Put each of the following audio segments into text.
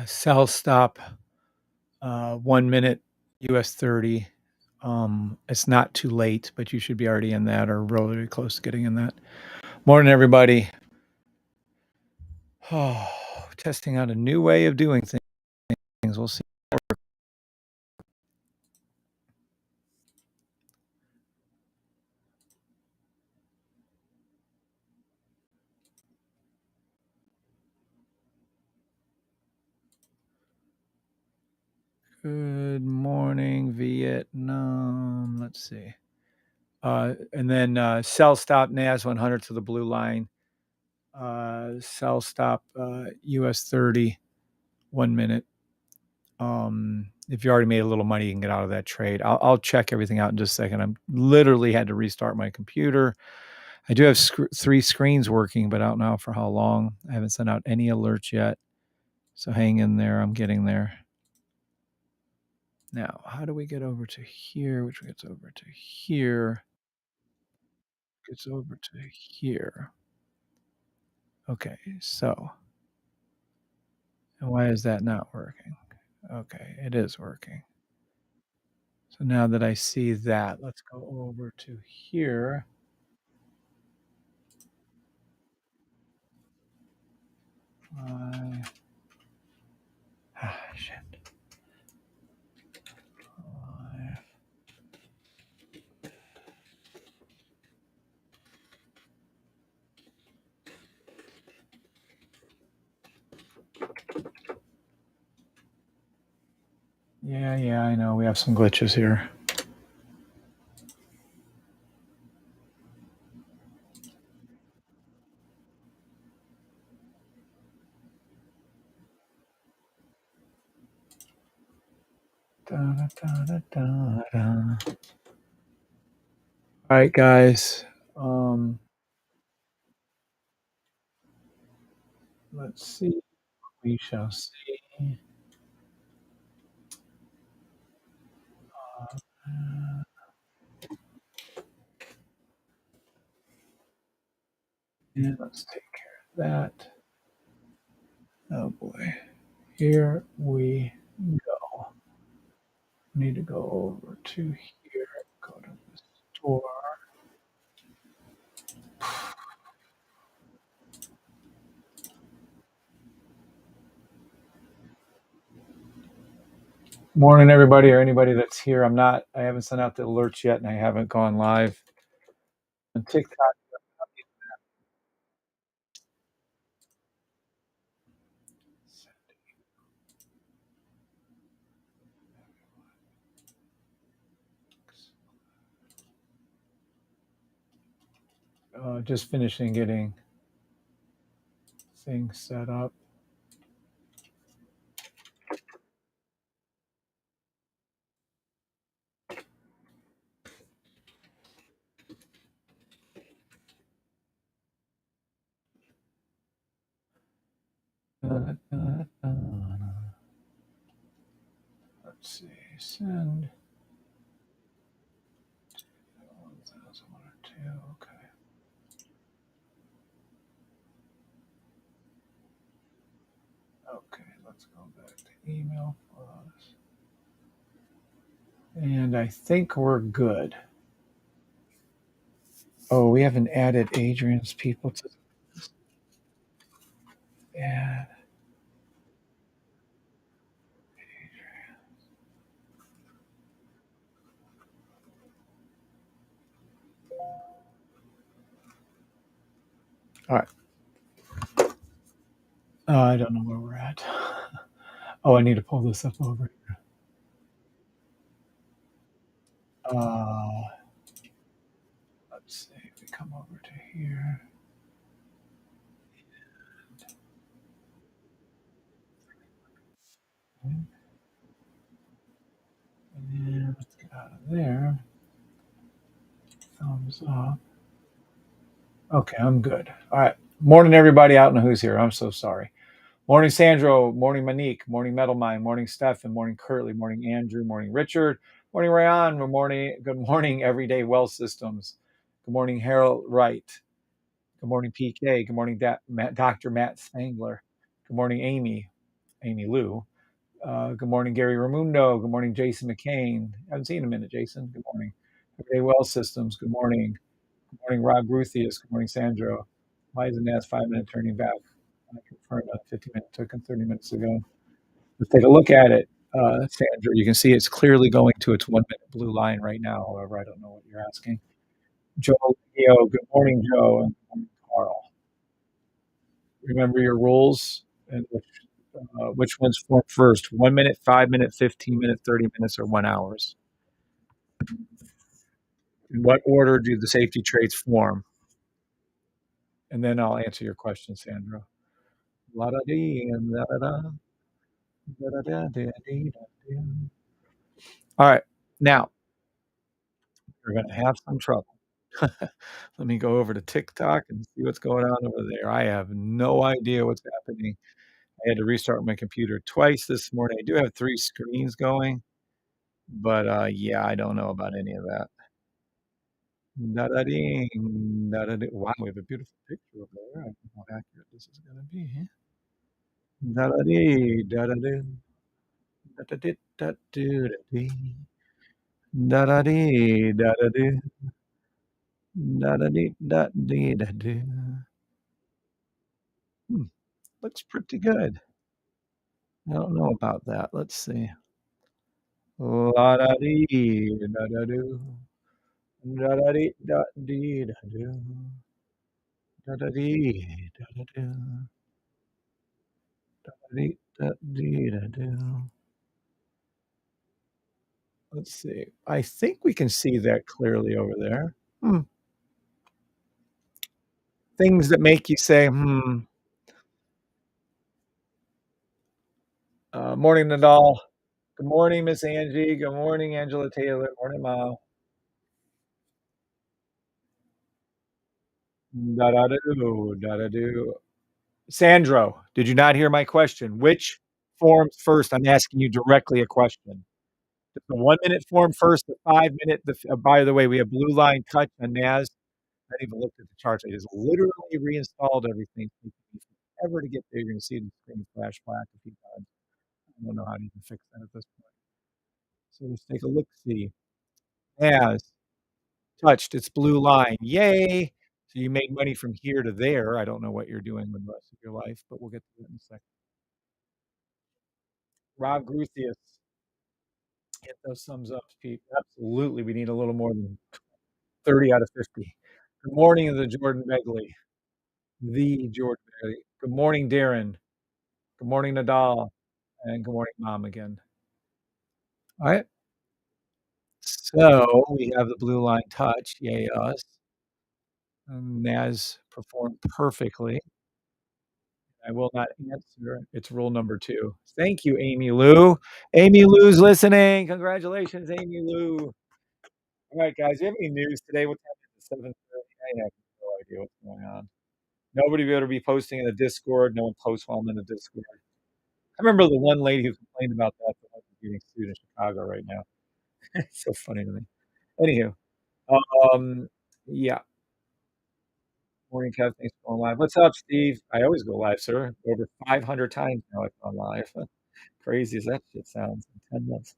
Sell stop 1 minute US30. It's not too late, but you should be already in that or really close to getting in that. Morning, everybody. Oh, testing out a new way of doing things. We'll see. Good morning, Vietnam. Let's see. And then sell stop NAS 100 to the blue line. Sell stop US30 1 minute. If you already made a little money, you can get out of that trade. I'll check everything out in just a second. I'm literally had to restart my computer. I do have 3 screens working, but I don't know for how long. I haven't sent out any alerts yet. So hang in there. I'm getting there. Now, how do we get over to here? Which gets over to here? Gets over to here. Okay, so. And why is that not working? Okay, it is working. So now that I see that, let's go over to here. Shit. Yeah, I know. We have some glitches here. All right, guys. Let's see. We shall see. And let's take care of that. Oh boy. Here we go. Need to go over to here. Go to the store. Morning, everybody, or anybody that's here. I haven't sent out the alerts yet, and I haven't gone live on TikTok. Just finishing getting things set up. Let's see. Send. 1002. Okay. Okay, let's go back to email for us. And I think we're good. Oh, we haven't added Adrian's people to this. Add Adrian. All right. I don't know where we're at. Oh, I need to pull this up over here. Let's see if we come over to here. And let's get out of there. Thumbs up. Okay, I'm good. All right. Morning, everybody. I don't know who's here. I'm so sorry. Morning, Sandro. Morning, Monique. Morning, Metal Mind. Morning, Stefan. Morning, Curtly. Morning, Andrew. Morning, Richard. Morning, Rayan. Good morning, Everyday Well Systems. Good morning, Harold Wright. Good morning, PK. Good morning, Dr. Matt Spangler. Good morning, Amy. Amy Lou. Good morning, Gary Ramundo. Good morning, Jason McCain. Haven't seen him in a minute, Jason. Good morning. Everyday Well Systems. Good morning. Good morning, Rob Ruthius. Good morning, Sandro. Why isn't that 5 minute turning back? I confirmed a 50-minute took him 30 minutes ago. Let's take a look at it, Sandra. You can see it's clearly going to its 1 minute blue line right now. However, I don't know what you're asking. Joe Leo. Good morning, Joe. And good morning, Carl. Remember your rules and which ones form first? 1 minute, 5 minute, 15 minute, 30 minutes, or 1 hours? In what order do the safety trades form? And then I'll answer your question, Sandra. La da dee and da da da. Da da da da dee da dee. All right. Now, you're going to have some trouble. Let me go over to TikTok and see what's going on over there. I have no idea what's happening. I had to restart my computer twice this morning. I do have 3 screens going, but yeah, I don't know about any of that. Da-da-ding, da-da-ding. Wow, we have a beautiful picture over there. I don't know how accurate this is going to be. Da-da-dee, da-da-doo, da-da-dee, da-doo, da-dee. Da-da-dee, da-da-doo, da-da-dee, da-dee, da-doo. Looks pretty good. I don't know about that. Let's see. La-da-dee, da-da-doo, da-da-dee, da-dee, da-doo, da-da-dee, da-da-doo, da-da-dee, da-dee, da-doo. Let's see. I think we can see that clearly over there. Things that make you say, "Hmm." Morning, Nadal. Good morning, Miss Angie. Good morning, Angela Taylor. Morning, Mom. Da-da-doo, da-da-doo. Sandro, did you not hear my question? Which forms first? I'm asking you directly a question. Does the 1 minute form first, the 5 minute, by the way, we have blue line touch on NAS. I haven't even looked at the charts. I just literally reinstalled everything. If you ever to get there, you're gonna see the screen flash black a few times. I don't know how to even fix that at this point. So let's take a look-see. Has touched its blue line. Yay! So you made money from here to there. I don't know what you're doing with the rest of your life, but we'll get to that in a second. Rob Gruthius, hit those thumbs up, Pete. Absolutely, we need a little more than 30 out of 50. Good morning, the Jordan Begley. The Jordan Begley. Good morning, Darren. Good morning, Nadal. And good morning, Mom again. All right. So we have the blue line touch. Yay, us. NAS performed perfectly. I will not answer. It's rule number 2. Thank you, Amy Lou. Amy Lou's listening. Congratulations, Amy Lou. All right, guys. Do you have any news today? What time is it? 7:30. I have no idea what's going on. Nobody better be posting in the Discord. No one posts while I'm in the Discord. I remember the one lady who complained about that, the one who's getting sued in Chicago right now. It's so funny to me. Anywho, yeah. Morning, Kev. Thanks for going live. What's up, Steve? I always go live, sir. Over 500 times now I've gone live. Crazy as that shit sounds in 10 months.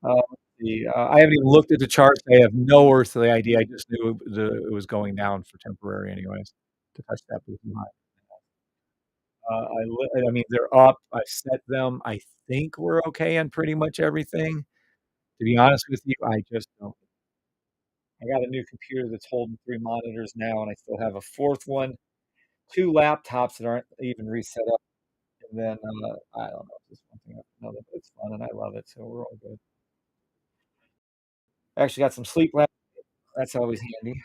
Let's see. I haven't even looked at the charts. I have no earthly idea. I just knew it was going down for temporary anyways to touch that blue line. I mean, they're up. I've set them. I think we're okay on pretty much everything. To be honest with you, I just don't. I got a new computer that's holding 3 monitors now, and I still have a 4th one, 2 laptops that aren't even reset up, and then, I don't know, just one thing after another, but it's fun, and I love it, so we're all good. I actually got some sleep last night. That's always handy.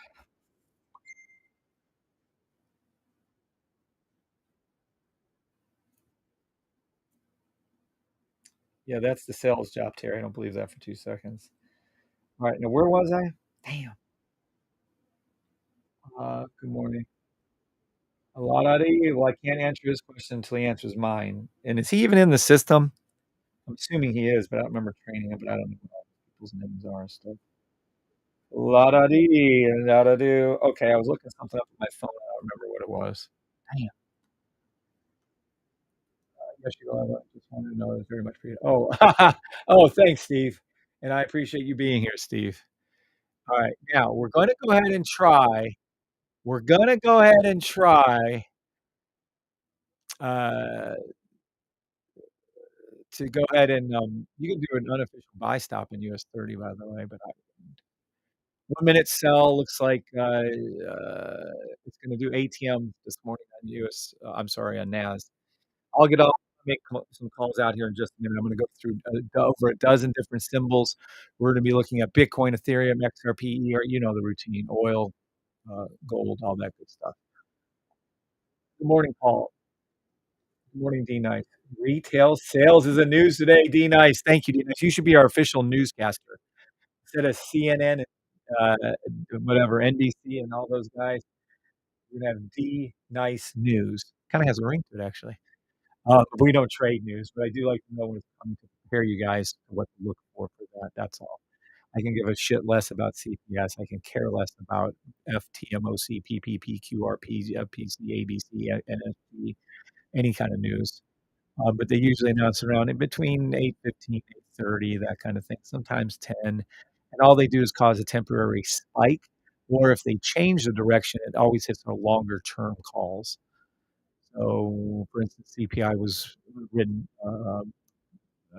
Yeah, that's the sales job, Terry. I don't believe that for 2 seconds. Alright, now where was I? Damn. Good morning. Well, I can't answer his question until he answers mine. And is he even in the system? I'm assuming he is, but I don't remember training him, but I don't know what people's names are and stuff. La-da-dee, la-da-doo. Okay, I was looking something up on my phone. I don't remember what it was. Damn. Yes, you are. I just wanted to know it's very much for you. Oh, oh, thanks, Steve. And I appreciate you being here, Steve. All right. Now we're going to go ahead and try. We're going to go ahead and try uh, to go ahead and you can do an unofficial buy stop in US30, by the way, but 1 minute sell looks like it's going to do ATM this morning on US. I'm sorry, on NAS. I'll get off, make some calls out here in just a minute. I'm going to go through over a dozen different symbols. We're going to be looking at Bitcoin, Ethereum, XRP, or you know the routine, oil, gold, all that good stuff. Good morning, Paul. Good morning, D Nice. Retail sales is the news today. D Nice, thank you, D Nice. You should be our official newscaster instead of CNN and whatever NBC and all those guys. We're gonna have D Nice News. Kind of has a ring to it, actually. We don't trade news, but I do like to know when it's coming to prepare you guys what to look for that. That's all. I can give a shit less about CPS. I can care less about FTMOC, PPP, QRP, FPC, ABC, NFP, any kind of news. But they usually announce around in between 8:15, 8:30, that kind of thing, sometimes 10. And all they do is cause a temporary spike. Or if they change the direction, it always hits the longer term calls. So, for instance, CPI was written,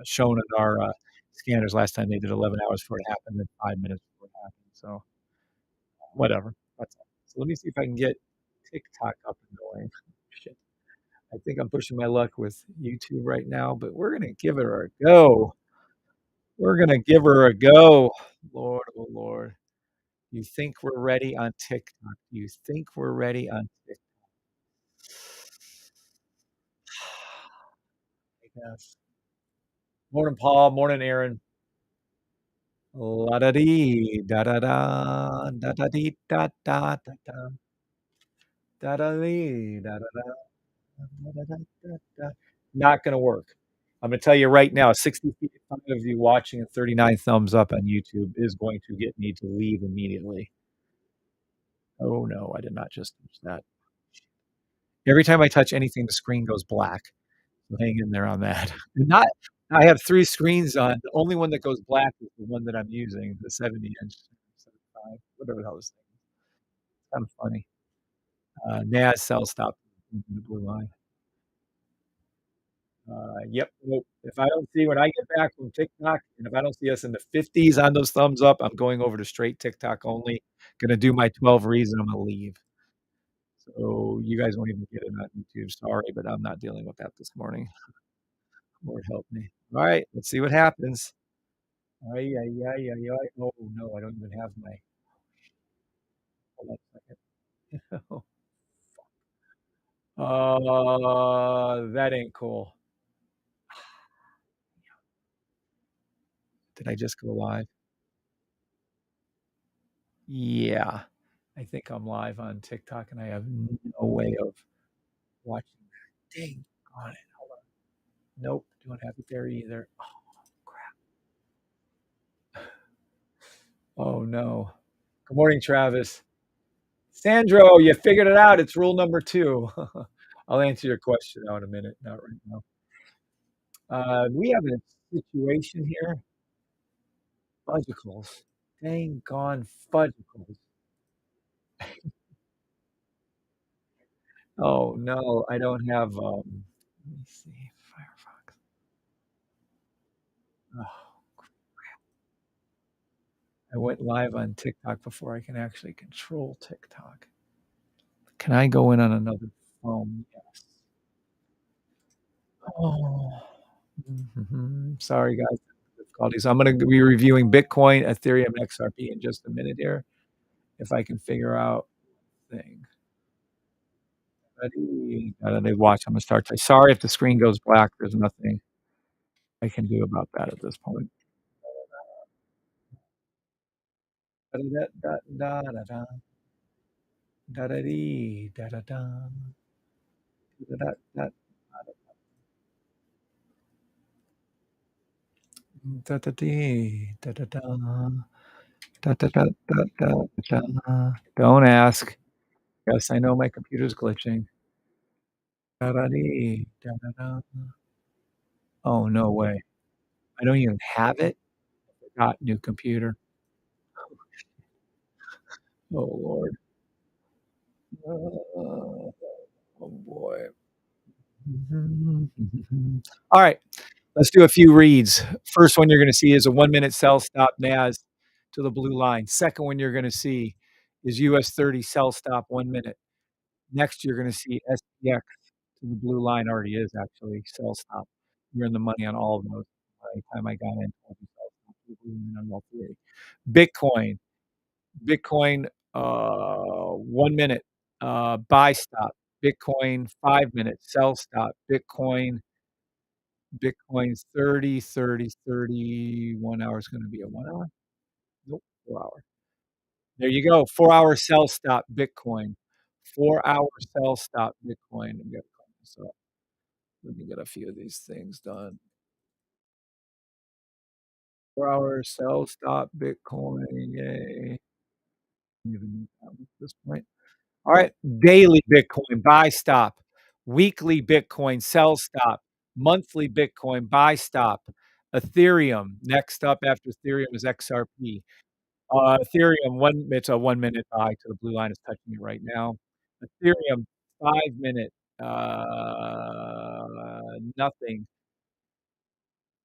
shown in our scanners last time they did 11 hours before it happened and 5 minutes before it happened. So, whatever. That's all. So, let me see if I can get TikTok up and going. Shit. I think I'm pushing my luck with YouTube right now, but we're going to give it a go. We're going to give her a go. Lord, oh Lord. You think we're ready on TikTok? You think we're ready on TikTok? I guess. Morning, Paul. Morning, Aaron. La da dee, da da da, da da dee, da da da da, da da dee, da da da, da da da da da. Not going to work. I'm going to tell you right now, 65 of you watching and 39 thumbs up on YouTube is going to get me to leave immediately. Oh no, I did not just touch that. Every time I touch anything, the screen goes black. So hang in there on that. Not, I have 3 screens on. The only one that goes black is the one that I'm using, the 70-inch, 75, whatever the hell this thing is. It's kind of funny. NAS cell stop in the blue line. Yep. Nope. If I don't see when I get back from TikTok, and if I don't see us in the 50s on those thumbs up, I'm going over to straight TikTok only. Gonna do my 12 reads and I'm gonna leave. So you guys won't even get it on YouTube. Sorry, but I'm not dealing with that this morning. Lord help me. All right, let's see what happens. Ay, ay, ay, ay, ay. Oh no, I don't even have my. Hold on a second. That ain't cool. Did I just go live? Yeah, I think I'm live on TikTok, and I have no way of watching that. Dang on it. Hold on. Nope, don't have it there either. Oh, crap. Oh, no. Good morning, Travis. Sandro, you figured it out. It's rule number 2. I'll answer your question now in a minute, not right now. We have a situation here. Fudgicles. Dang gone fudgicles. Oh, no, I don't have, let me see, Firefox. Oh, I went live on TikTok before I can actually control TikTok. Can I go in on another phone? Yes. Oh. Sorry, guys. Difficulties. I'm going to be reviewing Bitcoin, Ethereum, XRP in just a minute here. If I can figure out thing. Ready? Watch. I'm going to start. Sorry if the screen goes black. There's nothing I can do about that at this point. Don't ask. Yes, I know my computer's glitching. Da-da-dee, da-da-da. Oh, no way. I don't even have it? Got new computer. Oh, Lord. Oh, boy. Alright, let's do a few reads. First one you're gonna see is a 1-minute sell stop NAS to the blue line. Second one you're gonna see is US30 sell stop 1 minute. Next, you're gonna see SPX to the blue line, already is actually, sell stop. You're in the money on all of those. By the time I got in, sell stop to the blue line on all 3. Bitcoin. Bitcoin, 1 minute, buy stop. Bitcoin, 5 minutes, sell stop. Bitcoin's 30, 30, 30. 1 hour is gonna be a 1 hour? Nope, 4 hour. There you go, 4-hour sell stop Bitcoin. 4-hour sell stop Bitcoin. I'm gonna clean this up. Let me get a few of these things done. 4-hour sell stop Bitcoin, yay. Even know that at this point. Alright, daily Bitcoin buy stop, weekly Bitcoin sell stop, monthly Bitcoin buy stop, Ethereum. Next up after Ethereum is XRP. Ethereum, it's a 1-minute buy to the blue line is touching it right now. Ethereum, 5-minute, nothing.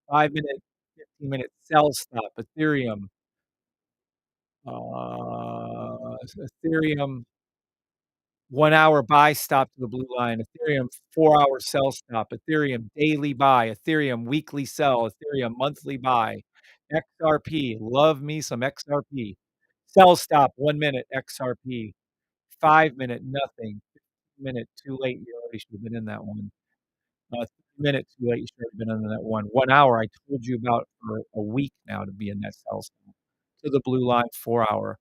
5-minute, 15-minute sell stop. Ethereum 1-hour buy stop to the blue line, Ethereum 4-hour sell stop, Ethereum daily buy, Ethereum weekly sell, Ethereum monthly buy, XRP, love me some XRP. Sell stop 1 minute XRP, 5-minute nothing, minute too late, you already should have been in that one. 3 minutes too late, you should have been in that one. 1 hour, I told you about for a week now to be in that sell stop. To the blue line, 4 hour.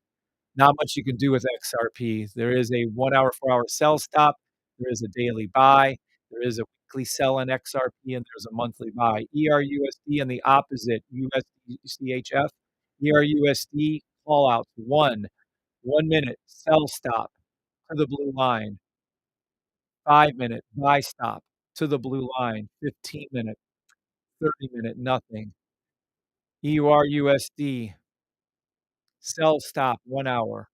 Not much you can do with XRP. There is a 1 hour, 4-hour sell stop. There is a daily buy. There is a weekly sell on XRP, and there's a monthly buy. ERUSD and the opposite, USDCHF. ERUSD call out 1 minute sell stop to the blue line. 5-minute buy stop to the blue line. 15-minute, 30-minute nothing. EURUSD sell stop 1 hour.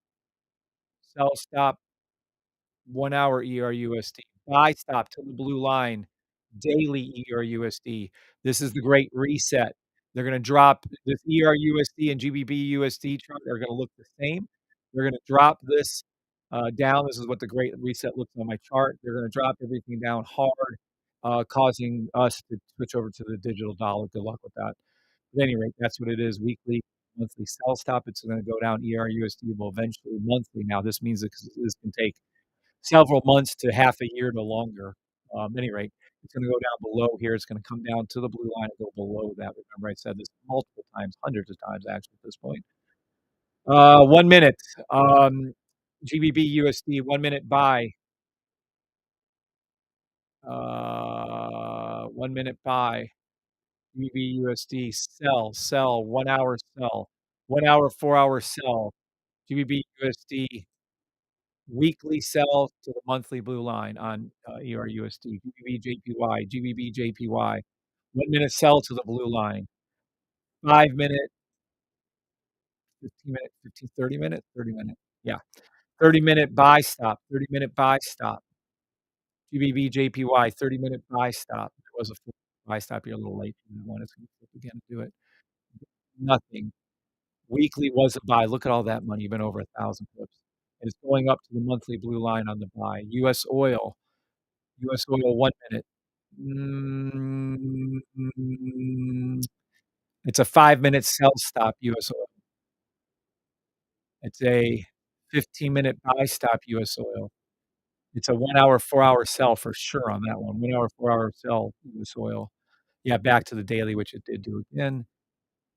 Sell stop 1 hour ERUSD. Buy stop to the blue line, daily ERUSD. This is the great reset. They're gonna drop this ERUSD and GBP/USD chart are gonna look the same. They're gonna drop this, down. This is what the great reset looks on my chart. They're gonna drop everything down hard, causing us to switch over to the digital dollar. Good luck with that. At any rate, that's what it is, weekly, monthly sell stop. It's gonna go down. ERUSD will eventually monthly. Now this means that this can take several months to half a year to longer. Any rate, it's gonna go down below here. It's gonna come down to the blue line and go below that. Remember I said this multiple times, hundreds of times actually at this point. 1 minute, GBP USD, 1 minute buy. 1 minute buy. GBP USD, sell, 1 hour sell. 1 hour, 4-hour sell. GBP USD weekly sell to the monthly blue line on, ERUSD, GBP/JPY, 1 minute sell to the blue line, 5-minute, 15-minute, 15, 30-minute, 30-minute, yeah, 30-minute buy stop, 30-minute buy stop, GBP/JPY, 30-minute buy stop. There was a full buy stop, you're a little late for that one, it's gonna flip again to do it. Nothing. Weekly was a buy, look at all that money, you've been over 1,000 pips. And it's going up to the monthly blue line on the buy. US oil 1 minute. Mm, it's a 5-minute sell stop, US oil. It's a 15-minute buy stop, US oil. It's a 1 hour, 4-hour sell for sure on that one. 1 hour, 4-hour sell, US oil. Yeah, back to the daily, which it did do again.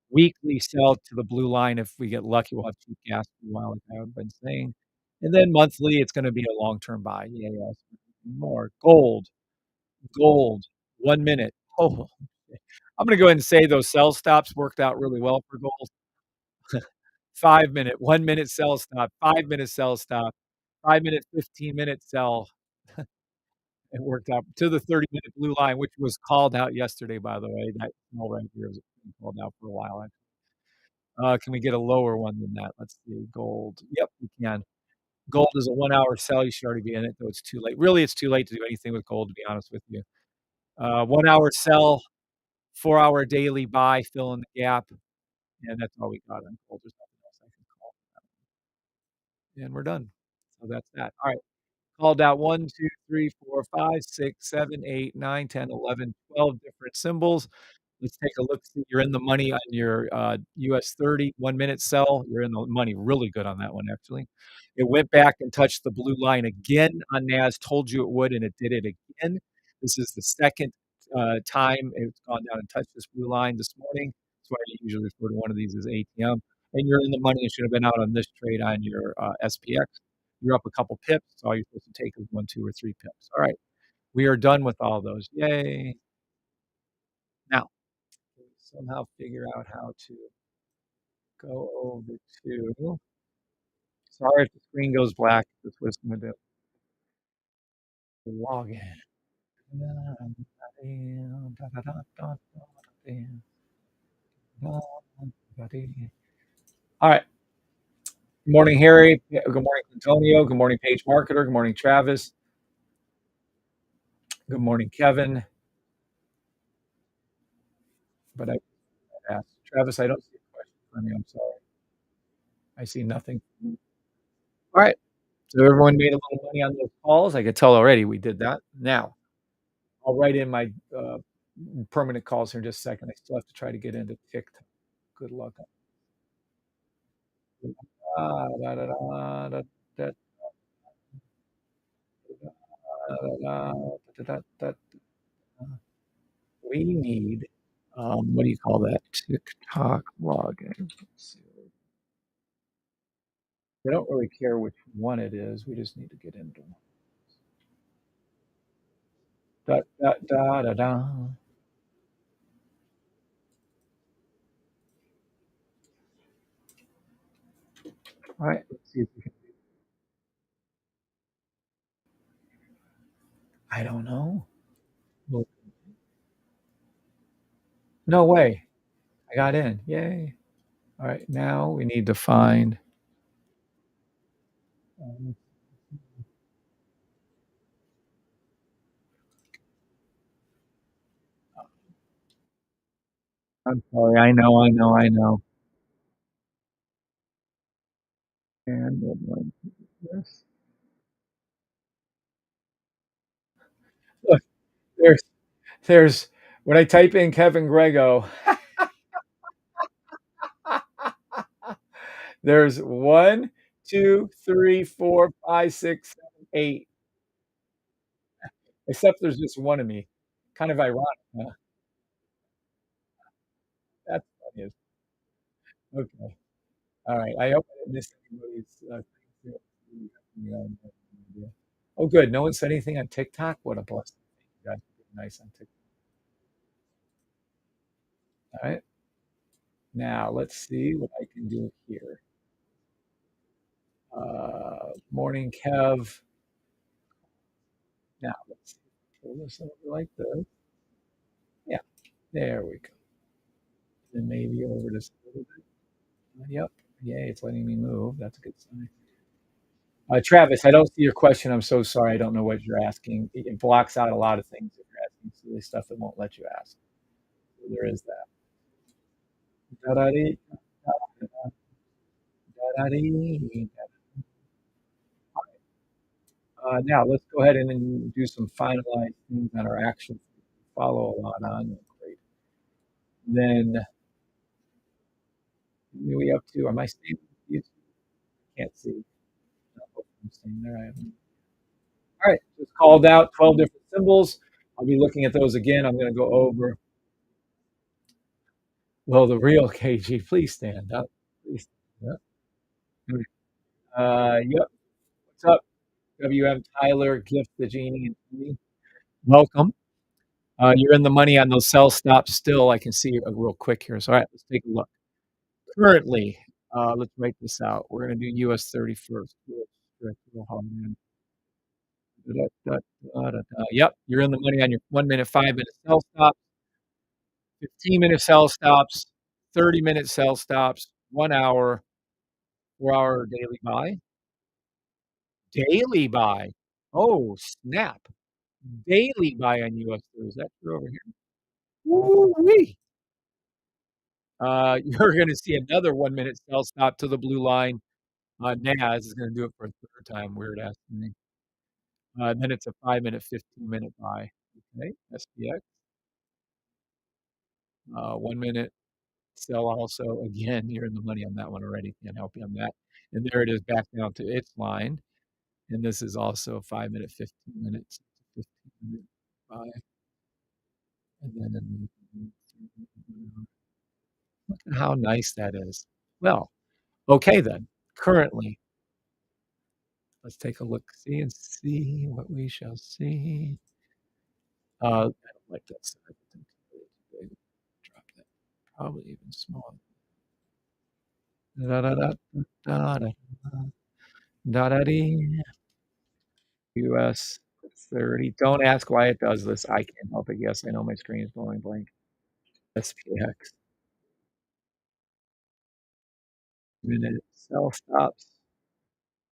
Weekly sell to the blue line. If we get lucky, we'll have cheap gas for a while, like I've been saying. And then monthly, it's gonna be a long-term buy. Yeah, yeah. More. Gold, 1 minute. Oh, I'm gonna go ahead and say those sell stops worked out really well for gold. 5-minute, 1-minute sell stop, 5-minute sell stop, 5-minute, 15-minute sell. It worked out to the 30-minute blue line, which was called out yesterday, by the way. That signal right here was been called out for a while. Can we get a lower one than that? Let's see. Gold. Yep, we can. Gold is a 1-hour sell. You should already be in it, though it's too late. Really, it's too late to do anything with gold, to be honest with you. 1-hour sell, 4-hour daily buy, fill in the gap, and that's all we got on gold. There's nothing else I can call. And we're done. So that's that. All right. Called out 1, 2, 3, 4, 5, 6, 7, 8, 9, 10, 11, 12 different symbols. Let's take a look. See, you're in the money on your US30 1-minute sell. You're in the money really good on that one, actually. It went back and touched the blue line again on NAS. Told you it would, and it did it again. This is the second time it's gone down and touched this blue line this morning. That's why I usually refer to one of these as ATM. And you're in the money. You should have been out on this trade on your SPX. You're up a couple pips. All you're supposed to take is 1, 2, or 3 pips. All right. We are done with all those. Yay. Now, can we somehow figure out how to go over to, sorry if the screen goes black. That's what it's going to do. Log in. All right. Good morning, Harry. Good morning, Antonio. Good morning, Page Marketer. Good morning, Travis. Good morning, Kevin. But I asked Travis, I don't see a question from you. I'm sorry. I see nothing. All right. So everyone made a little money on those calls. I could tell already we did that. Now, I'll write in my permanent calls here in just a second. I still have to try to get into TikTok. Good luck. Da, da, da, da, da, da, da. We need, what do you call that? TikTok login. Let's see. We don't really care which one it is. We just need to get into one. Da, da, da, da, da. All right, let's see if we can. I don't know. Well, no way. I got in. Yay. All right, now we need to find. Um, I'm sorry. I know. And this. Look, there's when I type in Kevin Grego, there's 1, 2, 3, 4, 5, 6, 7, 8. Except there's just one of me. Kind of ironic, huh? That's funny. Okay. All right. I hope I didn't miss anybody's things here. Oh, good. No one said anything on TikTok. What a blessing. Thank you guys for being nice on TikTok. All right. Now let's see what I can do here. Morning, Kev. Now let's see. Pull this over like this. Yeah. There we go. Then maybe over just a little bit. Yep. Yay. It's letting me move. That's a good sign. Travis, I don't see your question. I'm so sorry. I don't know what you're asking. It blocks out a lot of things if you're asking silly stuff that won't let you ask. So there is that. Da-da-dee, da-da-da, da-da-dee. Now let's go ahead and then do some finalized things on our actions. Follow a lot on. Great. Then what are we up to? Am I staying? You can't see. I'm staying there. I haven't. All right, just called out 12 different symbols. I'll be looking at those again. I'm going to go over. Well, the real KG, please stand up. Please stand up. Yep. What's up? WM Tyler, Gift the Genie, and me. Welcome. You're in the money on those sell stops still. I can see real quick here. So, all right, let's take a look. Currently, let's write this out. We're going to do US 30 first. Da, da, da, da, da. Yep, you're in the money on your 1 minute, 5 minute sell stops, 15-minute sell stops, 30-minute sell stops, 1 hour, 4 hour daily buy. Daily buy. Oh, snap. Daily buy on US30. Is that true over here? Woo-wee. You're gonna see another 1 minute sell stop to the blue line. Naz is gonna do it for a third time, weird ass thing. Then it's a 5 minute, 15-minute buy. Okay, SPX. 1 minute sell also. Again, you're in the money on that one already. Can't help you on that. And there it is back down to its line. And this is also 5 minute, 15 minutes, 15-minute buy. And then look at how nice that is. Well, okay then. Currently, let's take a look, see and see what we shall see. I don't like that side. I think it's way too big. Drop that. Probably even smaller. Da da da da da da da dee. US 30. Don't ask why it does this. I can't help it. Yes, I know my screen is going blank. SPX. Minute sell stops.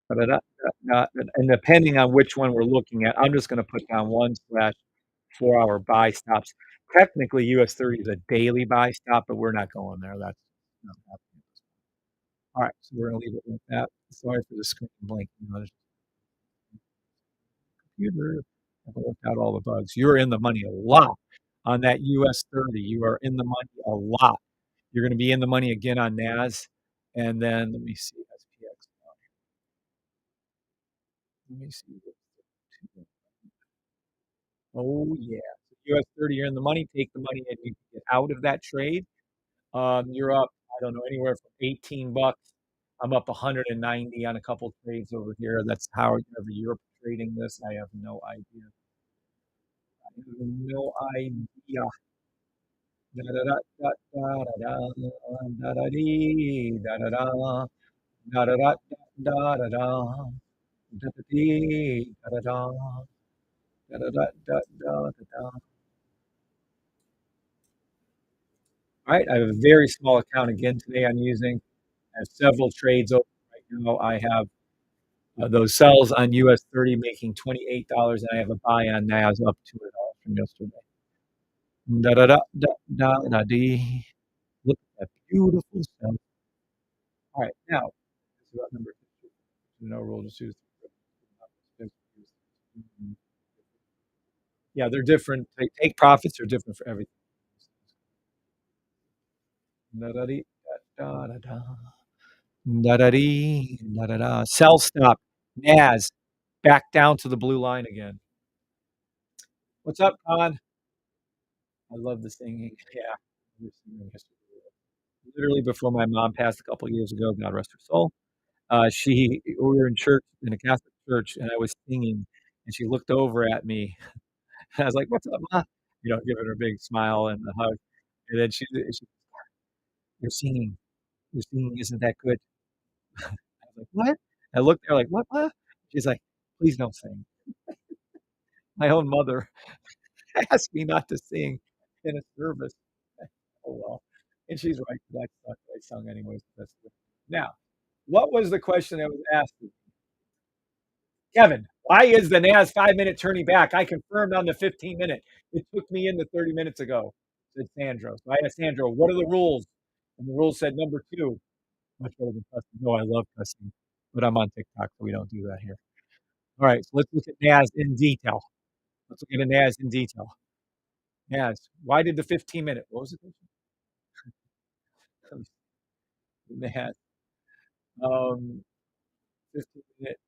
Da, da, da, da, da. And depending on which one we're looking at, I'm just going to put down 1/4 hour buy stops. Technically, US30 is a daily buy stop, but we're not going there. That's not happening. All right, so we're going to leave it like that. Sorry for the screen blanking. There's computer. I've worked out all the bugs. You're in the money a lot on that US30. You are in the money a lot. You're going to be in the money again on NAS. And then let me see SPX. Let me see. Oh yeah. US30, you're in the money. Take the money and you can get out of that trade. You're up, I don't know, anywhere from $18. I'm up 190 on a couple trades over here. That's however you're trading this. I have no idea. I have no idea. Da da da da da da da da dee da da da da da da da da da da da dee da da da da da da da da da. All right, I have a very small account again today I'm using. I have several trades open right now. I have those sells on US30 making $28, and I have a buy on NAS up $200 from yesterday. Da da da da da da dee. Look at that beautiful sell. All right, now this is about number 2. No rule, just use. Yeah, they're different. They take profits are different for everything. Da da dee da da da da da dee da da da. Sell stop. NAS back down to the blue line again. What's up, Con? I love the singing. Yeah. Literally before my mom passed a couple years ago, God rest her soul. We were in church in a Catholic church, and I was singing, and she looked over at me. And I was like, "What's up, ma?" Giving her a big smile and a hug. And then she, "You're singing. Your singing isn't that good." I was like, "What?" I looked at her like, "What, ma?" She's like, "Please don't sing." My own mother asked me not to sing in a service. Oh well, and she's right. That's not the right song, anyways. That's good. Now, what was the question that was asked? Kevin, why is the NAS 5 minute turning back? I confirmed on the 15 minute. It took me in the 30 minutes ago, said Sandro. So I asked Sandro, what are the rules? And the rules said number 2, much better than cussing. No, I love cussing, but I'm on TikTok, so we don't do that here. All right, so let's look at NAS in detail. Let's look at a NAS in detail. NAS, why did the 15 minute? What was the question? NAS, 15 minute,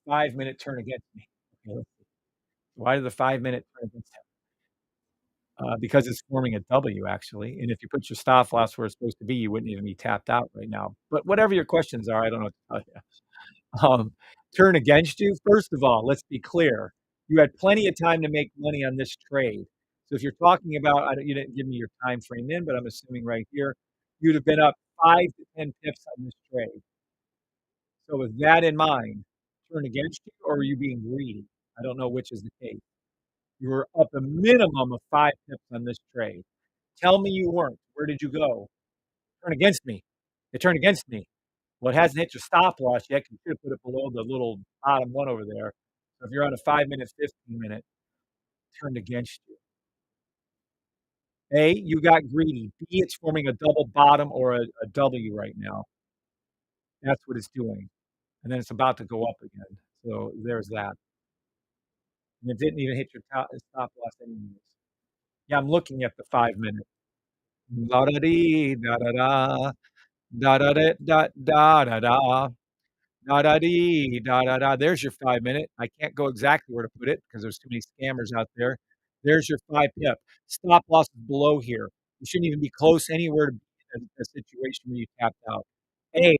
5 minute turn against me. Okay, let's see. Why did the 5 minute turn against him? Because it's forming a W actually. And if you put your stop loss where it's supposed to be, you wouldn't even be tapped out right now. But whatever your questions are, I don't know what to tell you. Turn against you. First of all, let's be clear. You had plenty of time to make money on this trade. So if you're talking about, you didn't give me your time frame in, but I'm assuming right here, you'd have been up 5 to 10 pips on this trade. So with that in mind, turn against you, or are you being greedy? I don't know which is the case. You were up a minimum of 5 pips on this trade. Tell me you weren't. Where did you go? Turn against me. It turned against me. Well, it hasn't hit your stop loss yet. You should have put it below the little bottom one over there. So if you're on a 5-minute, 15-minute, turned against you. A, you got greedy. B, it's forming a double bottom or a W right now. That's what it's doing. And then it's about to go up again. So there's that. And it didn't even hit your stop loss anyways. Yeah, I'm looking at the 5-minute. Da da dee, da da da, da da da da da da da. Da da dee, da da da. There's your 5-minute. I can't go exactly where to put it because there's too many scammers out there. There's your 5 pip. Stop loss is below here. You shouldn't even be close anywhere to be in a situation where you tapped out. A,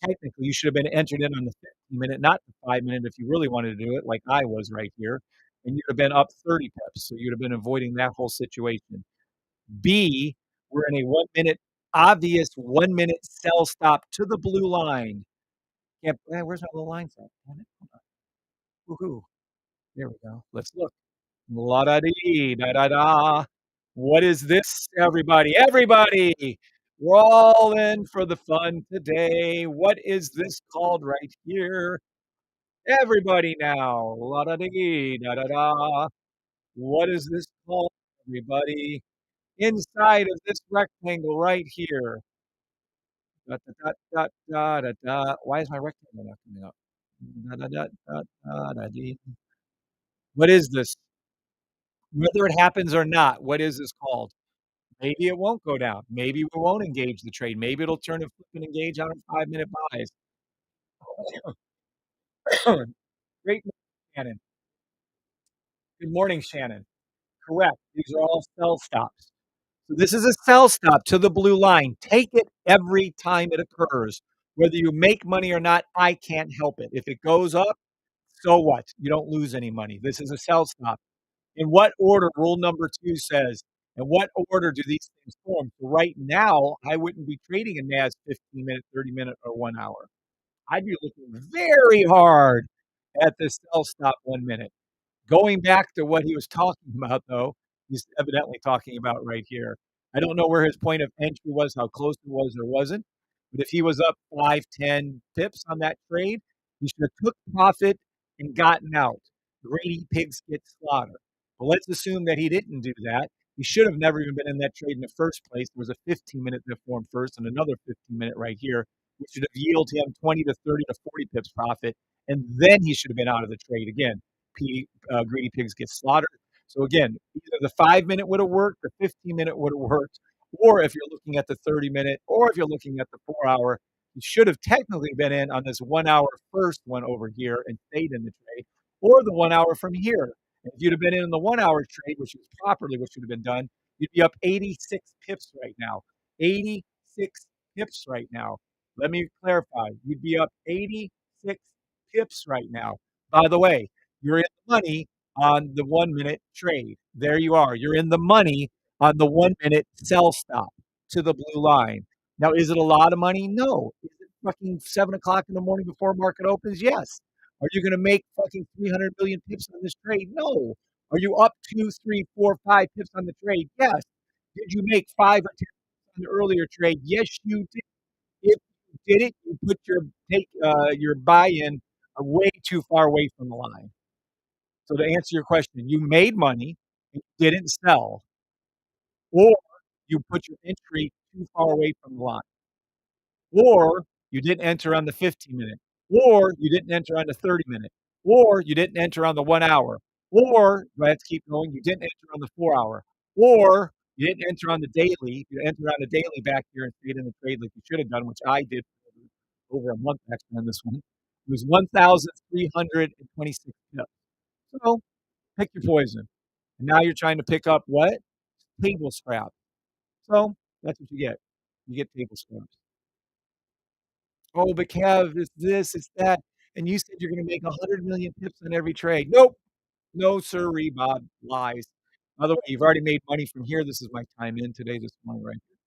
technically, you should have been entered in on the 15-minute, not the 5-minute if you really wanted to do it like I was right here, and you'd have been up 30 pips, so you'd have been avoiding that whole situation. B, we're in a 1-minute, obvious 1-minute sell stop to the blue line. Can't where's my little line at? Damn it. Hold on. Woohoo. There we go. Let's look. La da dee, da da da. What is this, everybody? Everybody! We're all in for the fun today. What is this called right here? Everybody now. La da dee, da da da. What is this called, everybody? Inside of this rectangle right here. Da da da da da da da. Why is my rectangle not coming up? Da da da da da da dee. What is this? Whether it happens or not, what is this called? Maybe it won't go down. Maybe we won't engage the trade. Maybe it'll turn and flip and engage on our 5-minute buys. Great morning, Shannon. Good morning, Shannon. Correct. These are all sell stops. So this is a sell stop to the blue line. Take it every time it occurs. Whether you make money or not, I can't help it. If it goes up, so what? You don't lose any money. This is a sell stop. In what order, rule number 2 says, in what order do these things form? So right now, I wouldn't be trading a NAS 15-minute, 30-minute, or 1 hour. I'd be looking very hard at the sell stop 1 minute. Going back to what he was talking about, though, he's evidently talking about right here. I don't know where his point of entry was, how close it was or wasn't, but if he was up 5, 10 pips on that trade, he should have took profit and gotten out. Greedy pigs get slaughtered. But let's assume that he didn't do that. He should have never even been in that trade in the first place. There was a 15-minute that formed first and another 15-minute right here, which should have yielded him 20 to 30 to 40 pips profit, and then he should have been out of the trade again. Greedy pigs get slaughtered. So again, either the 5-minute would have worked, the 15-minute would have worked, or if you're looking at the 30-minute, or if you're looking at the 4-hour, you should have technically been in on this 1-hour first one over here and stayed in the trade, or the 1 hour from here. And if you'd have been in the 1 hour trade, which was properly what should have been done, you'd be up 86 pips right now. 86 pips right now. Let me clarify. You'd be up 86 pips right now. By the way, you're in the money on the 1-minute trade. There you are. You're in the money on the 1-minute sell stop to the blue line. Now, is it a lot of money? No. Is it fucking 7 o'clock in the morning before market opens? Yes. Are you going to make fucking 300 million pips on this trade? No. Are you up 2, 3, 4, 5 pips on the trade? Yes. Did you make 5 or 10 on the earlier trade? Yes, you did. If you did it, you put your buy-in way too far away from the line. So to answer your question, you made money and you didn't sell, or you put your entry too far away from the line, or you didn't enter on the 15-minute, or you didn't enter on the 30-minute, or you didn't enter on the 1 hour, or let's keep going, you didn't enter on the 4 hour, or you didn't enter on the daily, you entered on the daily back here and stayed in the trade like you should have done, which I did for over a month actually on this one. It was 1,326 pips. So pick your poison. And now you're trying to pick up what? Table scrap. So that's what you get. You get table scraps. Oh, but Kev, it's this, it's that. And you said you're going to make 100 million pips on every trade. Nope. No, sirree, Bob. Lies. By the way, you've already made money from here. This is my time in today, this morning, right here.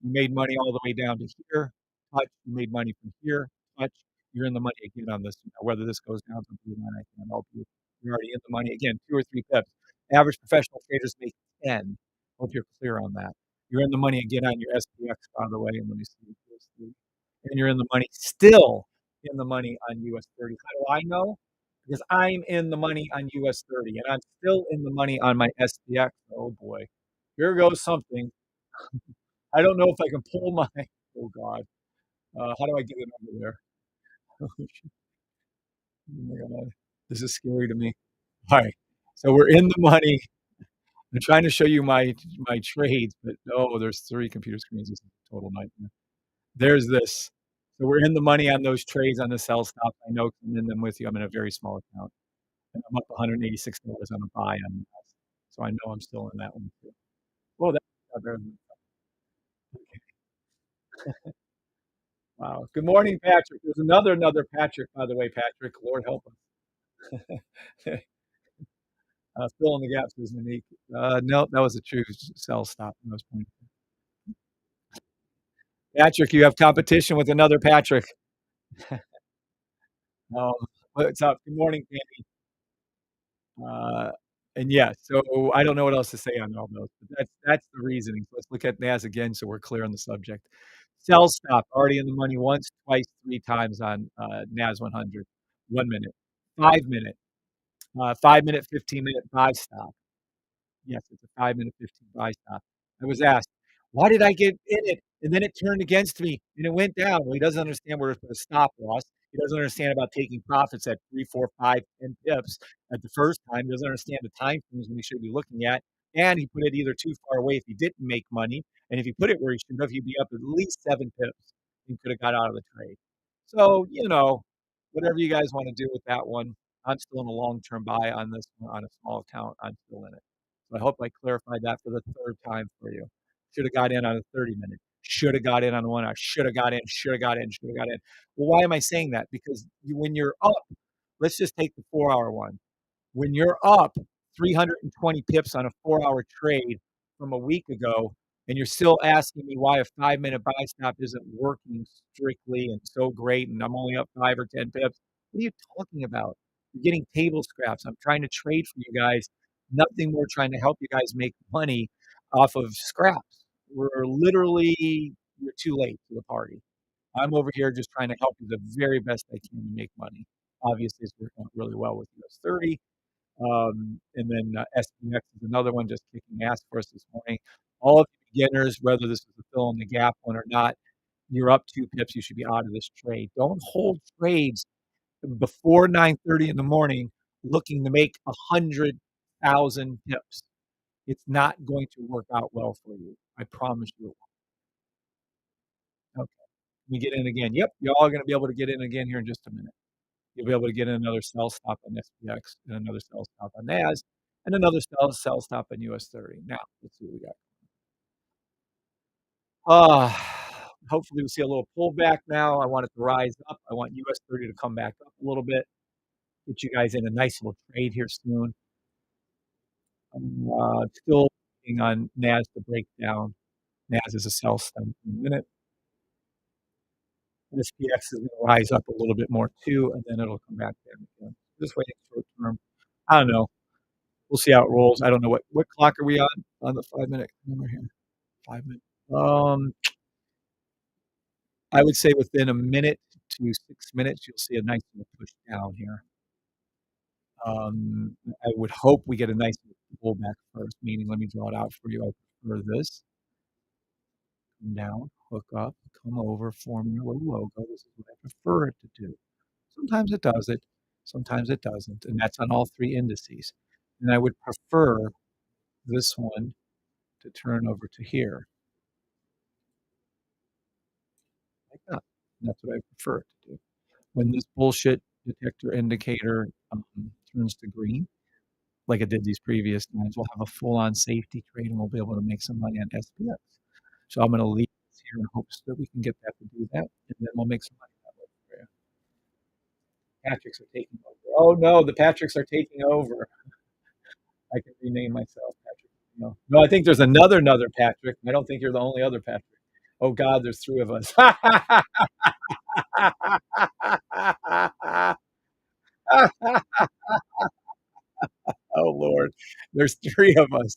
You made money all the way down to here. Touch. You made money from here. Touch. You're in the money again on this. Whether this goes down to blue line, I can't help you. You're already in the money. Again, 2 or 3 pips. Average professional traders make 10. Hope you're clear on that. You're in the money again on your SPX, by the way, and let me see. And you're in the money, still in the money on US30. How do I know? Because I'm in the money on US30, and I'm still in the money on my SPX. Oh boy, here goes something. I don't know if I can pull my. Oh God, how do I get it over there? Oh my God, this is scary to me. All right, so we're in the money. I'm trying to show you my trades, but oh, there's 3 computer screens. This is a total nightmare. There's this. So we're in the money on those trades on the sell stop. I know 'cause I'm in them with you. I'm in a very small account, and I'm up $186 on a buy on that. So I know I'm still in that one too. Well, that's not better than okay. Wow. Good morning, Patrick. There's another Patrick, by the way, Patrick. Lord help us. Fill in the gaps is unique. No, that was a true sell stop. I was pointing. Patrick, you have competition with another Patrick. Um, what's up? Good morning, Candy. Uh, and yeah, so I don't know what else to say on all those, but that's the reasoning. So let's look at NAS again, so we're clear on the subject. Sell stop already in the money once, twice, 3 times on NAS 100. 1 minute, 5 minute, 5 minute, 15 minute buy stop. Yes, it's a 5 minute, 15 buy stop. I was asked, why did I get in it? And then it turned against me and it went down. Well, he doesn't understand where to put a stop loss. He doesn't understand about taking profits at 3, 4, 5, 10 pips at the first time. He doesn't understand the time frames when he should be looking at. And he put it either too far away if he didn't make money. And if he put it where he should have, he'd be up at least 7 pips and could have got out of the trade. So, whatever you guys want to do with that one, I'm still in a long term buy on this one on a small account. I'm still in it. So I hope I clarified that for the 3rd time for you. Should have got in on a 30-minute. Should have got in on 1 hour. Should have got in. Should have got in. Should have got in. Well, why am I saying that? Because when you're up, let's just take the 4-hour one. When you're up 320 pips on a 4-hour trade from a week ago, and you're still asking me why a 5-minute buy stop isn't working strictly and so great, and I'm only up 5 or 10 pips, what are you talking about? You're getting table scraps. I'm trying to trade for you guys. Nothing more trying to help you guys make money off of scraps. We're literally, you're too late to the party. I'm over here just trying to help you the very best I can to make money. Obviously, it's working out really well with US30. And then SPX is another one just kicking ass for us this morning. All of you beginners, whether this is a fill in the gap one or not, you're up 2 pips. You should be out of this trade. Don't hold trades before 9:30 in the morning looking to make 100,000 pips. It's not going to work out well for you. I promise you. Okay, let me get in again. Yep, y'all are going to be able to get in again here in just a minute. You'll be able to get in another sell stop on SPX and another sell stop on NAS and another sell stop on US30. Now, let's see what we got. Uh, hopefully we see a little pullback now. I want it to rise up. I want US30 to come back up a little bit. Get you guys in a nice little trade here soon. I'm still waiting on NAS to break down. NAS is a sell stop in a minute. SPX is going to rise up a little bit more too, and then it'll come back down again. Just waiting short term. I don't know. We'll see how it rolls. I don't know what clock are we on the 5 minute number here. 5 minutes. I would say within a minute to 6 minutes, you'll see a nice little push down here. I would hope we get a nice pullback first, meaning let me draw it out for you. I prefer this. Come down, hook up, come over, form your little logo. This is what I prefer it to do. Sometimes it does it, sometimes it doesn't, and that's on all 3 indices. And I would prefer this one to turn over to here, like that. And that's what I prefer it to do. When this bullshit detector indicator turns to green, like it did these previous times, we'll have a full-on safety trade and we'll be able to make some money on SPX. So I'm going to leave this here in hopes that we can get that to do that, and then we'll make some money that way for you. Patricks are taking over. Oh no, the Patricks are taking over. I can rename myself Patrick. No, I think there's another Patrick. I don't think you're the only other Patrick. Oh God, there's 3 of us. There's 3 of us.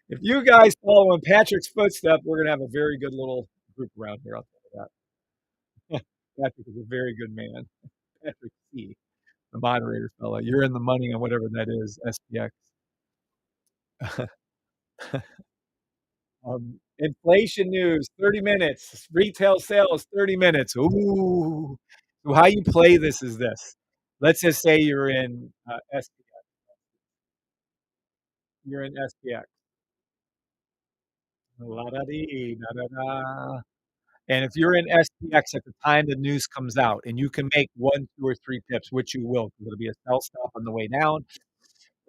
If you guys follow in Patrick's footsteps, we're gonna have a very good little group around here, I'll tell you that. Patrick is a very good man. Patrick C, the moderator fella. You're in the money on whatever that is, SPX. Inflation news, 30 minutes. Retail sales, 30 minutes. Ooh. So how you play this is this. Let's just say you're in SPX. You're in SPX. La-da-dee, da-da-da. And if you're in SPX at the time the news comes out and you can make 1, 2, or 3 pips, which you will, because it'll be a sell stop on the way down.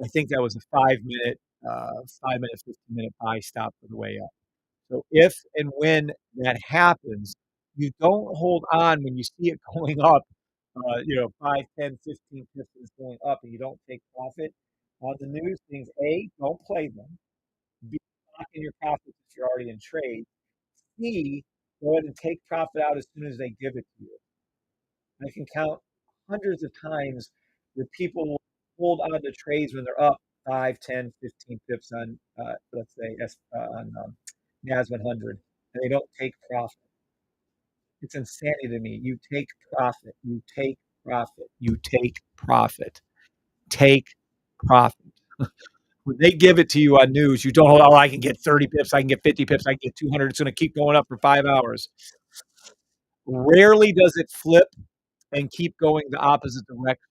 I think that was a 5-minute, 5-minute, 15-minute buy stop for the way up. So if and when that happens, you don't hold on when you see it going up, 5, 10, 15 pips is going up and you don't take profit on the news things. A, don't play them. B, lock in your profits if you're already in trade. C, go ahead and take profit out as soon as they give it to you. I can count hundreds of times where people will hold on to trades when they're up 5, 10, 15 pips on, let's say, on NAS 100, and they don't take profit. It's insanity to me. You take profit. You take profit. You take profit. Take profit. When they give it to you on news, you don't hold, oh, I can get 30 pips, I can get 50 pips, I can get 200. It's going to keep going up for 5 hours. Rarely does it flip and keep going the opposite direction.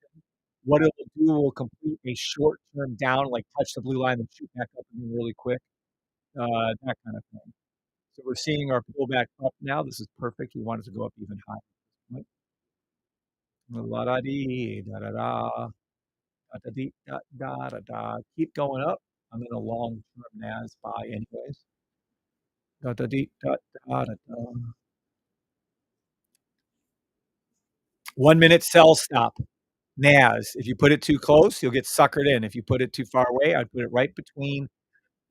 What it will do will complete a short term down, like touch the blue line and shoot back up again really quick. That kind of thing. So we're seeing our pullback up now. This is perfect. We want it to go up even higher. La da dee, da da da, da da dee, da da da da. Keep going up. I'm in a long term NAS buy, anyways. Da da dee, da da da da. 1 minute sell stop. NAS. If you put it too close, you'll get suckered in. If you put it too far away, I'd put it right between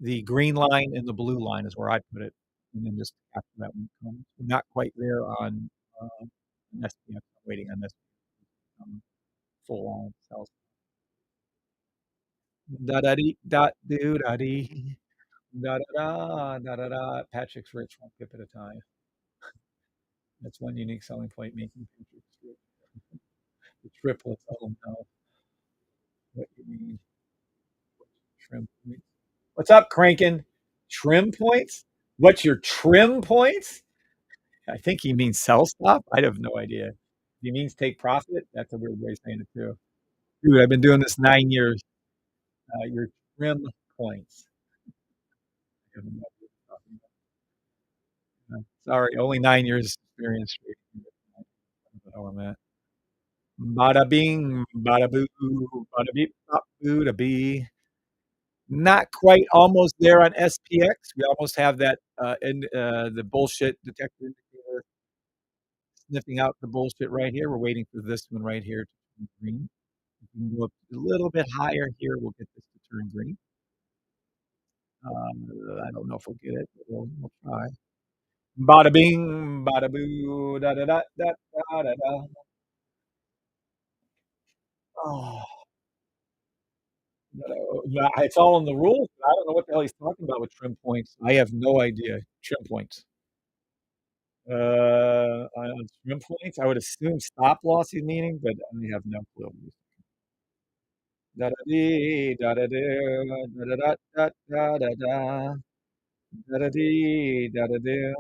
the green line and the blue line is where I put it, and then just after that one comes. We're not quite there on SPX. I'm waiting on this full on sell. Da da dee da do da dee da da da da da. Patrick's rich, one pip at a time. That's one unique selling point making Patrick's rich. The triplets. Oh no, what you mean? Trim points. What's up, cranking? Trim points? What's your trim points? I think he means sell stop. I have no idea. If he means take profit. That's a weird way of saying it too. Dude, I've been doing this 9 years. Your trim points. I have no idea what you're talking about. Sorry, only 9 years experience. How I'm at. Bada bing, bada boo, bada beep, bop, boo, da bee. Not quite almost there on SPX. We almost have that the bullshit detector indicator sniffing out the bullshit right here. We're waiting for this one right here to turn green. If we can go up a little bit higher here, we'll get this to turn green. I don't know if we'll get it, but we'll try. Bada bing, bada boo, da da da da da da da. Oh, no, it's all in the rules. I don't know what the hell he's talking about with trim points. I have no idea. Trim points. On trim points, I would assume stop loss he's meaning, but I have no clue. Da da dee, da da da, da da da da da da da, da da dee, da da da.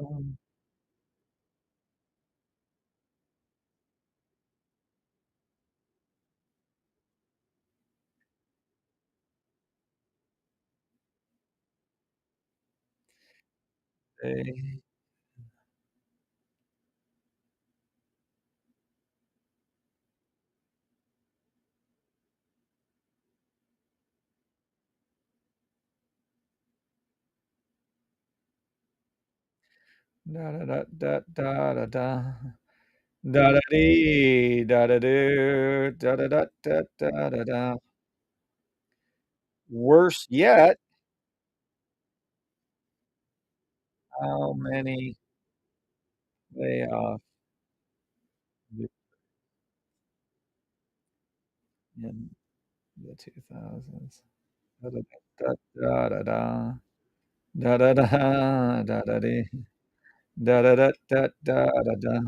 Da da da da da da da. Da da dee, da da do, da da da da da da da. Worse yet, how many layoffs? in the 2000s. Da da da da da da da da da da da dee. Da da da da da da da.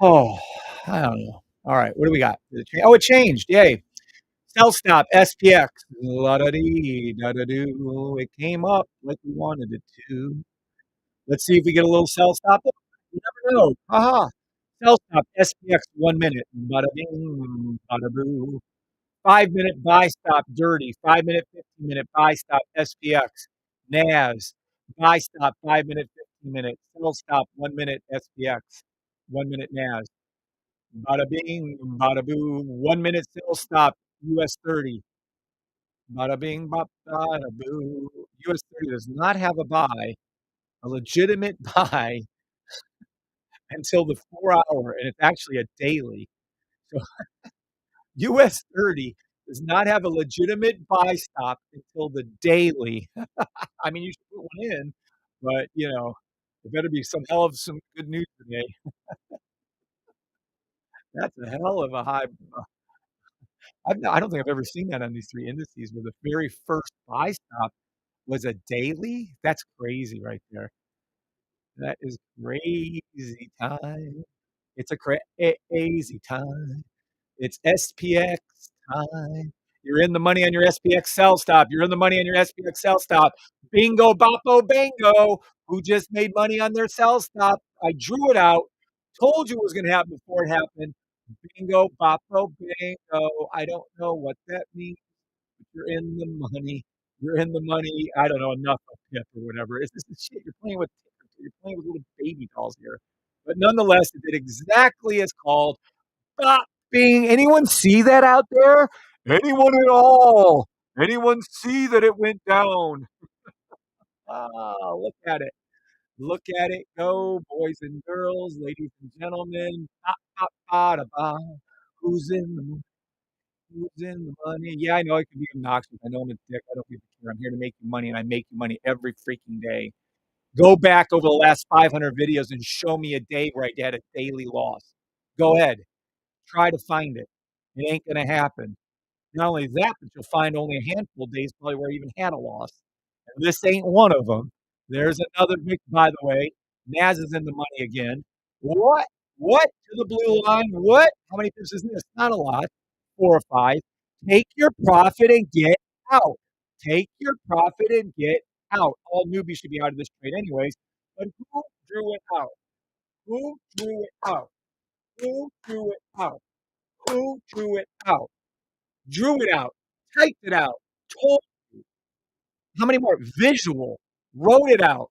Oh, I don't know. All right, what do we got? Did it change? Oh, it changed. Yay. Cell stop, SPX. La da dee, da da doo. It came up like we wanted it to. Let's see if we get a little cell stop. You never know. Haha. Cell stop, SPX 1 minute. Bada bing, bada boo. 5 minute buy stop, dirty. 5 minute, 15 minute buy stop, SPX. NAS. Buy stop, 5 minute, 15 minute. Sell stop, 1 minute, SPX. 1 minute NAS. Bada bing, bada boo. 1 minute sell stop, US30. Bada bing, bada boo. US30 does not have a buy, a legitimate buy until the 4 hour, and it's actually a daily. So US30 does not have a legitimate buy stop until the daily. I mean, you should put one in, but it better be some hell of some good news today. That's a hell of a high. I don't think I've ever seen that on these three indices where the very first buy stop was a daily. That's crazy right there. That is crazy time. It's a crazy time. It's SPX time. You're in the money on your SPX sell stop. You're in the money on your SPX sell stop. Bingo, boppo, bango. Who just made money on their sell stop? I drew it out. Told you it was going to happen before it happened. Bingo, boppo, bango. I don't know what that means. But you're in the money. You're in the money. I don't know enough of PIP or whatever. It's this shit. You're playing with. You're playing with little baby dolls here. But nonetheless, it did exactly as called. Stop being. Anyone see that out there? Anyone at all? Anyone see that it went down? Ah, look at it. Look at it go, boys and girls, ladies and gentlemen. Ba, ba, ba, da, ba. Who's in the who's in the money? Yeah, I know it can be obnoxious. I know I'm a dick. I don't give a care. I'm here to make you money, and I make you money every freaking day. Go back over the last 500 videos and show me a day where I had a daily loss. Go ahead. Try to find it. It ain't gonna happen. Not only that, but you'll find only a handful of days probably where I even had a loss. And this ain't one of them. There's another big, by the way, Naz is in the money again. What? What to the blue line? What? How many pips is this? Not a lot. 4 or 5. Take your profit and get out. Take your profit and get out. All newbies should be out of this trade anyways. But who drew it out? Who drew it out? Who drew it out? Who drew it out? Drew it out, typed it out, told you. How many more? Visual, wrote it out.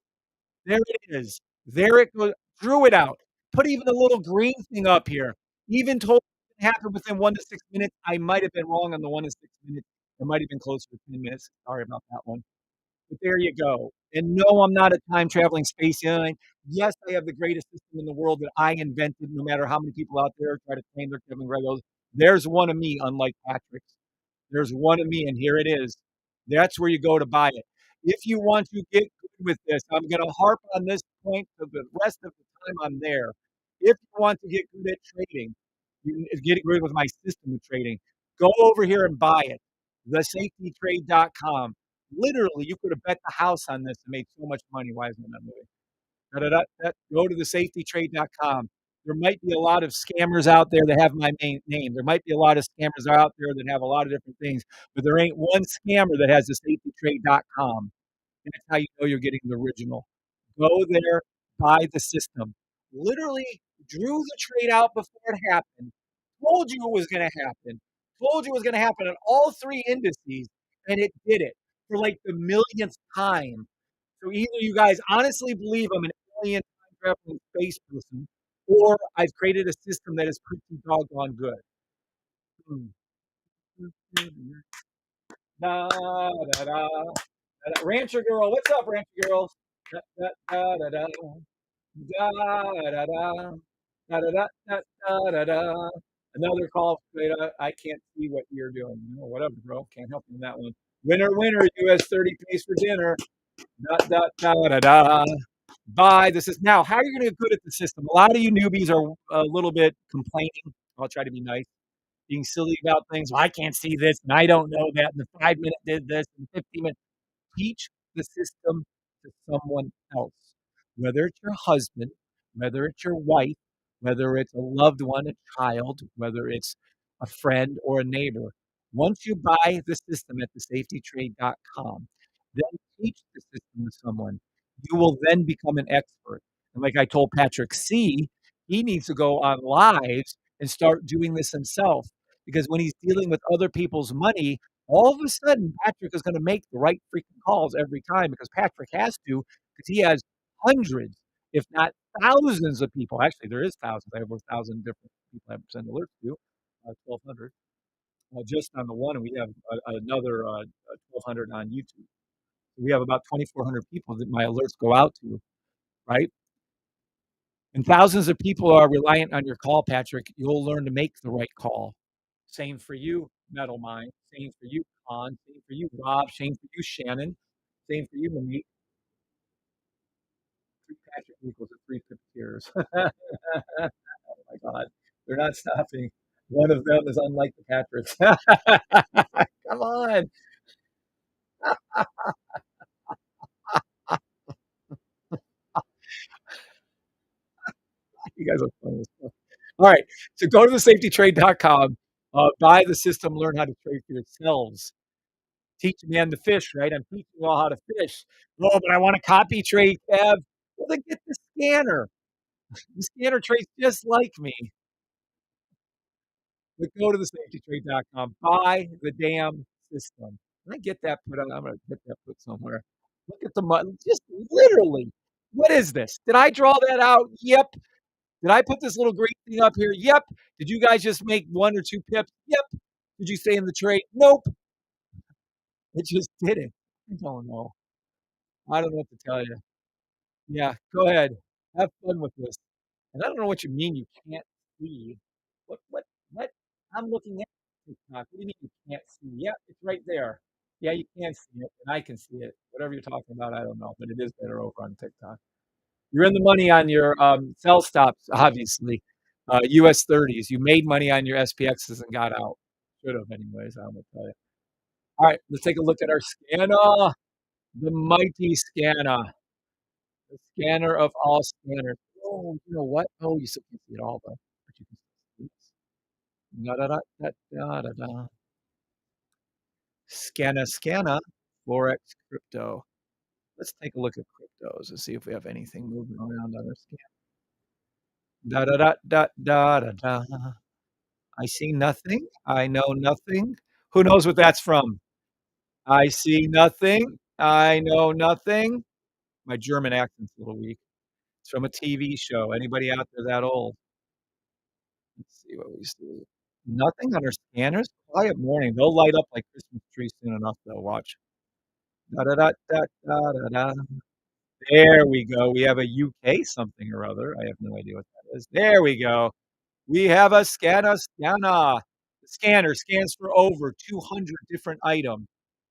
There it is. There it goes. Drew it out. Put even the little green thing up here. Even told it happened within 1 to 6 minutes. I might have been wrong on the 1 to 6 minutes. It might have been closer to 10 minutes. Sorry about that one. But there you go. And no, I'm not a time traveling space alien. Yes, I have the greatest system in the world that I invented, no matter how many people out there try to claim they're Kevin Gregos. There's one of me, unlike Patrick's. There's one of me, and here it is. That's where you go to buy it. If you want to get good with this, I'm going to harp on this point for the rest of the time I'm there. If you want to get good at trading, you can get good with my system of trading. Go over here and buy it. Thesafetytrade.com. Literally, you could have bet the house on this and made so much money. Why isn't it not moving? Go to thesafetytrade.com. There might be a lot of scammers out there that have my main name. There might be a lot of scammers out there that have a lot of different things, but there ain't one scammer that has thesafetytrade.com. That's how you know you're getting the original. Go there, buy the system. Literally drew the trade out before it happened. Told you it was going to happen. Told you it was going to happen on all three indices, and it did it for like the millionth time. So either you guys honestly believe I'm an alien time traveling space person, or I've created a system that is pretty doggone good. Hmm. Da, da, da, da, da. Rancher girl, what's up, Rancher girl? Da, da, da, da, da. Da, da, da. Da, da, da, da, da, da, da. Another call. I can't see what you're doing. No, whatever, bro. Can't help you in that one. Winner, winner. US30 pays for dinner. Da, da, da, da, da. Buy the system. Now, how are you going to get good at the system? A lot of you newbies are a little bit complaining. I'll try to be nice. being silly about things. Well, I can't see this, and I don't know that, and the 5-minute did this, and the 15-minute. Teach the system to someone else, whether it's your husband, whether it's your wife, whether it's a loved one, a child, whether it's a friend or a neighbor. Once you buy the system at thesafetytrade.com, then teach the system to someone. You will then become an expert. And like I told Patrick C., he needs to go on lives and start doing this himself because when he's dealing with other people's money, all of a sudden, Patrick is gonna make the right freaking calls every time because Patrick has to, because he has hundreds, if not thousands of people. Actually, there is thousands. I have over 1,000 different people I have sent alerts to, 1,200, just on the one, and we have another 1,200 on YouTube. We have about 2,400 people that my alerts go out to, right? And thousands of people are reliant on your call, Patrick. You'll learn to make the right call. Same for you, Metal Mind. Same for you, Con. Same for you, Rob. Same for you, Shannon. Same for you, Monique. 3 Patrick equals a 3 Pippeteers. Oh my God. They're not stopping. One of them is unlike the Patricks. Come on. You guys are funny as stuff. All right. So go to thesafetytrade.com, buy the system, learn how to trade for yourselves. Teach a man to fish, right? I'm teaching you all how to fish. Oh, but I want to copy trade, Kev. Well, then get the scanner. The scanner trades just like me. But go to thesafetytrade.com. Buy the damn system. Can I get that put on? I'm going to get that put somewhere. Look at the money. Just literally. What is this? Did I draw that out? Yep. Did I put this little green thing up here? Yep. Did you guys just make 1 or 2 pips? Yep. Did you stay in the trade? Nope. It just didn't. I don't know. I don't know what to tell you. Yeah, go ahead. Have fun with this. And I don't know what you mean you can't see. What? I'm looking at TikTok. What do you mean you can't see? Yeah, it's right there. Yeah, you can see it, and I can see it. Whatever you're talking about, I don't know, but it is better over on TikTok. You're in the money on your sell stops, obviously. US30s. You made money on your SPXs and got out. Should have, anyways. I'm gonna tell you. All right, let's take a look at our scanner, the mighty scanner. The scanner of all scanners. Oh, you know what? Oh, you still can't see it all, though. But you can see it. Da da da da da da da. Scanna, Forex crypto. Let's take a look at cryptos and see if we have anything moving around on our scan. Da da da da da da da. I see nothing. I know nothing. Who knows what that's from? I see nothing. I know nothing. My German accent's a little weak. It's from a TV show. Anybody out there that old? Let's see what we see. Nothing on our scanners? Quiet morning. They'll light up like Christmas trees soon enough, though. Watch. Da da da da da da da. There we go. We have a UK something or other. I have no idea what that is. There we go. We have a scanner. The scanner scans for over 200 different items.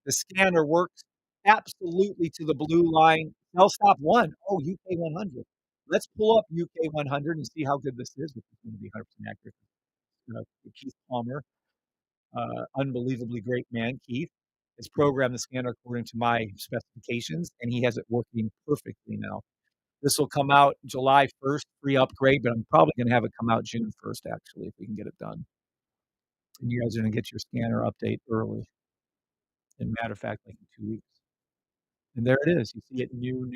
The scanner works absolutely to the blue line. Now stop one. Oh, UK 100. Let's pull up UK 100 and see how good this is, which is going to be 100% accurate. Keith Palmer, unbelievably great man, Keith, has programmed the scanner according to my specifications, and he has it working perfectly now. This will come out July 1st, free upgrade, but I'm probably going to have it come out June 1st, actually, if we can get it done. And you guys are going to get your scanner update early. In matter of fact, like in 2 weeks. And there it is. You see it new.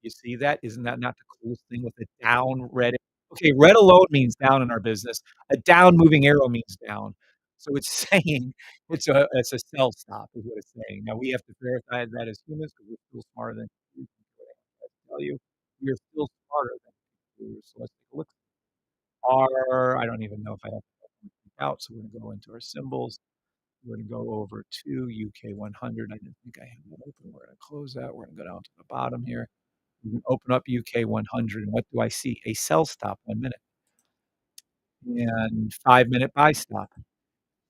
You see that? Isn't that not the coolest thing with a down red? Okay, red alone means down in our business. A down moving arrow means down. So it's saying it's a sell stop is what it's saying. Now we have to verify that as humans because we're still smarter than computers. I tell you, we are still smarter than computers. So let's take a look. I don't even know if I have to out. So we're gonna go into our symbols. We're going to go over to UK 100. I didn't think I had that open. We're going to close that. We're going to go down to the bottom here. We can open up UK 100. And what do I see? A sell stop, 1 minute, and 5-minute buy stop,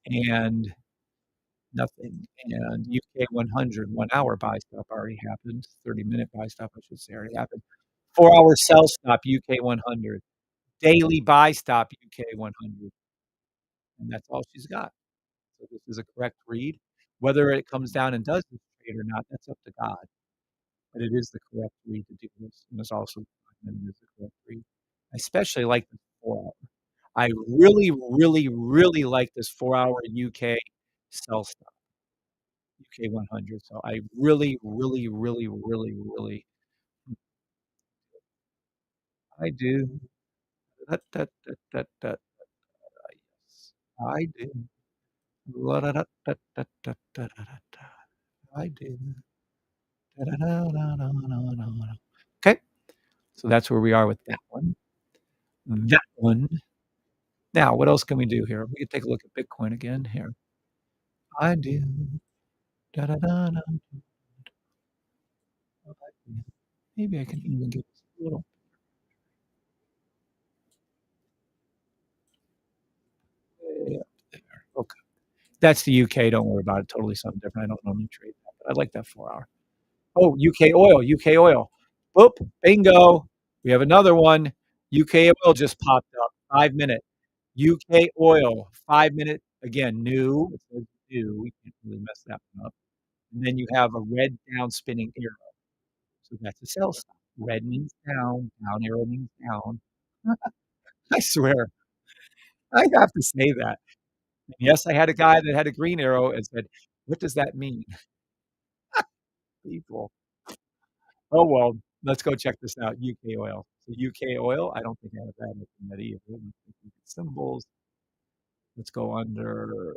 and nothing. And UK 100, 1 hour buy stop already happened. 30-minute buy stop, I should say, already happened. 4-hour sell stop, UK 100. Daily buy stop, UK 100. and that's all she's got. So this is a correct read. Whether it comes down and does this trade or not, that's up to God. But it is the correct read to do this, and it's also it is the correct read. I especially like the 4-hour. I really, really, really like this 4-hour UK sell stop, UK 100. So I really, really, really, really, really, I do. That, that, that, that, that, yes, I do. La, da, da, da, da, da, da, da, da, da. I do. Da, da, da, da, da, da, da, da. Okay, so that's where we are with that one. That one. Now, what else can we do here? We can take a look at Bitcoin again here. I do. Da, da, da, da. Maybe I can even get this a little way up there. Okay. That's the UK. Don't worry about it. Totally something different. I don't normally trade that, but I like that 4-hour. Oh, UK oil. UK oil. Boop. Bingo. We have another one. UK oil just popped up. 5 minute. UK oil. 5 minute. Again, new. It says new. We can't really mess that one up. And then you have a red down spinning arrow. So that's a sell stop. Red means down. Down arrow means down. I swear. I have to say that. And yes, I had a guy that had a green arrow and said, "What does that mean?" People. Oh, well, let's go check this out, UK oil. So UK oil, I don't think I have that in that either. Let's look at symbols. Let's go under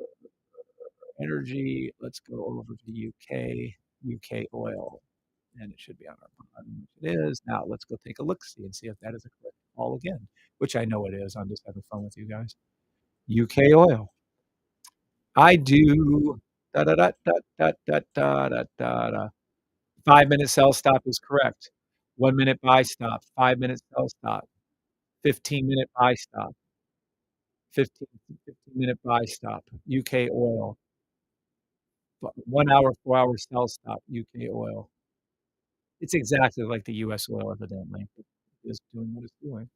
energy. Let's go over to UK oil, and it should be on our bottom. It is. Now let's go take a look-see and see if that is a correct call again, which I know it is. I'm just having fun with you guys. UK oil. I do. Da da da da da da da da da. Da. 5 minute sell stop is correct. 1 minute buy stop. 5 minute sell stop. 15 minute buy stop. 15 minute buy stop. UK oil. 1 hour, 4-hour sell stop. UK oil. It's exactly like the US oil, evidently. It's doing what it's doing.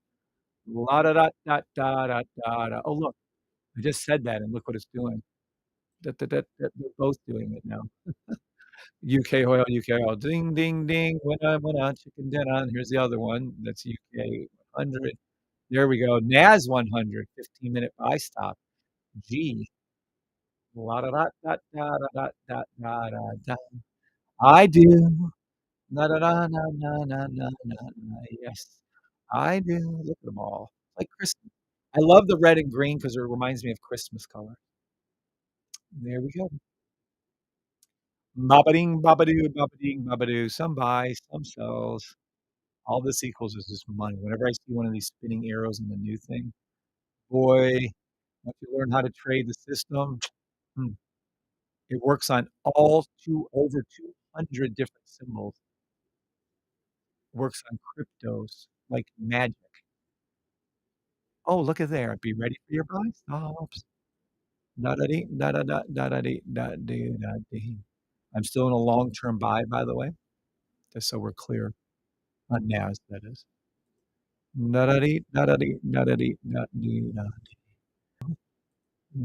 La da da da da da da da. Oh look, I just said that, and look what it's doing. They're both doing it now. UK oil, UK oil. Ding, ding, ding. Winner, chicken dinner. Here's the other one. That's UK 100. There we go. NAS 100. 15 minute buy stop. G. La da da da da da da da da da. I do. Na da da na na na na na na. Yes, I do. Look at them all. Like Christmas. I love the red and green because it reminds me of Christmas color. There we go. Ba-ba-ding, ba-ba-doo, ba-ba-ding, ba-ba-doo. Some buys, some sells. All this equals is just money. Whenever I see one of these spinning arrows in the new thing, boy, once you learn how to trade the system, hmm, it works on all over 200 different symbols. Works on cryptos like magic. Oh, look at there. Be ready for your buy stops. Da-da-dee, da-da-da, da-da-dee, da-dee, da-dee. I'm still in a long-term buy, by the way, just so we're clear on NAS, that is. Da-da-dee, da-da-dee, da-da-dee, da-dee, da.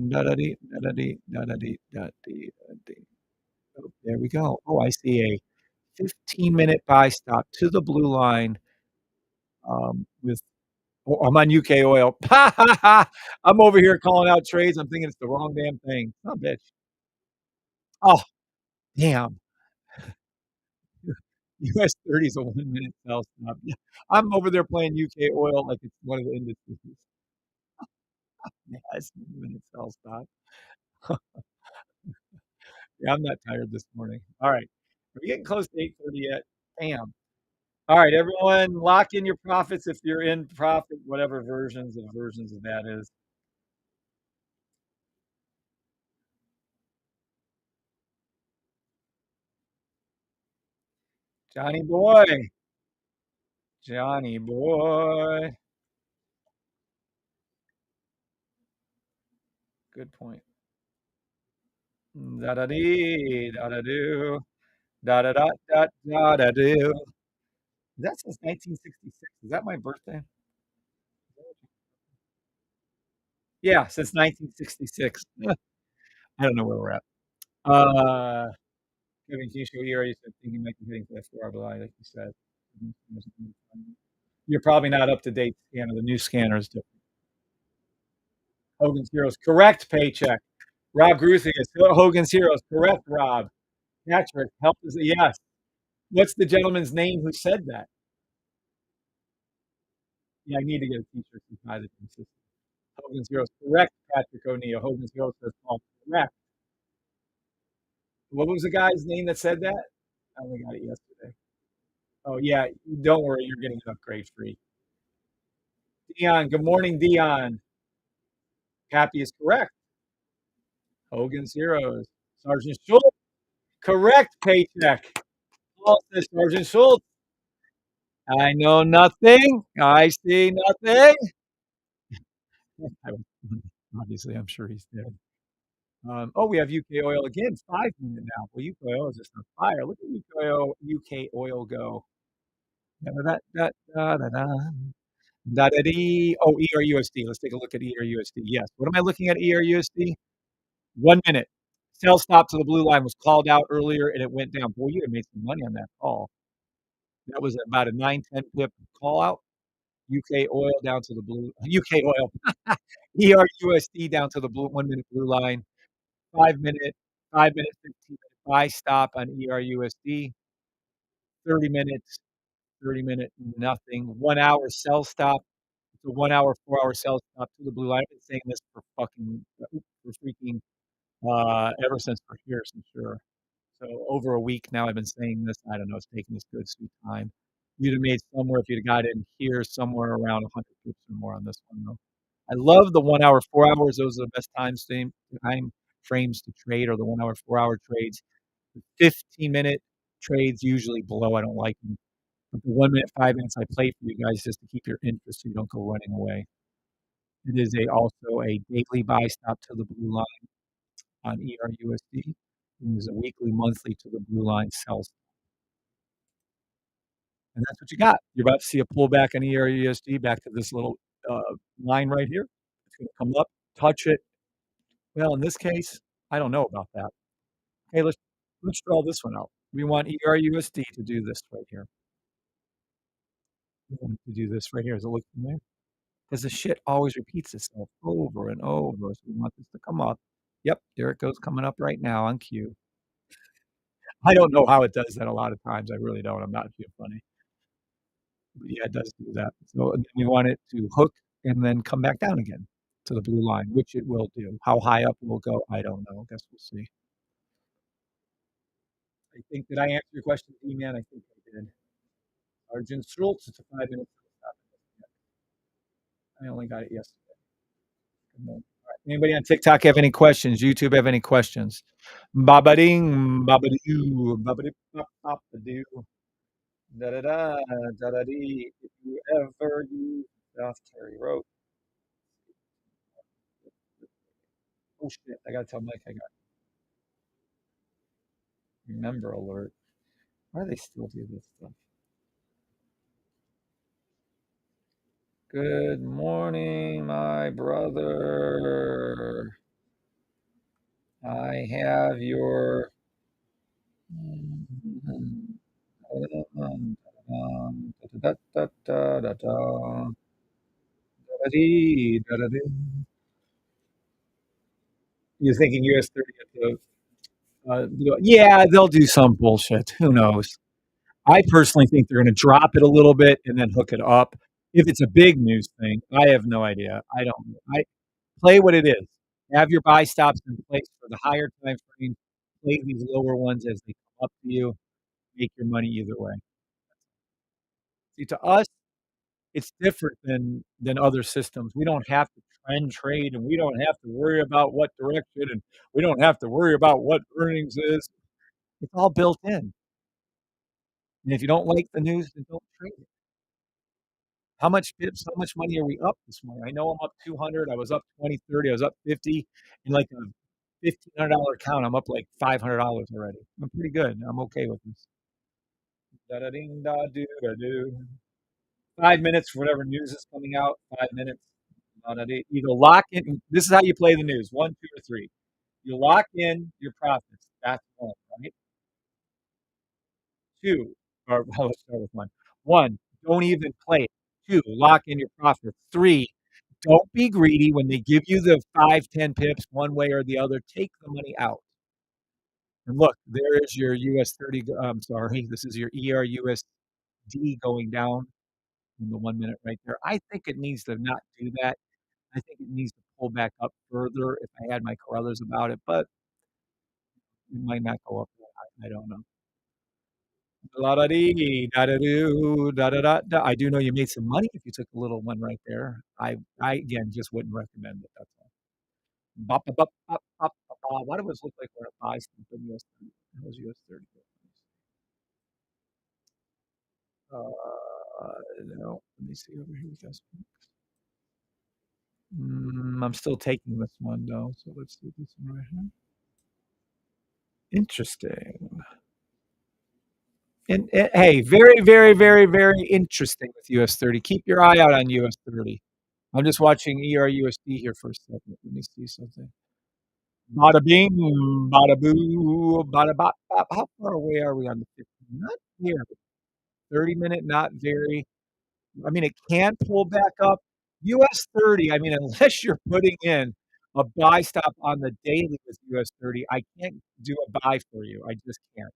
Da-da-dee, da-da-dee, da-da-dee, da-dee, da-dee. Oh, there we go. Oh, I see a 15-minute buy stop to the blue line, with oh, I'm on UK oil. I'm over here calling out trades. I'm thinking it's the wrong damn thing. Oh, bitch. Oh, damn. US30 is a 1 minute sell stop. Yeah. I'm over there playing UK oil like it's one of the indices. Yeah, it's 1 minute sell stop. Yeah, I'm not tired this morning. All right. Are we getting close to 8:30 yet? Damn. All right, everyone, lock in your profits if you're in profit, whatever versions of that is. Johnny boy. Johnny boy. Good point. Da da dee, da da do, da da da da da da do. That says 1966. Is that my birthday? Yeah, since 1966. I don't know where we're at. Uh, Kevin, can you show here? You said thinking might be hitting for that 4-hour line, like you said. You're probably not up to date scanner. The new scanner is different. Hogan's Heroes, correct paycheck. Rob Gruthius, Hogan's Heroes, correct, Rob. Patrick, help us. Yes. What's the gentleman's name who said that? Yeah, I need to get a t-shirt to tie the consistent. Hogan's Heroes, correct, Patrick O'Neill. Hogan's Heroes says Paul, correct. What was the guy's name that said that? I only got it yesterday. Oh, yeah. Don't worry. You're getting an upgrade free. Dion, good morning, Dion. Happy is correct. Hogan's Heroes. Sergeant Schultz, correct paycheck. Paul says Sergeant Schultz. I know nothing. I see nothing. Obviously, I'm sure he's dead. Oh, we have UK oil again. 5 minutes now. Well, UK oil is just on fire. Look at UK oil go. Da, da, da, da, da, da. Da, da, dee. Oh, ERUSD. Let's take a look at ERUSD. Yes. What am I looking at ERUSD? 1 minute. Sell stop to the blue line was called out earlier and it went down. Boy, you'd have made some money on that call. That was about a 9-10 pip call out. UK oil down to the blue. UK oil. ERUSD down to the blue 1 minute blue line. 5 minute, 5 minute, 15 minute buy stop on ERUSD. 30 minutes, 30 minute, nothing. 1 hour sell stop. It's a 1 hour, 4 hour sell stop to the blue line. I've been saying this for freaking ever since we're here, I'm sure. So over a week now, I've been saying this. I don't know. It's taking this good sweet time. You'd have made somewhere if you'd have got in here somewhere around 100 pips or more on this one, though. I love the 1 hour, 4 hours. Those are the best time frames to trade, or the 1 hour, 4 hour trades. The 15-minute trades usually below. I don't like them. But the 1 minute, 5 minutes, I play for you guys just to keep your interest so you don't go running away. It is also a daily buy stop to the blue line on ERUSD. And there's a weekly, monthly to the blue line sell stop. And that's what you got. You're about to see a pullback on ERUSD back to this little uh, line right here. It's going to come up, touch it. Well, in this case, I don't know about that. Okay, let's draw this one out. We want ERUSD to do this right here. We want it to do this right here. Does it look familiar? Because the shit always repeats itself over and over. So we want this to come up. Yep, there it goes, coming up right now on cue. I don't know how it does that a lot of times. I really don't. I'm not being funny. But yeah, it does do that. So we want it to hook and then come back down again to the blue line, which it will do. How high up it will go, I don't know. I guess we'll see. I think, did I answer your question, D-Man? I think I did. Sergeant Schultz, it's a 5 minute stop. I only got it yesterday. All right. Anybody on TikTok have any questions? YouTube have any questions? Babading, babadoo, babadoo, babadoo. Da da da da da dee. If you ever use Terry wrote. Oh shit! I gotta tell Mike I got remember alert. Why do they still do this stuff? Good morning, my brother. I have your. You're thinking US30 yeah, they'll do some bullshit. Who knows? I personally think they're going to drop it a little bit and then hook it up. If it's a big news thing, I have no idea. I don't. I play what it is. Have your buy stops in place for the higher time frame. Play these lower ones as they come up to you. Make your money either way. See, to us, it's different than other systems. We don't have to trend trade, and we don't have to worry about what direction, and we don't have to worry about what earnings is. It's all built in. And if you don't like the news, then don't trade it. How much pips, how much money are we up this morning? I know I'm up 200. I was up 20, 30. I was up 50. In like a $1,500 account, I'm up like $500 already. I'm pretty good. I'm okay with this. Da-da-ding-da-do-da-do. 5 minutes for whatever news is coming out. 5 minutes. Either lock in. This is how you play the news: 1, 2, or 3. You lock in your profits. That's one, right? Two, or well, let's start with one. One, don't even play it. Two, lock in your profits. Three, don't be greedy when they give you the 5, 10 pips one way or the other. Take the money out. And look, there is your US30. I'm sorry, this is your ERUSD going down in the 1 minute right there. I think it needs to not do that. I think it needs to pull back up further if I had my Carruthers about it, but it might not go up that high. I don't know. La da dee, da da doo, da da da da. I do know you made some money if you took a little one right there. I again just wouldn't recommend it. That's all. Bop, bop, bop, bop, bop, bop, bop. Why does it look like we're at buy something US 30? That was US 30. No. Let me see over here with this one. I'm still taking this one though, so let's do this one right here. Interesting. And hey, very, very, very, very interesting with US30. Keep your eye out on US30. I'm just watching ERUSD here for a second. Let me see something. Bada bing, bada boo, bada bop, bop. How far away are we on the 15? Not here. 30-minute, not very. I mean, it can pull back up. US 30, I mean, unless you're putting in a buy stop on the daily with US 30, I can't do a buy for you. I just can't.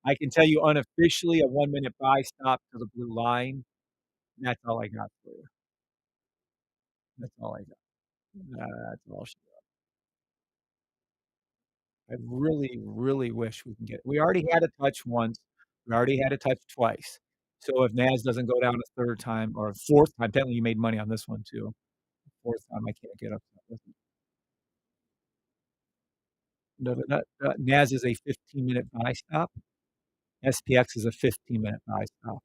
I can tell you unofficially a 1-minute buy stop to the blue line. That's all I got for you. That's all I got. That's all. I really, really wish we can get it. We already had a touch once. We already had a touch twice. So if Nas doesn't go down a third time or a fourth time, technically you made money on this one too. Fourth time I can't get upset with it. No, Nas is a 15-minute buy stop. SPX is a 15-minute buy stop.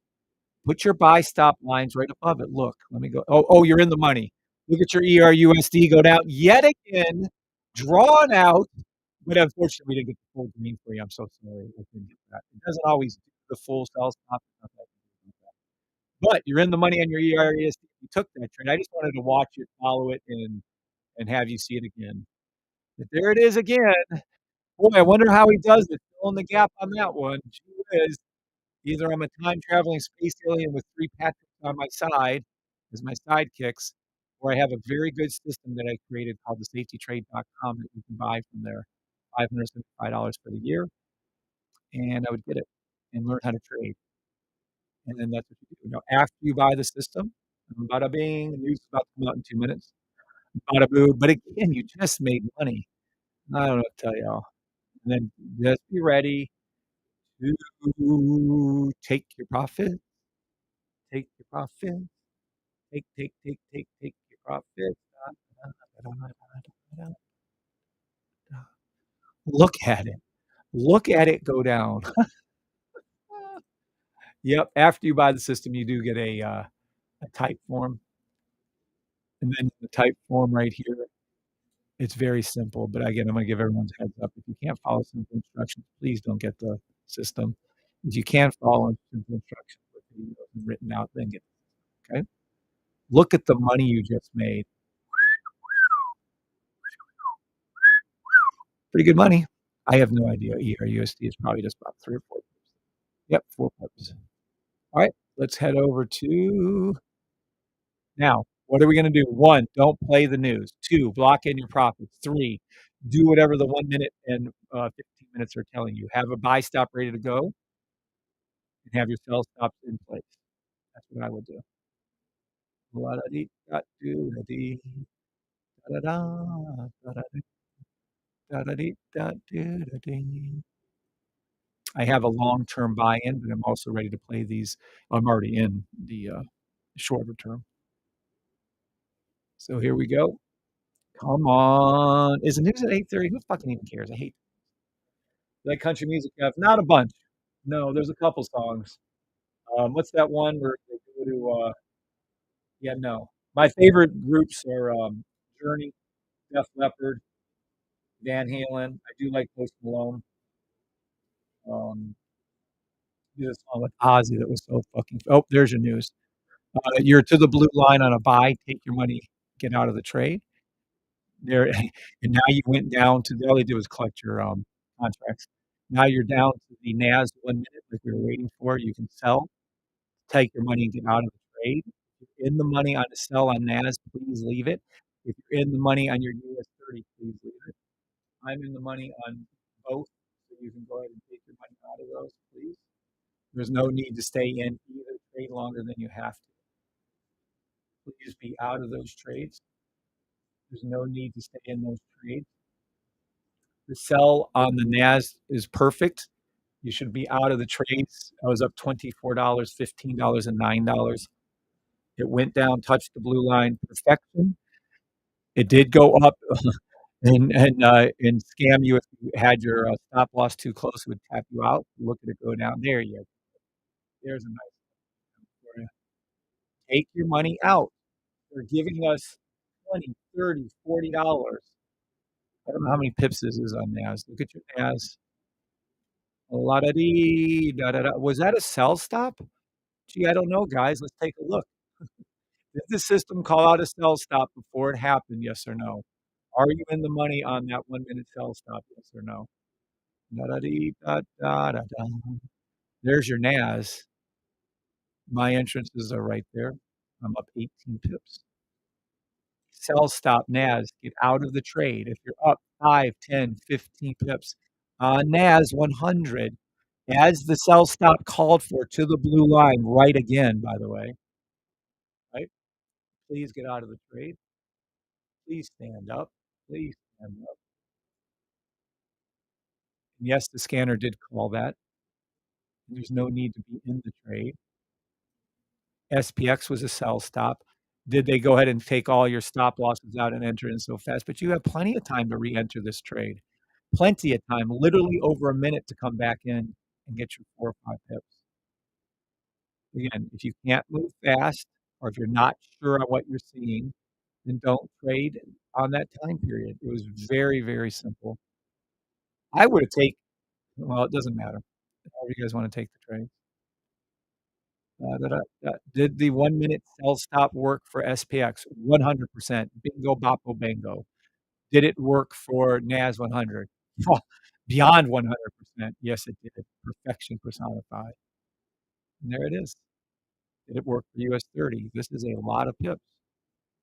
Put your buy stop lines right above it. Look, let me go. Oh, you're in the money. Look at your ERUSD go down yet again, drawn out. But unfortunately, we didn't get the full green for you. I'm so sorry. I couldn't get that. It doesn't always do the full sell stop. But you're in the money on your ERUSD. You took that trade. I just wanted to watch it, follow it, and have you see it again. But there it is again. Boy, I wonder how he does it. Filling the gap on that one. Gee whiz. Either I'm a time traveling space alien with 3 Patricks on my side as my sidekicks, or I have a very good system that I created called the safetytrade.com that you can buy from there. $575 for the year, and I would get it and learn how to trade. And then that's what you do. Now, after you buy the system, bada bing, the news is about to come out in 2 minutes. Bada boo. But again, you just made money. I don't know what to tell y'all. And then just be ready to take your profit, take your profit. Take your profit. Look at it. Look at it go down. Yep. After you buy the system, you do get a type form. And then the type form right here, it's very simple. But again, I'm going to give everyone's heads up. If you can't follow simple instructions, please don't get the system. If you can't follow simple instructions with videos written out, then get it. Okay. Look at the money you just made. Pretty good money. I have no idea. ERUSD is probably just about 3 or 4. Yep, 4 pips. All right, let's head over to now. What are we going to do? 1, don't play the news. 2, block in your profits. 3, do whatever the 1 minute and 15 minutes are telling you. Have a buy stop ready to go and have your sell stops in place. That's what I would do. La-da-dee-da-doo-da-dee, da-da-da, da-da-dee, da-da-dee-da-doo-da-dee. I have a long-term buy-in, but I'm also ready to play these. I'm already in the shorter term. So here we go. Come on. Is the news at 8:30? Who fucking even cares? I hate that country music. Not a bunch. No, there's a couple songs. What's that one where they go to? Yeah, no. My favorite groups are Journey, Def Leppard, Van Halen. I do like Post Malone. Um, did a song with Ozzy that was so fucking. Oh, there's your news. You're to the blue line on a buy. Take your money. get out of the trade. There and now you went down to all they did was collect your, contracts. Now you're down to the NAS 1 minute like we were waiting for. You can sell, take your money and get out of the trade. If you're in the money on the sell on NAS, please leave it. If you're in the money on your US30, please leave it. I'm in the money on both, so you can go ahead and take your money out of those, please. There's no need to stay in either trade longer than you have to. Please be out of those trades. There's no need to stay in those trades. The sell on the NAS is perfect. You should be out of the trades. I was up $24, $15, and $9. It went down, touched the blue line, perfection. It did go up and scam you if you had your stop loss too close. It would tap you out. Look at it go down. There you go. There's a nice one for you. Take your money out. They're giving us 20, 30, $40. I don't know how many pips this is on NAS. Look at your NAS. La da dee, da da da. Was that a sell stop? Gee, I don't know, guys. Let's take a look. Did the system call out a sell stop before it happened? Yes or no? Are you in the money on that 1 minute sell stop? Yes or no? Da da dee, da da da da. There's your NAS. My entrances are right there. I'm up 18 pips. Sell stop NAS. Get out of the trade. If you're up 5, 10, 15 pips on NAS 100, as the sell stop called for to the blue line, right again, by the way, right? Please get out of the trade. Please stand up. Please stand up. And yes, the scanner did call that. There's no need to be in the trade. SPX was a sell stop. Did they go ahead and take all your stop losses out and enter in so fast? But you have plenty of time to re-enter this trade. Plenty of time, literally over a minute to come back in and get your 4 or 5 pips. Again, if you can't move fast or if you're not sure on what you're seeing, then don't trade on that time period. It was very, very simple. I would have taken, well, it doesn't matter. However you guys want to take the trade. Did the 1 minute sell stop work for SPX? 100%. Bingo, boppo, bango. Did it work for NAS 100? Beyond 100%. Yes, it did. Perfection personified. And there it is. Did it work for US30? This is a lot of pips.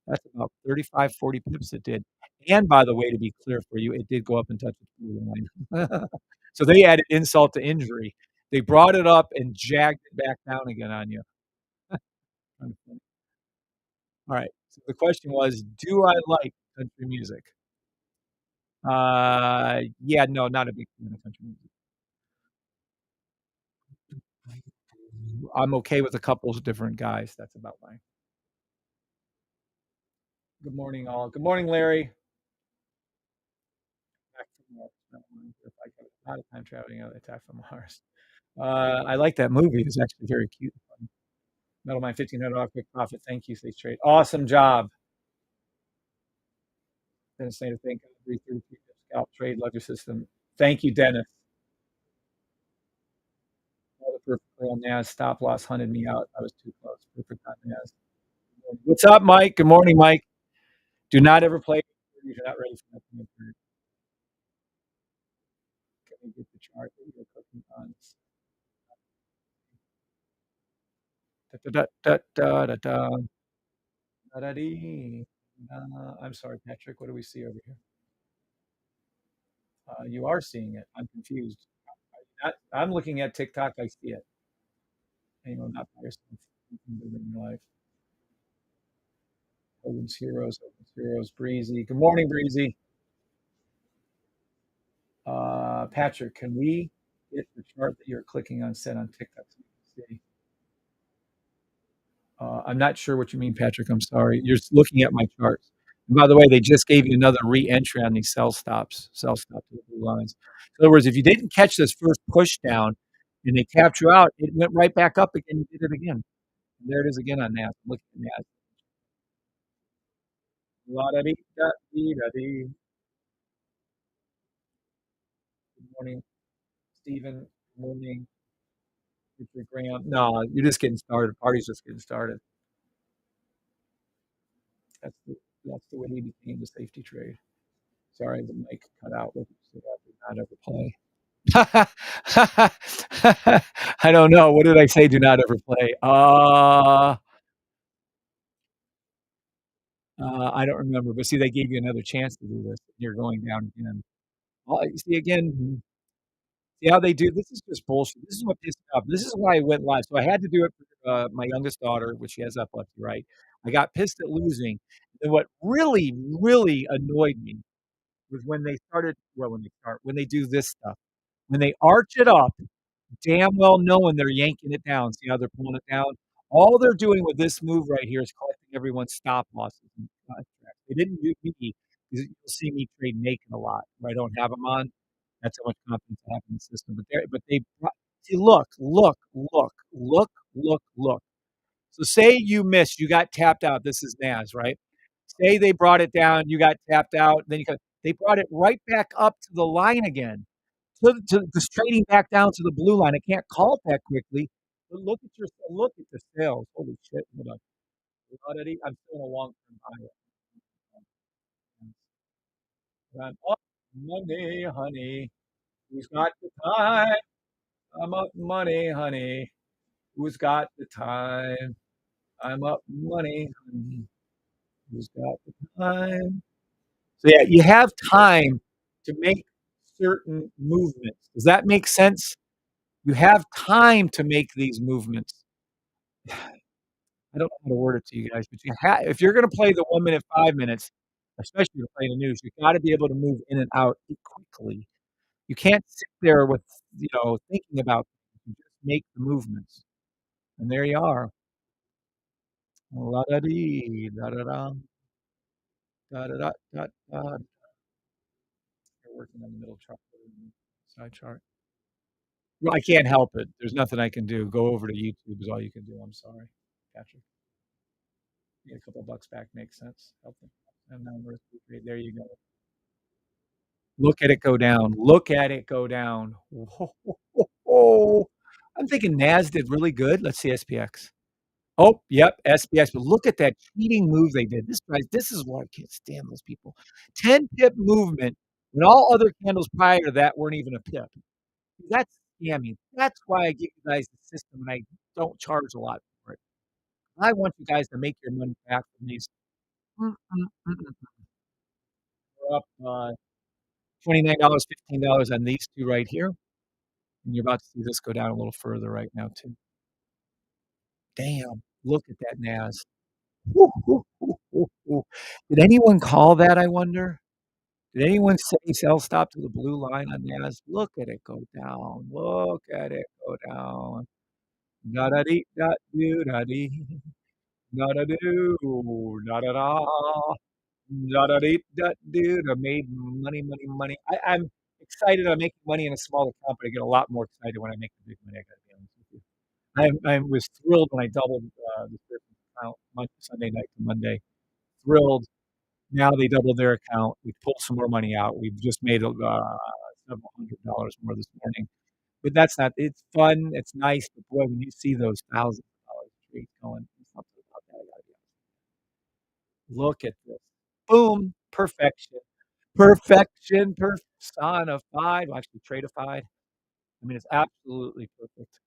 That's about 35, 40 pips it did. And by the way, to be clear for you, it did go up and touch the blue line. So they added insult to injury. They brought it up and jagged it back down again on you. All right. So the question was, do I like country music? Yeah, no, not a big fan of country music. I'm okay with a couple of different guys. That's about mine. Good morning, all. Good morning, Larry. Back from Mars. If I get out of time traveling, Attack from Mars. I like that movie. It's actually very cute. Metal Mind 1,500 quick profit. Thank you, Sage Trade. Awesome job. Dennis Snyder, thank you. 333 scalp trade ledger system. Thank you, Dennis. Perfectly on NAS. Stop loss hunted me out. I was too close. Perfect on NAS. What's up, Mike? Good morning, Mike. Do not ever play if you're not ready for that. Can we get the chart that you're clicking on? Da, da, da, da, da, da, da, dee. I'm sorry, Patrick. What do we see over here? You are seeing it. I'm confused. I'm looking at TikTok. I see it. Anyone not by yourself in life. Hogan's Heroes, Breezy. Good morning, Breezy. Patrick, can we get the chart that you're clicking on set on TikTok so we can see? I'm not sure what you mean, Patrick. I'm sorry. You're looking at my charts. And by the way, they just gave you another re-entry on these sell stops to the blue lines. In other words, if you didn't catch this first push down and they tapped you out, it went right back up again. You did it again. And there it is again on NAS. Look at NAS. La-da-dee-da-dee-da-dee. Good morning, Stephen. Good morning, Richard Graham. No, you're just getting started. Party's just getting started. That's That's the way he became the safety trade. Sorry, the mic cut out. What did you say? I did not ever play. I don't know. What did I say? Do not ever play. I don't remember. But see, they gave you another chance to do this. You're going down again. You see again. See how they do? This is just bullshit. This is what pissed me off. This is why I went live. So I had to do it for my youngest daughter, which she has epilepsy, right? I got pissed at losing. And what really, really annoyed me was when they started. Well, when they do this stuff, when they arch it up, damn well knowing they're yanking it down. See how they're pulling it down? All they're doing with this move right here is collecting everyone's stop losses and contracts. They didn't do me because you'll see me trade naked a lot where I don't have them on. That's how much confidence I have in the system. See, look. So say you missed, you got tapped out. This is NAS, right? Say they brought it down, you got tapped out, then they brought it right back up to the line again. To just trading back down to the blue line. I can't call it that quickly. But look at the sales. Holy shit. Hold on. I'm still in a long-term high. I'm up money, honey. Who's got the time? I'm up money, honey. Who's got the time? I'm up money, honey. Who's got the time? So yeah, you have time to make certain movements. Does that make sense? You have time to make these movements. I don't know how to word it to you guys, but if you're going to play the 1 minute, 5 minutes, especially if you're playing the news, you got to be able to move in and out quickly. You can't sit there with thinking about things. You just make the movements, and there you are. La da dee, da da da, da da da da da. You're working on the middle chart, side chart. Well, I can't help it. There's nothing I can do. Go over to YouTube is all you can do. I'm sorry, Patrick. Get a couple bucks back makes sense. Help them. And then there you go. Look at it go down. Look at it go down. Whoa. I'm thinking NAS did really good. Let's see SPX. Oh, yep, SPX. But look at that cheating move they did. This is why I can't stand those people. 10 pip movement when all other candles prior to that weren't even a pip. That's scamming. That's why I give you guys the system and I don't charge a lot for it. I want you guys to make your money back from these. Mm, mm, mm, mm. We're up $29, $15 on these two right here. And you're about to see this go down a little further right now, too. Damn, look at that NAS. Woo, woo, woo, woo, woo. Did anyone call that, I wonder? Did anyone say sell stop to the blue line on NAS? Look at it go down. Look at it go down. Da da dee da doo da dee. Da da doo. Da da da. Da da dee da doo. I made money, money, money. I'm excited. I'm making money in a small account, but I get a lot more excited when I make the big money. I gotta be honest with you. I was thrilled when I doubled the person's account Sunday night to Monday. Thrilled. Now they doubled their account. We pulled some more money out. We've just made several $100s more this morning. But that's not. It's fun. It's nice. But boy, when you see those thousands of dollars trades going, there's something about that. I gotta be honest. Look at this. Boom. Perfection. Perfection personified. Well, actually, tradified. I mean, it's absolutely perfect.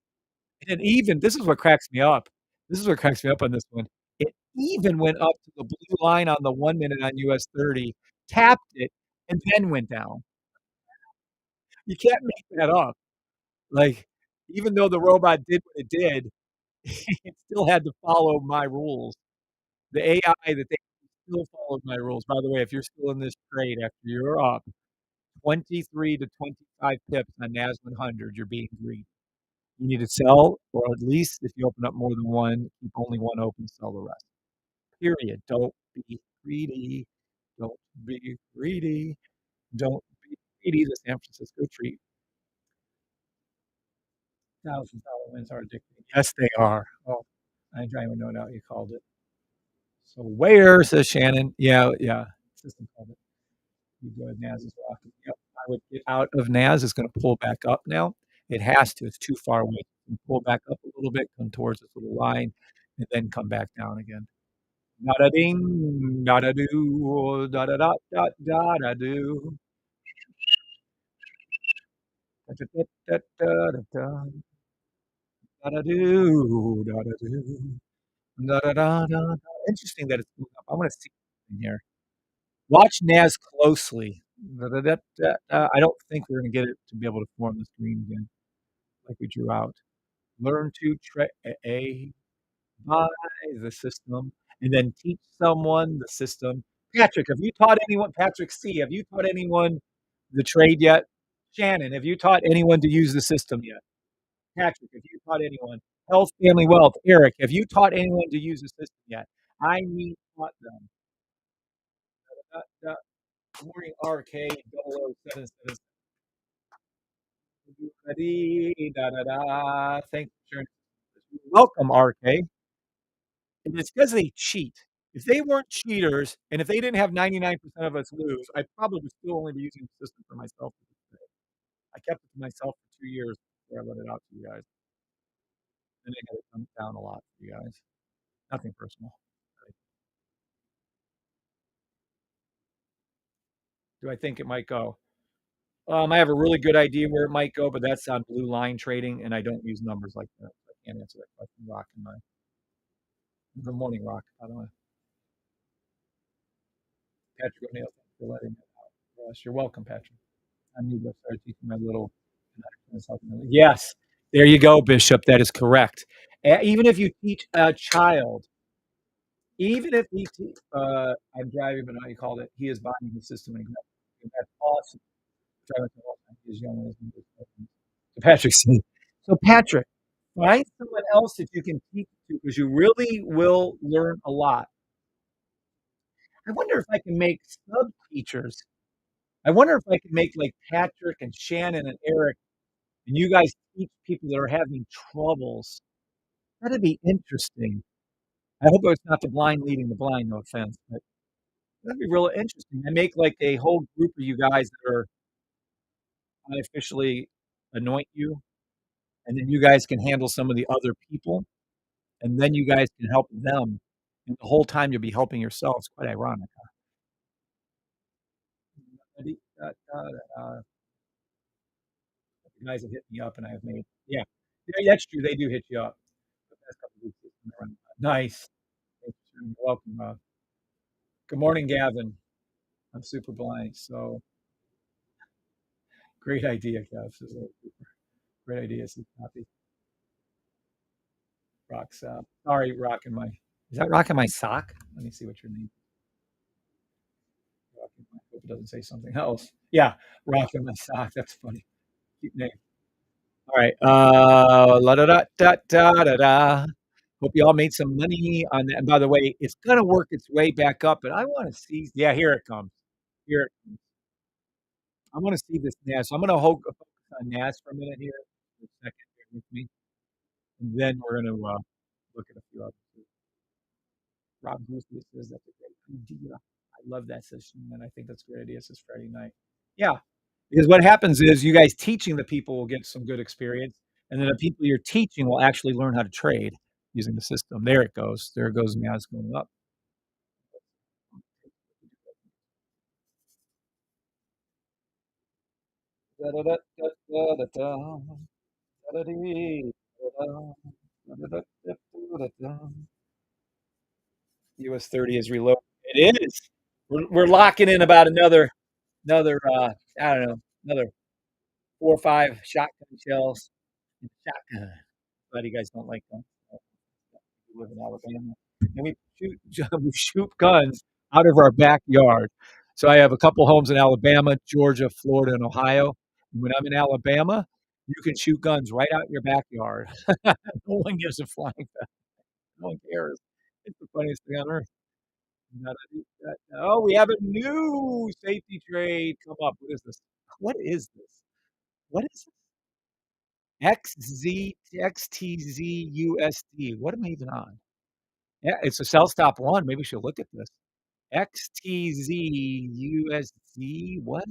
And even this is what cracks me up. This is what cracks me up on this one. It even went up to the blue line on the 1 minute on US30, tapped it, and then went down. You can't make that up. Like, even though the robot did what it did, it still had to follow my rules. The AI that they still followed my rules. By the way, if you're still in this trade after you're up 23 to 25 pips on NAS 100, you're being greedy. You need to sell, or at least if you open up more than one, keep only one open, sell the rest. Period. Don't be greedy. Don't be greedy. Don't be greedy. The San Francisco treat. $1,000 wins are addicting. Yes, they are. Oh, I didn't even know now you called it. So where, says Shannon? Yeah. System called it. You go ahead, NAS is rocking. Yep. I would get out of NAS. It's going to pull back up now. It has to. It's too far away. Pull back up a little bit, come towards this little line, and then come back down again. Da da ding, da da do, da da da da da da do. Da da da da da da, da da do, da da do, da da da da da. Interesting that it's moving up. I wanna see in here. Watch Naz closely. Da da da da da. I don't think we're gonna get it to be able to form this green again like we drew out. Learn to by the system and then teach someone the system. Patrick, have you taught anyone Patrick C, have you taught anyone the trade yet? Shannon, have you taught anyone to use the system yet? Patrick, have you taught anyone? Health, family, wealth. Eric, have you taught anyone to use the system yet? I need taught them. Da, da, Morning RK 0077. Da, da, da. Thanks for sharing. Welcome, RK. And it's because they cheat. If they weren't cheaters, and if they didn't have 99% of us lose, I'd probably still only be using the system for myself. I kept it to myself for 2 years before I let it out to you guys, and I got it dumbed down a lot for you guys. Nothing personal. Do I think it might go? I have a really good idea where it might go, but that's on blue line trading, and I don't use numbers like that. So I can't answer that question. Rock in my good morning, Rock. By the way, Patrick O'Neill, thanks for letting me out. Yes, you're welcome, Patrick. I need to start teaching my little. Yes, there you go, Bishop. That is correct. Even if you teach a child, even if he, I'm driving, but how you called it, he is buying the system and that's awesome. Driving to Los Angeles, young as Patrick said. So Patrick, find someone else that you can teach to because you really will learn a lot. I wonder if I can make sub teachers. I wonder if I can make like Patrick and Shannon and Eric, and you guys teach people that are having troubles. That'd be interesting. I hope it's not the blind leading the blind, no offense, but that'd be real interesting. I make like a whole group of you guys that are I officially anoint you, and then you guys can handle some of the other people, and then you guys can help them. And the whole time you'll be helping yourself. It's quite ironic. The guys have hit me up, and I have made yeah, yeah, that's true. They do hit you up. The past couple weeks, it's been around. Nice. Thanks for sharing. You're welcome, Rob. Good morning, Gavin. I'm super blind, so great idea, Kev. This is a great idea. So copy. Rock's sorry, rocking my is that rocking my sock? Let me see what your name rocking my hope it doesn't say something else. Yeah, rocking my sock. That's funny. Cute name. All right. La da da da da da da. Hope you all made some money on that. And by the way, it's gonna work its way back up, but I want to see. Yeah, here it comes. Here it comes. I want to see this NAS. So I'm gonna focus on NAS for a minute here, for a second here with me, and then we're gonna look at a few others. Rob Brucey says that's a great idea. I love that session, and I think that's a great idea. It's this Friday night. Yeah, because what happens is you guys teaching the people will get some good experience, and then the people you're teaching will actually learn how to trade using the system. There it goes. There it goes. Now it's going up. Da, da, da, da, da, da, da, da, da, dee, da, da, da, da, da, da, da, da. US30 is reloaded. It is. We're locking in about another I don't know another 4 or 5 shotgun shells. Shotgun. Glad you guys don't like guns. We live in Alabama, and we shoot we shoot guns out of our backyard. So I have a couple homes in Alabama, Georgia, Florida, and Ohio. And when I'm in Alabama, you can shoot guns right out in your backyard. No one gives a flying fuck. No one cares. It's the funniest thing on earth. Oh, we have a new safety trade come up. What is this? What is this? What is XTZUSD. What am I even on? Yeah, it's a sell stop one. Maybe we should look at this. XTZUSD. What?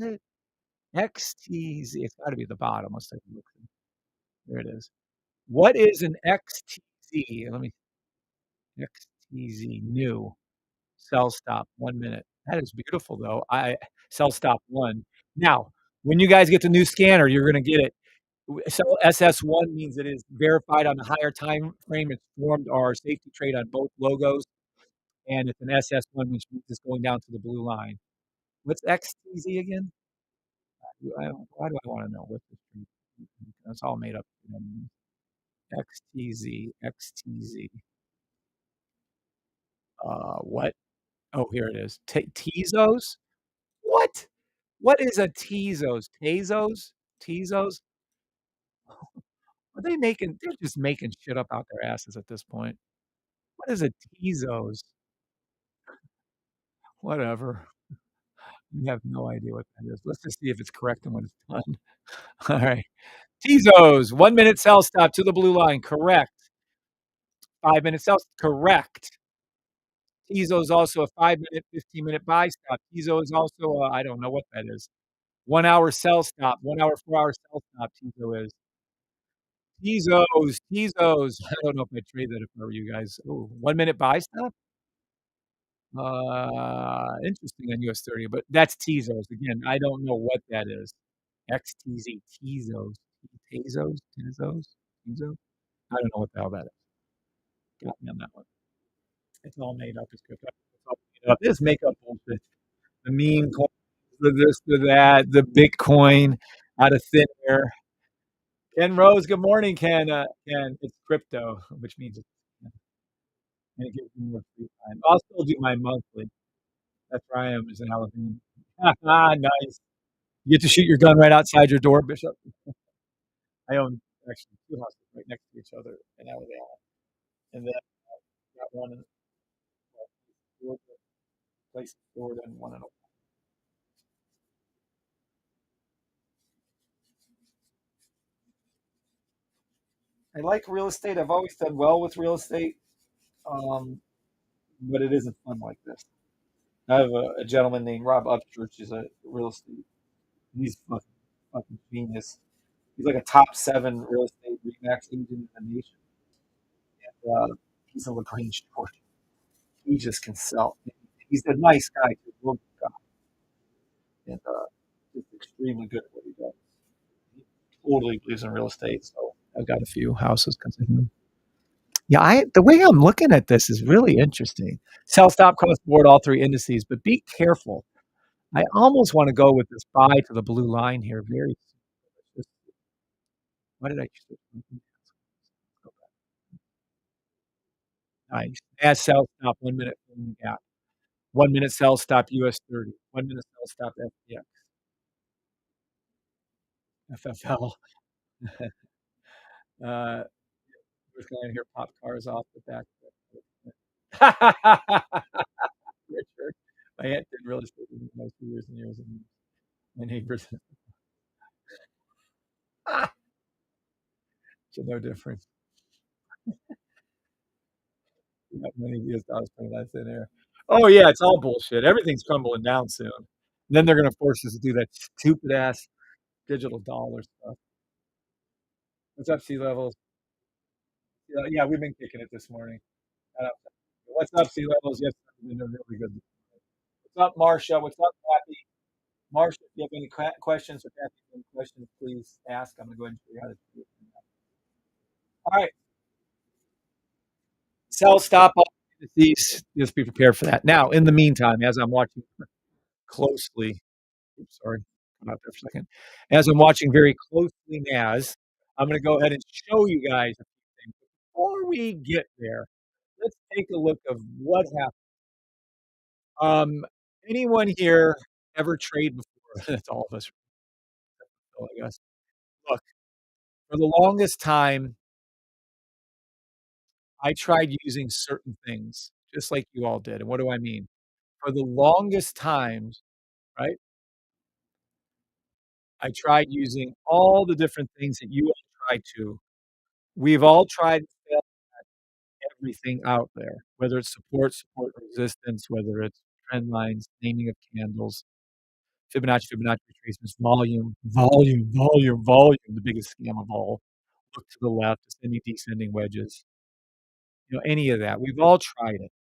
XTZ. It's got to be the bottom. Let's take a look. There it is. What is an XTZ? Let me XTZ new. Sell stop, 1 minute. That is beautiful, though. I sell stop 1. Now, when you guys get the new scanner, you're gonna get it. So SS1 means it is verified on a higher time frame. It's formed our safety trade on both logos, and it's an SS1, which means it's going down to the blue line. What's XTZ again? Why do I wanna know what this trade is? That's all made up. XTZ. What? Oh, here it is. Tezos? What? What is a Tezos? Tezos? Tezos? Are they making they're just making shit up out their asses at this point. What is a Tezos? Whatever. We have no idea what that is. Let's just see if it's correct and when it's done. Alright. Tezos, 1 minute sell stop to the blue line, correct. 5 minute sell correct. Tezos is also a 5 minute, 15-minute buy stop. Tezo is also a I don't know what that is. 1 hour sell stop, 1 hour, 4-hour sell stop, Tezo is. Tezos. I don't know if I'd trade that if I were you guys. Ooh, 1 minute buy stop? Interesting on US30, but that's Tezos. Again, I don't know what that is. XTZ, Tezos. Tezos? Tezo? I don't know what the hell that is. Got me on that one. It's all made up. It's good. It's all made up. It's makeup bullshit. The meme coin, the this, the that, the Bitcoin out of thin air. Ken Rose, good morning, Ken. Ken, it's crypto, which means it's and it gives me more free time. I'll still do my monthly. That's where I am, is in Alabama. Nice. You get to shoot your gun right outside your door, Bishop. I own actually 2 houses right next to each other in Alabama, and then got one in Florida, place in Florida, and one in. I like real estate. I've always done well with real estate, um, but it isn't fun like this. I have a gentleman named Rob Upchurch. He's a real estate. He's fucking genius. He's like a top 7 real estate remax agent in the nation. And, he's in LaGrange, Georgia. He just can sell. He's a nice guy, too, real good guy, and just extremely good at what he does. He totally believes in real estate, so I've got a few houses because of him. Yeah, the way I'm looking at this is really interesting. Sell, stop, cross board, all 3 indices, but be careful. I almost want to go with this buy to the blue line here. Very why did I choose this? Nice. As sell stop 1 minute filling the gap. 1 minute sell stop US30. 1 minute sell stop FTX, FFL. Uh, we're going to hear pop cars off the back. Richard. My aunt did real estate with me for years and years and years. My neighbors. So no difference. Not many US dollars putting that in there. Oh yeah, it's all bullshit. Everything's crumbling down soon. And then they're gonna force us to do that stupid ass digital dollar stuff. What's up, sea levels? Yeah, we've been kicking it this morning. Uh, What's up, sea levels? Yes, we've been doing really good. What's up, Marsha? What's up, Kathy? Marsha, if you have any questions or Kathy, any questions, please ask. I'm gonna go ahead and show you how to do it. All right, sell, stop, all indices. Just be prepared for that. Now, in the meantime, as I'm watching closely, oops, sorry, come out there for a second. As I'm watching very closely, Naz, I'm gonna go ahead and show you guys a few things. Before we get there, let's take a look of what happened. Um, anyone here ever trade before? That's all of us, I guess. Look, for the longest time, I tried using certain things, just like you all did. And what do I mean? For the longest times, right, I tried using all the different things that you all tried to. We've all tried and failed everything out there, whether it's support resistance, whether it's trend lines, naming of candles, Fibonacci retracements, volume, the biggest scam of all. Look to the left, ascending, descending wedges, any of that. We've all tried it.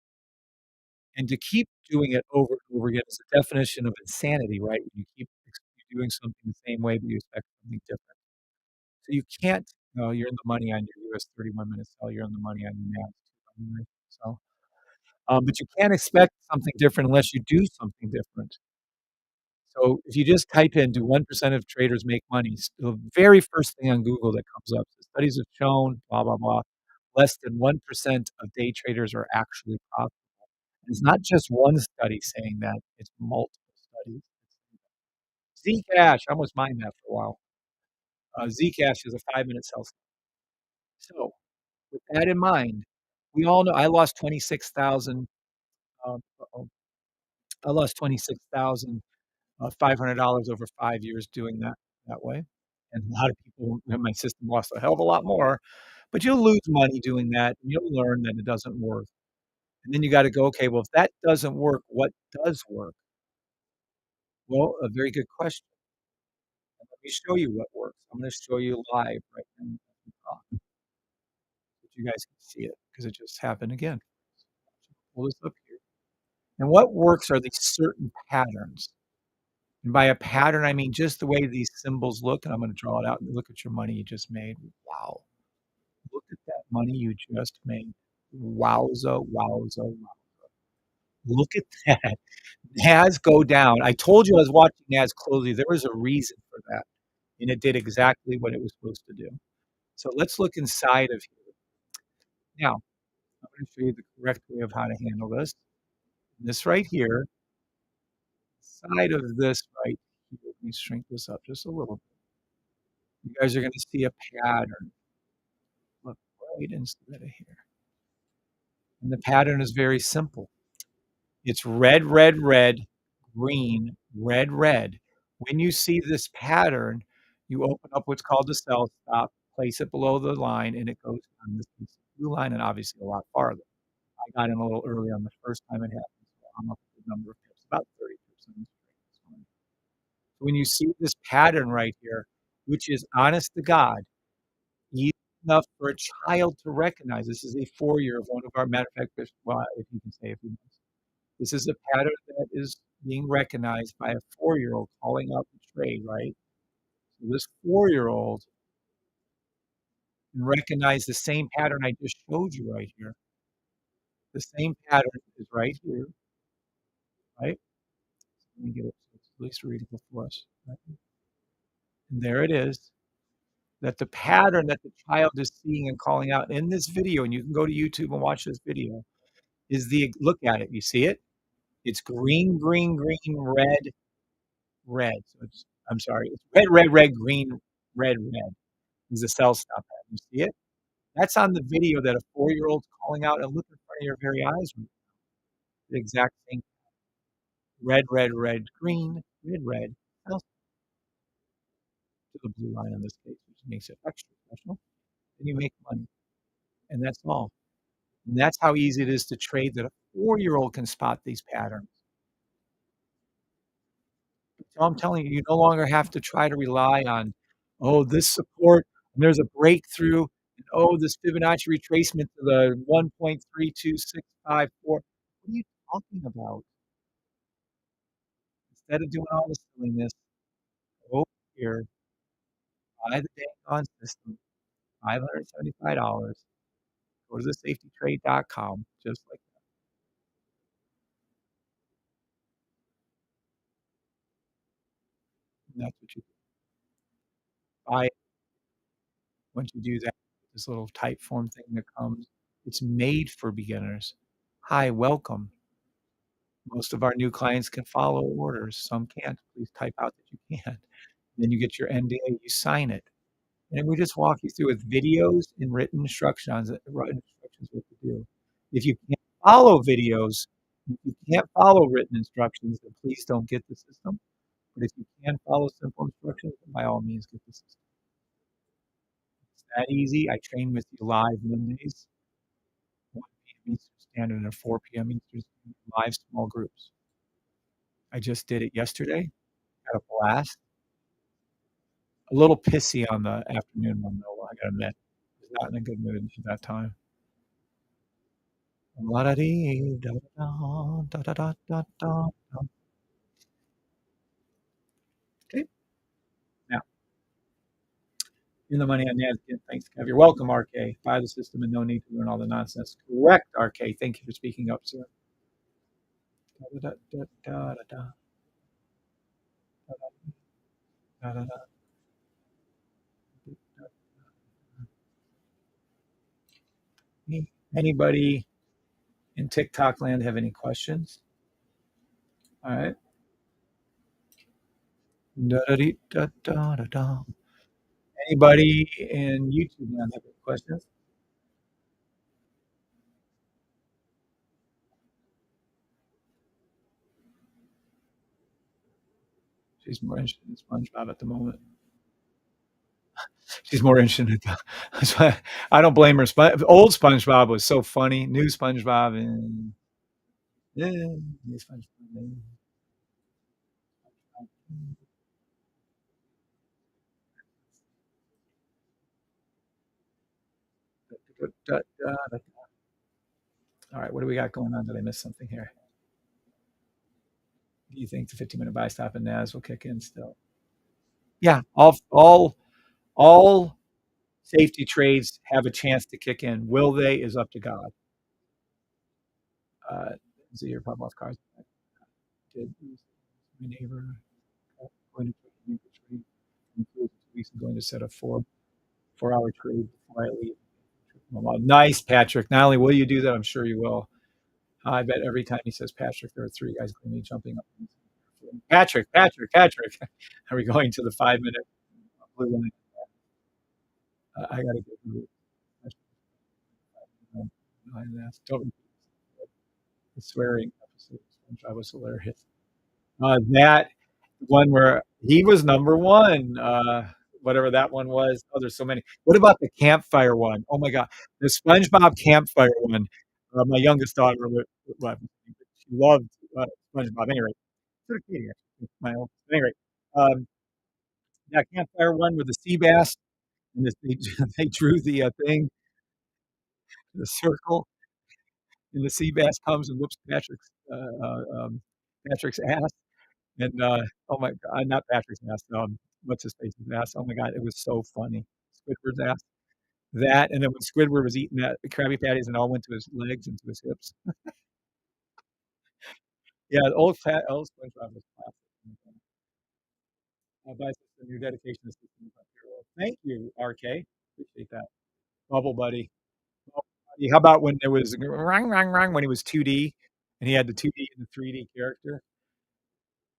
And to keep doing it over and over again is the definition of insanity, right? When you keep doing something the same way, but you expect something different. So you can't, you're in the money on your US 30 1-minute sell, you're in the money on your NAS anyway. So, but you can't expect something different unless you do something different. So if you just type in, "Do 1% of traders make money?" The very first thing on Google that comes up is studies have shown blah, blah, blah. Less than 1% of day traders are actually profitable. It's not just one study saying that, it's multiple studies. Zcash, I almost mined that for a while. Zcash is a 5-minute sell. So with that in mind, we all know I lost 26,000, uh-oh, I lost $26,500 over 5 years doing that way, and a lot of people in my system lost a hell of a lot more, but you'll lose money doing that, and you'll learn that it doesn't work, and then you gotta go, "Okay, well, if that doesn't work, what does work?" Well, a very good question. Let me show you what works. I'm gonna show you live right now as we talk, so that you guys can see it because it just happened again. Pull this up here, and what works are these certain patterns. And by a pattern, I mean just the way these symbols look, and I'm gonna draw it out and look at your money you just made. Wow. Look at that money you just made. Wowza, wowza, wow. Look at that. NAS go down. I told you I was watching NAS closely. There was a reason for that, and it did exactly what it was supposed to do. So let's look inside of here. Now, I'm gonna show you the correct way of how to handle this. This right here, side of this right here, let me shrink this up just a little bit. You guys are gonna see a pattern. Look right inside of here. And the pattern is very simple. It's red, red, red, green, red, red. When you see this pattern, you open up what's called the sell stop, place it below the line, and it goes on this blue line and obviously a lot farther. I got in a little early on the first time it happened, so I'm up to the number of pips, about 30%. When you see this pattern right here, which is honest to God, easy enough for a child to recognize. This is a 4-year of one of our matter of fact, well, if you can say if you know. This is a pattern that is being recognized by a 4-year-old calling out the trade, right? So this 4-year-old can recognize the same pattern I just showed you right here. The same pattern is right here, right? Let me get it so it's at least readable for us. Right? And there it is. That the pattern that the child is seeing and calling out in this video, and you can go to YouTube and watch this video, is the look at it. You see it? It's green, green, green, red, red. So it's I'm sorry, it's red, red, red, green, red, red is the sell stop pattern. You see it? That's on the video that a 4-year-old's calling out and look in front of your very eyes. The exact same red, red, red, green, red, red, sell to the blue line in this case, which makes it extra special. And you make money. And that's all. And that's how easy it is to trade that a 4-year-old can spot these patterns. So I'm telling you, you no longer have to try to rely on, oh, this support, and there's a breakthrough, and oh, this Fibonacci retracement to the 1.32654. What are you talking about? Instead of doing all this silliness, go over here, buy the dang on system, $575, go to the safetytrade.com, just like that. And that's what you buy. Once you do that, this little type form thing that comes, it's made for beginners. Hi, welcome. Most of our new clients can follow orders. Some can't. Please type out that you can. Then you get your NDA, you sign it. And we just walk you through with videos and written instructions what to do. If you can't follow videos, if you can't follow written instructions, then please don't get the system. But if you can follow simple instructions, then by all means get the system. It's that easy. I train with you live Mondays, 1 p.m. Eastern Standard and 4 p.m. Eastern Standard, live small groups. I just did it yesterday. Had a blast. A little pissy on the afternoon one though, I gotta admit. I was not in a good mood at that time. La-da-dee, da-da-da, da-da-da-da-da. Okay. Now, in the money on Nasdaq. Thanks, Kev. You're welcome, RK. Buy the system and no need to learn all the nonsense. Correct, RK. Thank you for speaking up, sir. Da-da-da-da-da-da-da, da-da-da-da-da. Anybody in TikTok land have any questions? All right. Da-da-dee-da-da-da-da. Anybody in YouTube land have any questions? She's more interested in SpongeBob at the moment. She's more interested in that's why I don't blame her. Old SpongeBob was so funny. New SpongeBob and yeah, new SpongeBob. All right, what do we got going on? Did I miss something here? Do you think the 15-minute buy stop and NAS will kick in still? Yeah, all safety trades have a chance to kick in. Will they is up to God. Is it your pop off cars? Did my neighbor going to make a trade? Weeks going to set a 4 hour trade before I leave. Nice, Patrick. Not only will you do that, I'm sure you will. I bet every time he says Patrick, there are three guys going to be jumping up. Patrick, Patrick, Patrick. Are we going to the 5 minute blue line? I got to get through don't the swearing episode. I was hilarious. That one where he was number one, whatever that one was. Oh, there's so many. What about the campfire one? Oh my God, the SpongeBob campfire one. My youngest daughter, well, she loved SpongeBob. Anyway, sort of Katie, actually, my own. Anyway, um, that campfire one with the sea bass, and they drew the thing, the circle, and the sea bass comes and whoops Patrick's ass. And oh my God, not Patrick's ass. What's his face's ass? Oh my God, it was so funny. Squidward's ass. That, and then when Squidward was eating that Krabby Patties, and it all went to his legs and to his hips. Yeah, the old SpongeBob was classic. By system, your dedication to system. Thank you, RK. Appreciate that. Bubble Buddy. Bubble Buddy. How about when there was rang rang rang when he was 2D and he had the 2D and the 3D character?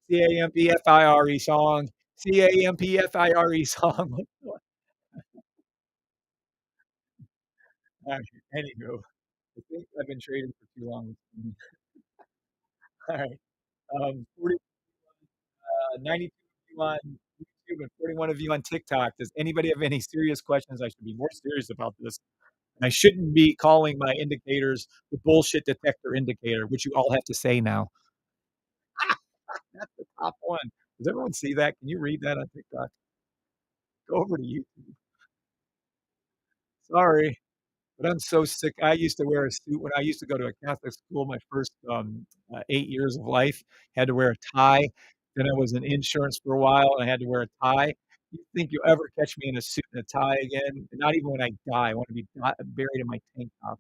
Campfire song. Campfire song. Anywho, I think I've been trading for too long. All right. 40, 92 of you on YouTube and 41 of you on TikTok. Does anybody have any serious questions? I should be more serious about this. And I shouldn't be calling my indicators the bullshit detector indicator, which you all have to say now. That's the top one. Does everyone see that? Can you read that on TikTok? Go over to YouTube. Sorry. But I'm so sick. I used to wear a suit when I used to go to a Catholic school. My first 8 years of life had to wear a tie. Then I was in insurance for a while, and I had to wear a tie. You think you'll ever catch me in a suit and a tie again? Not even when I die. I want to be buried in my tank top.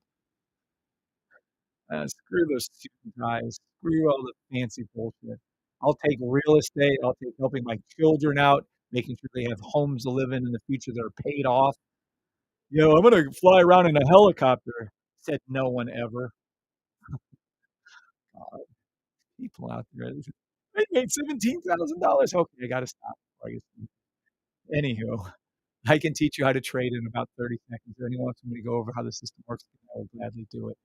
Screw those suit and ties. Screw all the fancy bullshit. I'll take real estate. I'll take helping my children out, making sure they have homes to live in the future that are paid off. I'm gonna fly around in a helicopter. Said no one ever. God, people out there. I made $17,000. Okay, I gotta stop. Anywho, I can teach you how to trade in about 30 seconds. If anyone wants me to go over how the system works, I will gladly do it.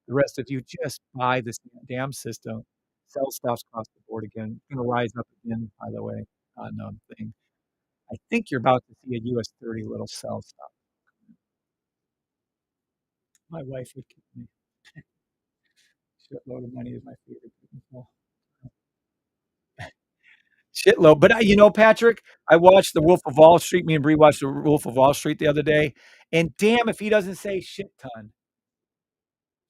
The rest of you just buy this damn system. Sell stuff's across the board again. It's gonna rise up again, by the way, on thing. I think you're about to see a US30 little sell stuff. My wife would kill me. Shitload of money is my favorite business. Shitload. But Patrick, I watched The Wolf of Wall Street. Me and Bree watched The Wolf of Wall Street the other day, and damn if he doesn't say shit ton.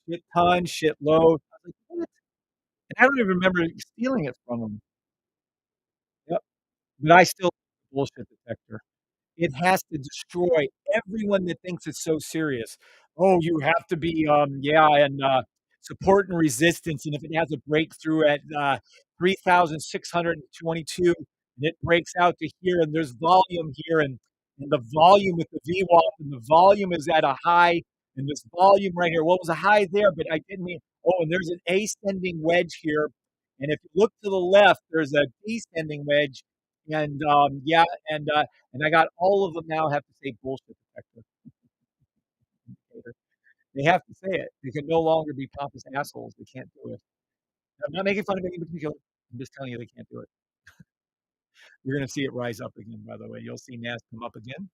shit ton, shit load. I was like, "What?" And I don't even remember stealing it from him. Yep, but I still bullshit detector. It has to destroy everyone that thinks it's so serious. Oh, you have to be, yeah, and, support and resistance, and if it has a breakthrough at, 3,622, and it breaks out to here, and there's volume here, and the volume with the VWAP, and the volume is at a high, and this volume right here, well, it was a high there, but I didn't mean oh, and there's an ascending wedge here, and if you look to the left, there's a descending wedge, and, yeah, and I got all of them now have to say bullshit detector. They have to say it. They can no longer be pompous assholes. They can't do it. I'm not making fun of any in particular. I'm just telling you they can't do it. You're gonna see it rise up again, by the way. You'll see NAS come up again.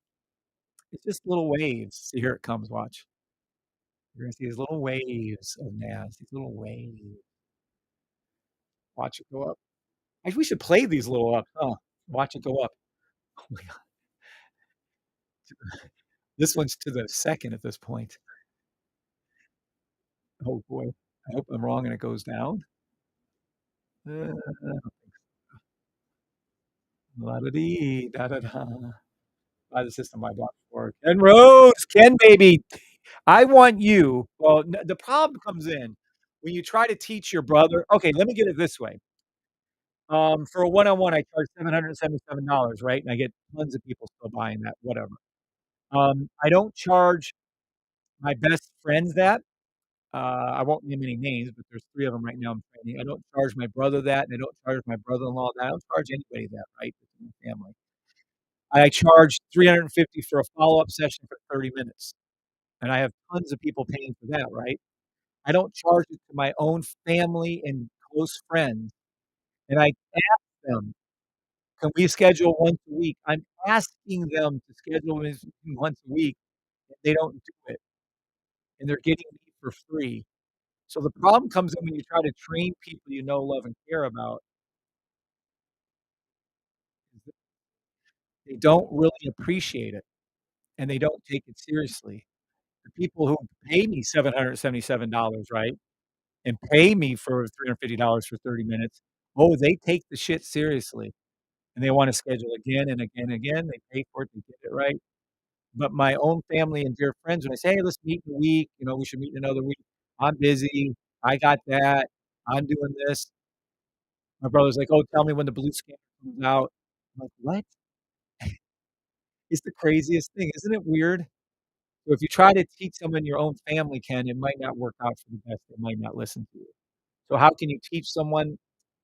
It's just little waves. See, here it comes, watch. You're gonna see these little waves of NAS, these little waves. Watch it go up. Actually, we should play these little ups, huh? Watch it go up. Oh my god. This one's to the second at this point. Oh boy. I hope I'm wrong and it goes down. Uh, la-da-dee, da-da-da. Buy the system I bought for Ken Rhodes, Ken baby. I want you. Well, the problem comes in when you try to teach your brother. Okay, let me get it this way. For a one-on-one, I charge $777, right? And I get tons of people still buying that, whatever. I don't charge my best friends that. I won't name any names, but there's 3 of them right now I'm training. I don't charge my brother that, and I don't charge my brother-in-law that. I don't charge anybody that, right? It's in my family. I charge 350 for a follow-up session for 30 minutes, and I have tons of people paying for that, right? I don't charge it to my own family and close friends, and I ask them, "Can we schedule once a week?" I'm asking them to schedule once a week, and they don't do it, and they're getting me for free. So the problem comes in when you try to train people you know, love, and care about, is that they don't really appreciate it, and they don't take it seriously. The people who pay me $777, right, and pay me for $350 for 30 minutes, oh, they take the shit seriously, and they wanna schedule again and again and again. They pay for it, they get it right. But my own family and dear friends, when I say, "Hey, let's meet in a week," "We should meet in another week." "I'm busy. I got that. I'm doing this." My brother's like, "Oh, tell me when the blue scanner comes out." I'm like, "What?" It's the craziest thing. Isn't it weird? So if you try to teach someone your own family, Ken, it might not work out for the best. They might not listen to you. So how can you teach someone?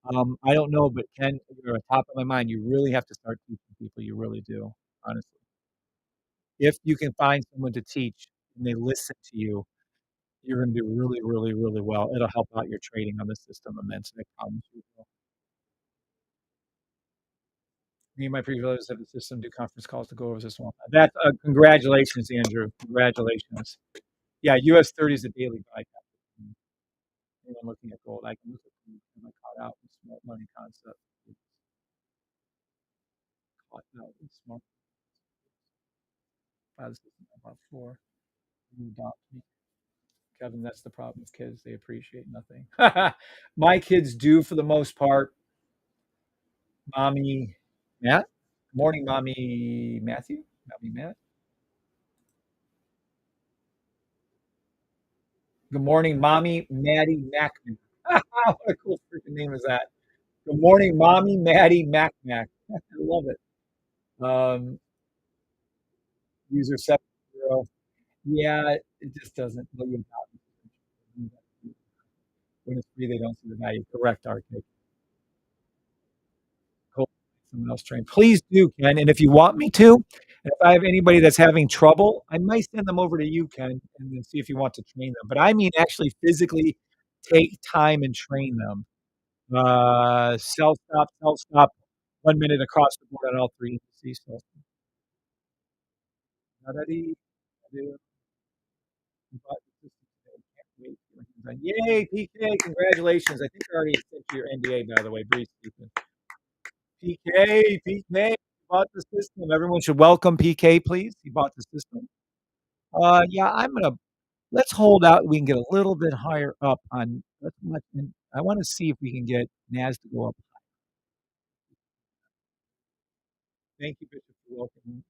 I don't know, but Ken, you're on top of my mind. You really have to start teaching people. You really do, honestly. If you can find someone to teach and they listen to you, you're gonna do really, really, really well. It'll help out your trading on the system immensely, I promise you. Me and my previous have the system do conference calls to go over this one. That's congratulations, Andrew. Congratulations. Yeah, US30 is a daily buy. Anyone looking at gold, I can look at them. Am I caught out with smart money concept? Caught out with smart buy the system about 4. You adopt me. Kevin, that's the problem with kids. They appreciate nothing. My kids do for the most part. Mommy Matt. Good morning, Mommy Matthew. Mommy Matt. Good morning, Mommy Maddie Macman. What a cool freaking name is that? Good morning, Mommy Maddie Macmac. I love it. Um, user 70. Yeah, it just doesn't know you about it. When it's free, they don't see the value. Correct, Arctic. Cool. Someone else train. Please do, Ken. And if you want me to, and if I have anybody that's having trouble, I might send them over to you, Ken, and then see if you want to train them. But I mean, actually, physically take time and train them. Sell stop, 1 minute across the board on all 3 indices. So, da-da-dee, da-doo. You bought the system today. Can't wait to get my hands on. Yay, PK! Congratulations. I think I already sent you your NDA, by the way. Bree speaking. PK, PK, bought the system. Everyone should welcome PK, please. He bought the system. Yeah, I'm gonna. Let's hold out. We can get a little bit higher up on let's let and I wanna see if we can get NAS to go up. Thank you, Bishop, for welcoming.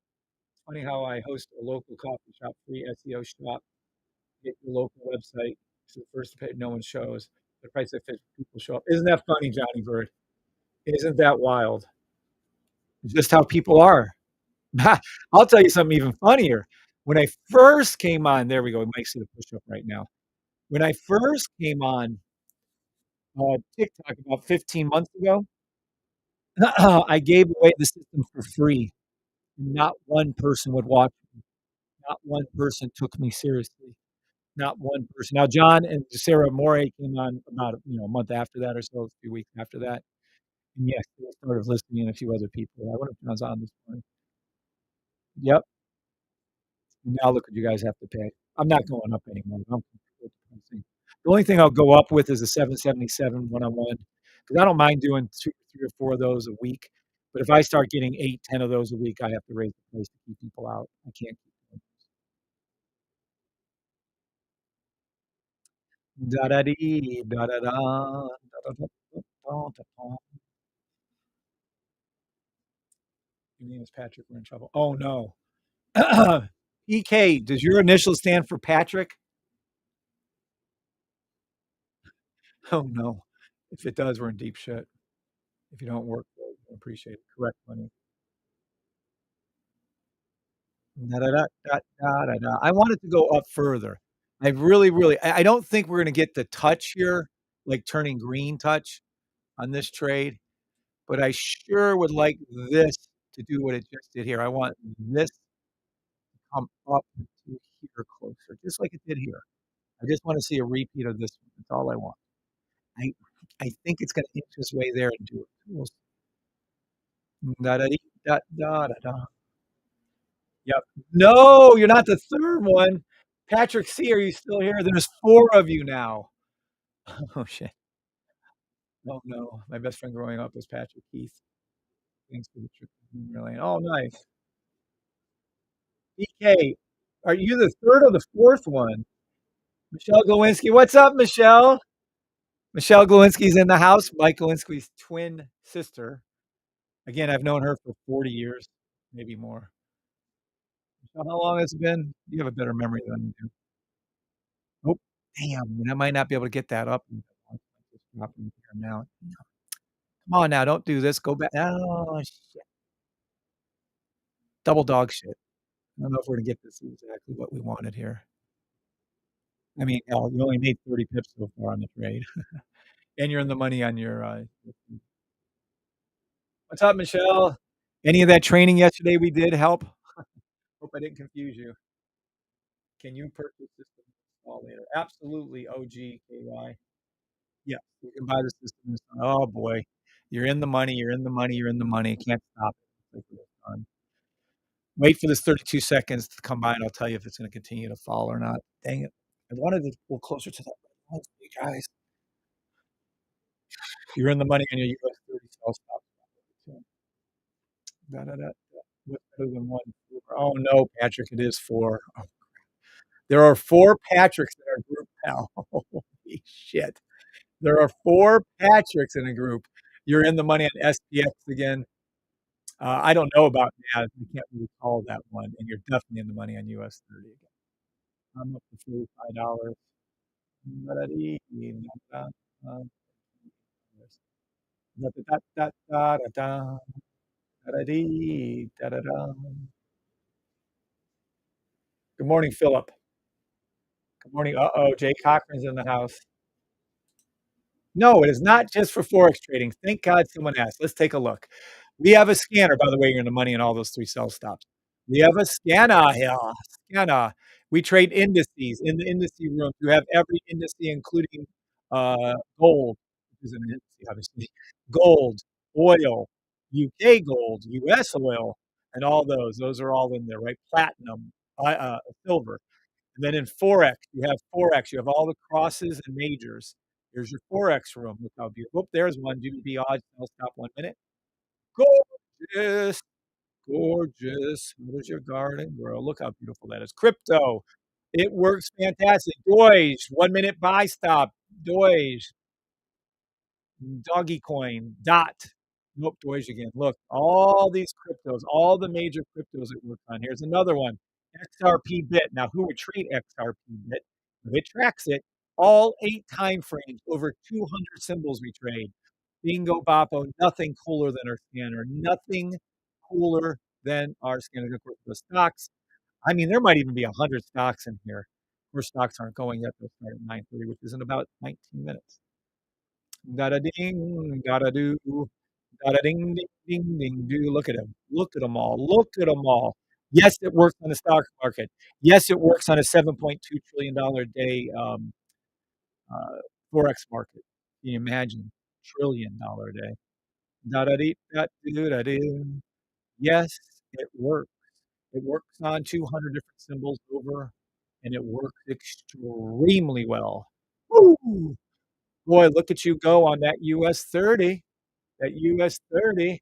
It's funny how I host a local coffee shop, free SEO shop, get your local website. It's the first page no one shows. The price of fish people show up. Isn't that funny, Johnny Bird? Isn't that wild? It's just how people are. I'll tell you something even funnier. When I first came on, there we go. We might see the push up right now. When I first came on TikTok about 15 months ago, I gave away the system for free. Not one person would watch me. Not one person took me seriously. Not one person. Now, John and Sarah Morey came on about a month after that or so, a few weeks after that. And yes, they started listening and a few other people. I wonder if John's on this morning. Yep. Now look what you guys have to pay. I'm not going up anymore. I'm comfortable with the pricing. The only thing I'll go up with is a 777 one-on-one because I don't mind doing 2, 3, or 4 of those a week. But if I start getting 8, 10 of those a week, I have to raise the price to keep people out. I can't keep doing da da dee da da da da da da da da da. Your name is Patrick. We're in trouble. Oh no. EK, does your initial stand for Patrick? Oh no. If it does, we're in deep shit. If you don't work, I appreciate it. Correct money. Da, da, da, da, da, da, da. I want it to go up further. I really, really, I don't think we're going to get the touch here, like turning green touch on this trade, but I sure would like this to do what it just did here. I want this to come up to here closer, just like it did here. I just want to see a repeat of this one. That's all I want. I, I think it's going to inch its way there and do it. We'll da, da, dee, da, da, da, da. Yep. No, you're not the third one. Patrick C, are you still here? There's 4 of you now. Oh, shit. Oh, no. My best friend growing up was Patrick Keith. Thanks for the trip to Maryland. Oh, nice. DK, are you the third or the fourth one? Michelle Glowinski. What's up, Michelle? Michelle Glowinski's in the house. Mike Glowinski's twin sister. Again, I've known her for 40 years, maybe more. Michelle, how long has it been? You have a better memory than you do. Oh, damn. I might not be able to get that up. Drop in here now. Come on now, don't do this. Go back. Oh, shit. Double dog shit. I don't know if we're gonna get this exactly what we wanted here. I mean, hell, you only made 30 pips so far on the trade, and you're in the money on your, what's up, Michelle? Any of that training yesterday we did help? Hope I didn't confuse you. Can you purchase this install later? Absolutely, OGKY. Yeah, you can buy the system. Oh boy, you're in the money. You're in the money. You're in the money. Can't stop it. Wait for this 32 seconds to come by, and I'll tell you if it's going to continue to fall or not. Dang it! I wanted to pull closer to that. Oh, you guys, you're in the money on your US30 sell stop. Da, da, da, da. What's better than one? Oh no, Patrick, it is 4. Oh, there are 4 Patricks in our group now. Holy shit! There are 4 Patricks in a group. You're in the money on SPX again. I don't know about NAS. I can't really call that one, and you're definitely in the money on US30 again. I'm up to $45. Da-da-dee, da-da, uh, da-da-da-da-da-da, da-da-dee, da-da-da. Good morning, Philip. Good morning. Uh-oh, Jay Cochran's in the house. No, it is not just for Forex trading. Thank God someone asked. Let's take a look. We have a scanner, by the way, you're in the money on all those 3 sell stops. We have a scanner here. Scanner. We trade indices. In the indice room, you have every indice, including gold, which is an indice, obviously. Gold, oil, UK gold, US oil, and all those. Those are all in there, right? Platinum, silver. And then in Forex, you have all the crosses and majors. Here's your Forex room. Look how beautiful. Oh, there's one. GBP odds. I'll stop 1 minute. Gorgeous. Gorgeous. What is your garden, girl? Look how beautiful that is. Crypto. It works fantastic. Doge, 1-minute buy stop, Doge, Doggy Coin, Dot. Nope, Doge again. Look, all these cryptos, all the major cryptos it works on. Here's another one, XRP Bit. Now, who would trade XRP Bit? It tracks it all 8 time frames, over 200 symbols we trade. Bingo boppo, nothing cooler than our scanner. Nothing cooler than our scanner. Of course, the stocks, I mean, there might even be 100 stocks in here. Of course, stocks aren't going yet. They'll start at 9:30, which is in about 19 minutes. Da-da ding, da-da do, da-da ding, ding, ding, ding, do. Look at them. Look at them all. Look at them all. Yes, it works on the stock market. Yes, it works on a $7.2 trillion day uh, Forex market. Can you imagine? $1 trillion a day. Da-da-dee, da-do-da-do. Yes, it works. It works on 200 different symbols over, and it works extremely well. Woo! Boy, look at you go on that US30. That US30.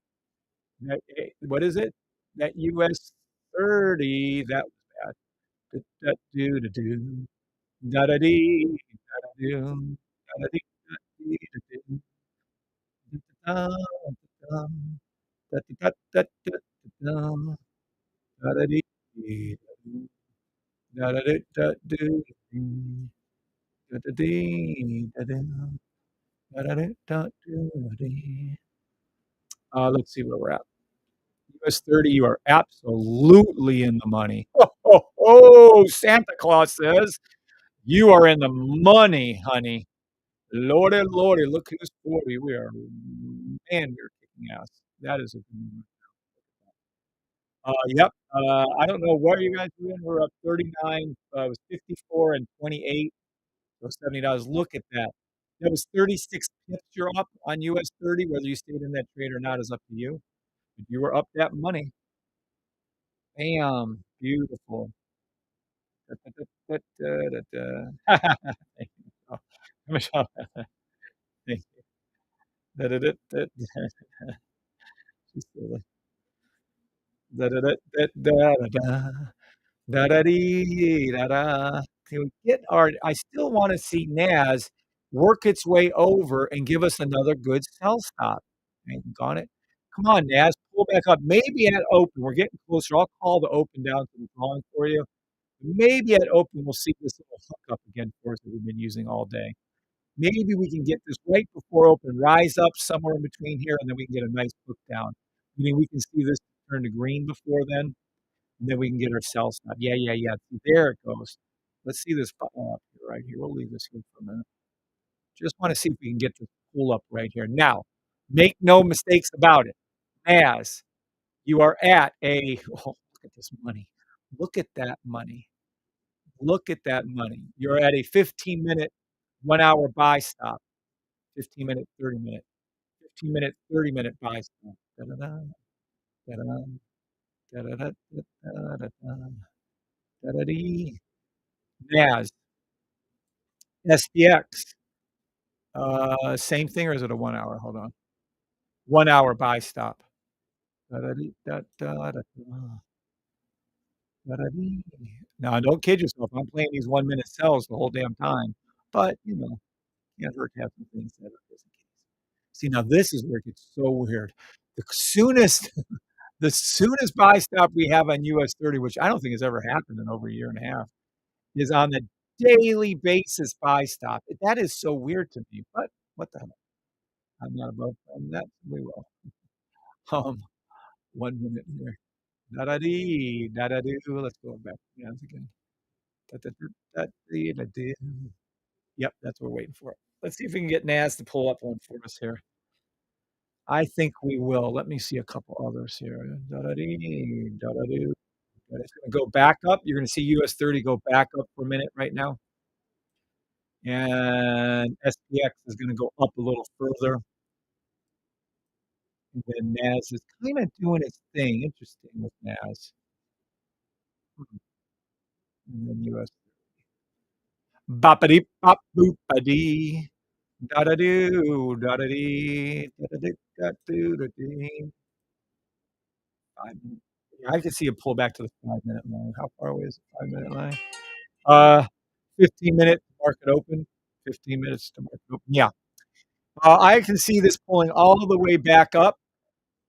That, what is it? That US30. That was bad. Da-da-do-da-do. Da-da-dee. Da-da-do. Da-da-dee. Da-dee-da-do. Da-da-da-da-da. Da-da-da-da-da-da. Da-da-dee. Da-do. Da-da-do-da-do. Da-da-dee. Da-do. Da-da-do-da-do-da-dee. Let's see where we're at. US30, you are absolutely in the money. Oh, Santa Claus says you are in the money, honey. Lordy, lordy, look who's 40. We are, man, we're kicking ass. That is a good one. Yep. I don't know what you guys are doing. We're up 39. It was 54 and 28. So $70. Look at that. That was 36 pips you're up on US30. Whether you stayed in that trade or not is up to you. But you were up that money. Bam. Beautiful. Da, da, da, da, da, da. Thank you. Oh, Michelle, thank you. Da, da, da, da, da. She's silly. Da, da, da, da, da, da, da. Da da dee, da da. Can we get our I still wanna see NAS work its way over and give us another good sell stop. Doggone it. Come on, NAS, pull back up. Maybe at open, we're getting closer. I'll call the open down to the drawing for you. Maybe at open, we'll see this little hook up again for us that we've been using all day. Maybe we can get this right before open, rise up somewhere in between here, and then we can get a nice hook down. You mean we can see this turn to green before then? And then we can get our sell stop. Yeah, yeah, yeah. There it goes. Let's see this button up here, right here. We'll leave this here for a minute. Just want to see if we can get this pull up right here. Now, make no mistakes about it. As you are at a, oh, look at this money. Look at that money. Look at that money. You're at a 15-minute, 1 hour buy stop. 15-minute, 30-minute, 15-minute, 30-minute buy stop. Da-da-da, da-da-da, da-da-da, da-da-da, da-da-dee. NAS, SPX. Same thing, or is it a 1 hour? Hold on. 1 hour buy stop. Da-da-dee, da-da-da-da, da-da-dee. Now, don't kid yourself. I'm playing these 1-minute sells the whole damn time. But, can't hurt to have some things set up just in case. See, now this is where it gets so weird. The soonest the soonest buy stop we have on US30, which I don't think has ever happened in over a year and a half, is on the daily basis buy stop. That is so weird to me, but what the hell? I'm not above that. We will. Um, 1 minute here. Da-da-dee, da-da-doo. Let's go back to NAS again. Da-da-doo, da-dee-da-doo. Yep, that's what we're waiting for. Let's see if we can get NAS to pull up one for us here. I think we will. Let me see a couple others here. Da-da-dee, da-da-doo. It's gonna go back up. You're gonna see US30 go back up for a minute right now. And SPX is gonna go up a little further. And then NAS is kinda doing its thing. Interesting with NAS. Hmm. And then US boppity bop boop-a-dee. Da-da-doo, da-da-dee, da-da-doo, da-doo-da-dee. 5 minutes. Yeah, I can see a pull back to the 5-minute line. How far away is the 5-minute line? Uh, 15 minutes to market open. 15 minutes to market open. Yeah. I can see this pulling all the way back up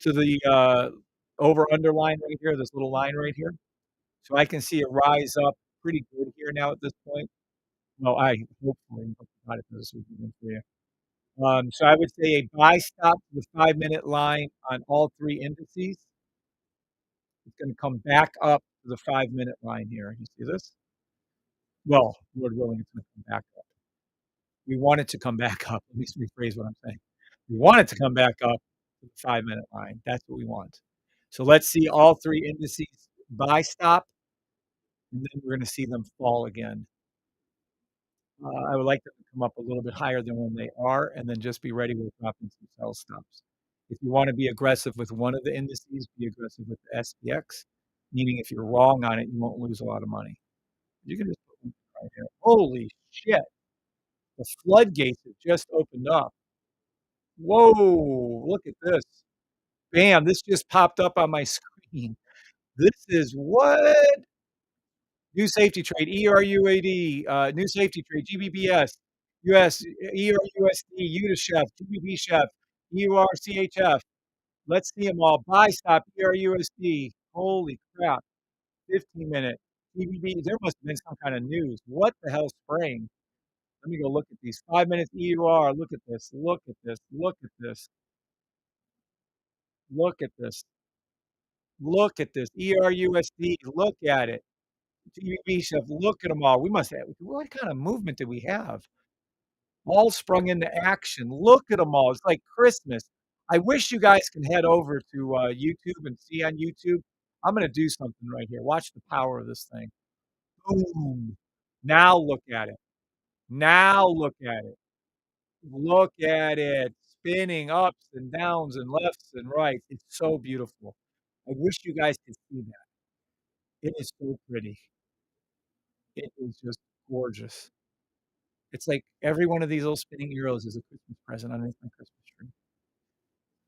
to the over underline right here, this little line right here. So I can see it rise up pretty good here now at this point. Well, I hopefully not if this weekend for you. So I would say a buy stop to the 5-minute line on all three indices. It's going to come back up to the 5-minute line here. You see this? Well, Lord willing, it's going to come back up. We want it to come back up. Let me rephrase what I'm saying. We want it to come back up to the 5-minute line. That's what we want. So let's see all three indices buy stop, and then we're going to see them fall again. I would like them to come up a little bit higher than when they are, and then just be ready with dropping some sell stops. If you want to be aggressive with one of the indices, be aggressive with the SPX, meaning if you're wrong on it, you won't lose a lot of money. You can just put one right here. Holy shit! The floodgates have just opened up. Whoa! Look at this. Bam! This just popped up on my screen. This is what? New safety trade, ERUAD, new safety trade, GBBS, US, ERUSD, UDCHEF, GBBCHEF, EURCHF. Let's see them all. Buy stop, ERUSD. Holy crap. 15-minute. GBB. There must have been some kind of news. What the hell's spraying? Let me go look at these. 5 minutes EUR. Look at this. Look at this. Look at this. Look at this. Look at this. ERUSD. Look at it. GBB chef, look at them all. We must have, what kind of movement did we have? All sprung into action. Look at them all. It's like Christmas. I wish you guys can head over to YouTube and see on YouTube. I'm going to do something right here. Watch the power of this thing. Boom. Now look at it. Now look at it. Look at it. Spinning ups and downs and lefts and rights. It's so beautiful. I wish you guys could see that. It is so pretty. It is just gorgeous. It's like every one of these little spinning euros is a Christmas present underneath my Christmas tree.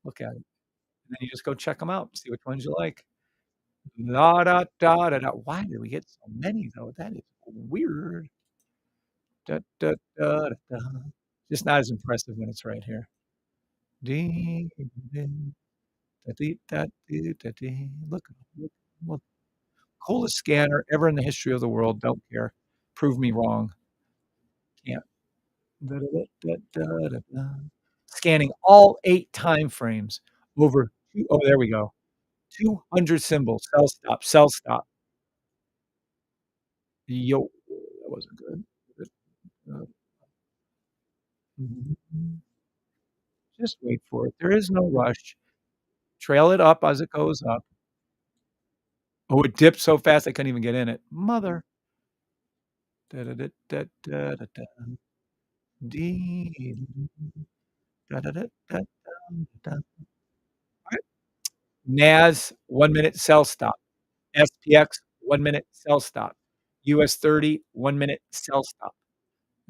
Look at it. And then you just go check them out, see which ones you like. Da da da da da. Why did we get so many though? That is weird. Da da da da da. Just not as impressive when it's right here. Ding, ding, da dee, da dee, da dee. Look, look, look. Coolest scanner ever in the history of the world. Don't care. Prove me wrong. Can't. Da, da, da, da, da, da. Scanning all 8 time frames over oh, there we go. 200 symbols. Sell stop, sell stop. Yo, that wasn't good. Uh, mhm. Just wait for it. There is no rush. Trail it up as it goes up. Oh, it dipped so fast I couldn't even get in it. Mother. Da da da da da da da. Dee, da da da da da da. Alright. NAS 1-minute sell stop. SPX 1-minute sell stop. US30 1-minute sell stop.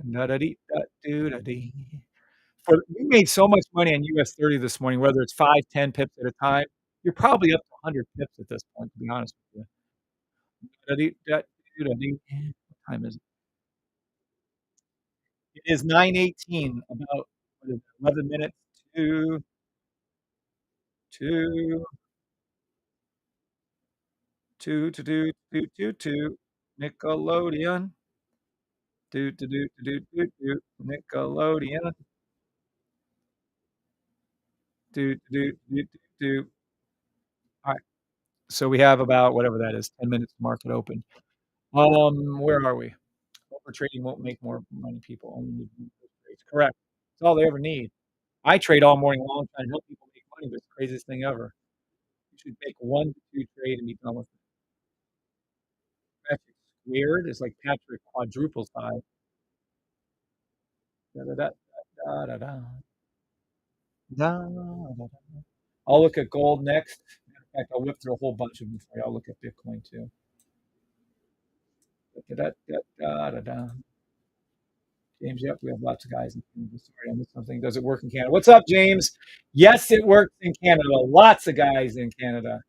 Da-da-dee, da-doo-da-dee. For you made so much money on US30 this morning, whether it's 5, 10 pips at a time. You're probably up to 100 pips at this point, to be honest with you. Da-dee, da-doo-da-dee. What time is it? It is 9:18, about, what is it, 11 minutes to 2, 2 to do, 2 to 2. Nickelodeon. Do, do, do, do, do, do. Nickelodeon. Do, do, do, do, do. Alright. So we have about whatever that is, 10 minutes to market open. Where are we? Overtrading won't make more money. People only need trades. Correct. It's all they ever need. I trade all morning long trying to help people make money, but it's the craziest thing ever. You should make 1 to 2 trade and be done with it. Patrick squared is like Patrick quadruple size. Da, da, da, da, da, da. Da, da, da. I'll look at gold next. Matter of fact, I'll whip through a whole bunch of them for you. I'll look at Bitcoin too. Da, da, da, da, da, da. James, yep, we have lots of guys in Canada. Sorry, I missed something. Does it work in Canada? What's up, James? Yes, it works in Canada. Lots of guys in Canada.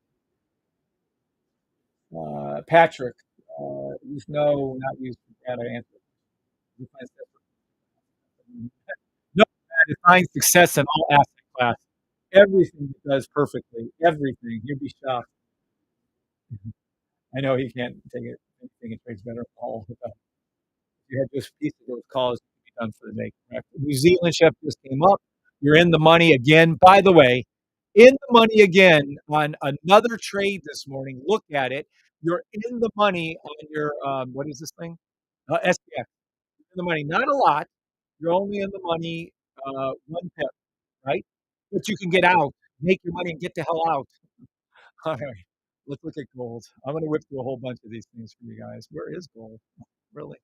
Patrick, not used for glad I answered. Define success. No man defines success in all asset class. Everything he does perfectly. Everything. You'd be shocked. I know he can't take it. Anything it trades better all the time. If you had just pieces of those calls, it could be done for the day. Correct. New Zealand chef just came up. You're in the money again. By the way, in the money again on another trade this morning. Look at it. You're in the money on your what is this thing? SPX. In the money, not a lot. You're only in the money 1 pip, right? But you can get out, make your money, and get the hell out. All right, let's look at gold. I'm going to whip through a whole bunch of these things for you guys. Where is gold? Really?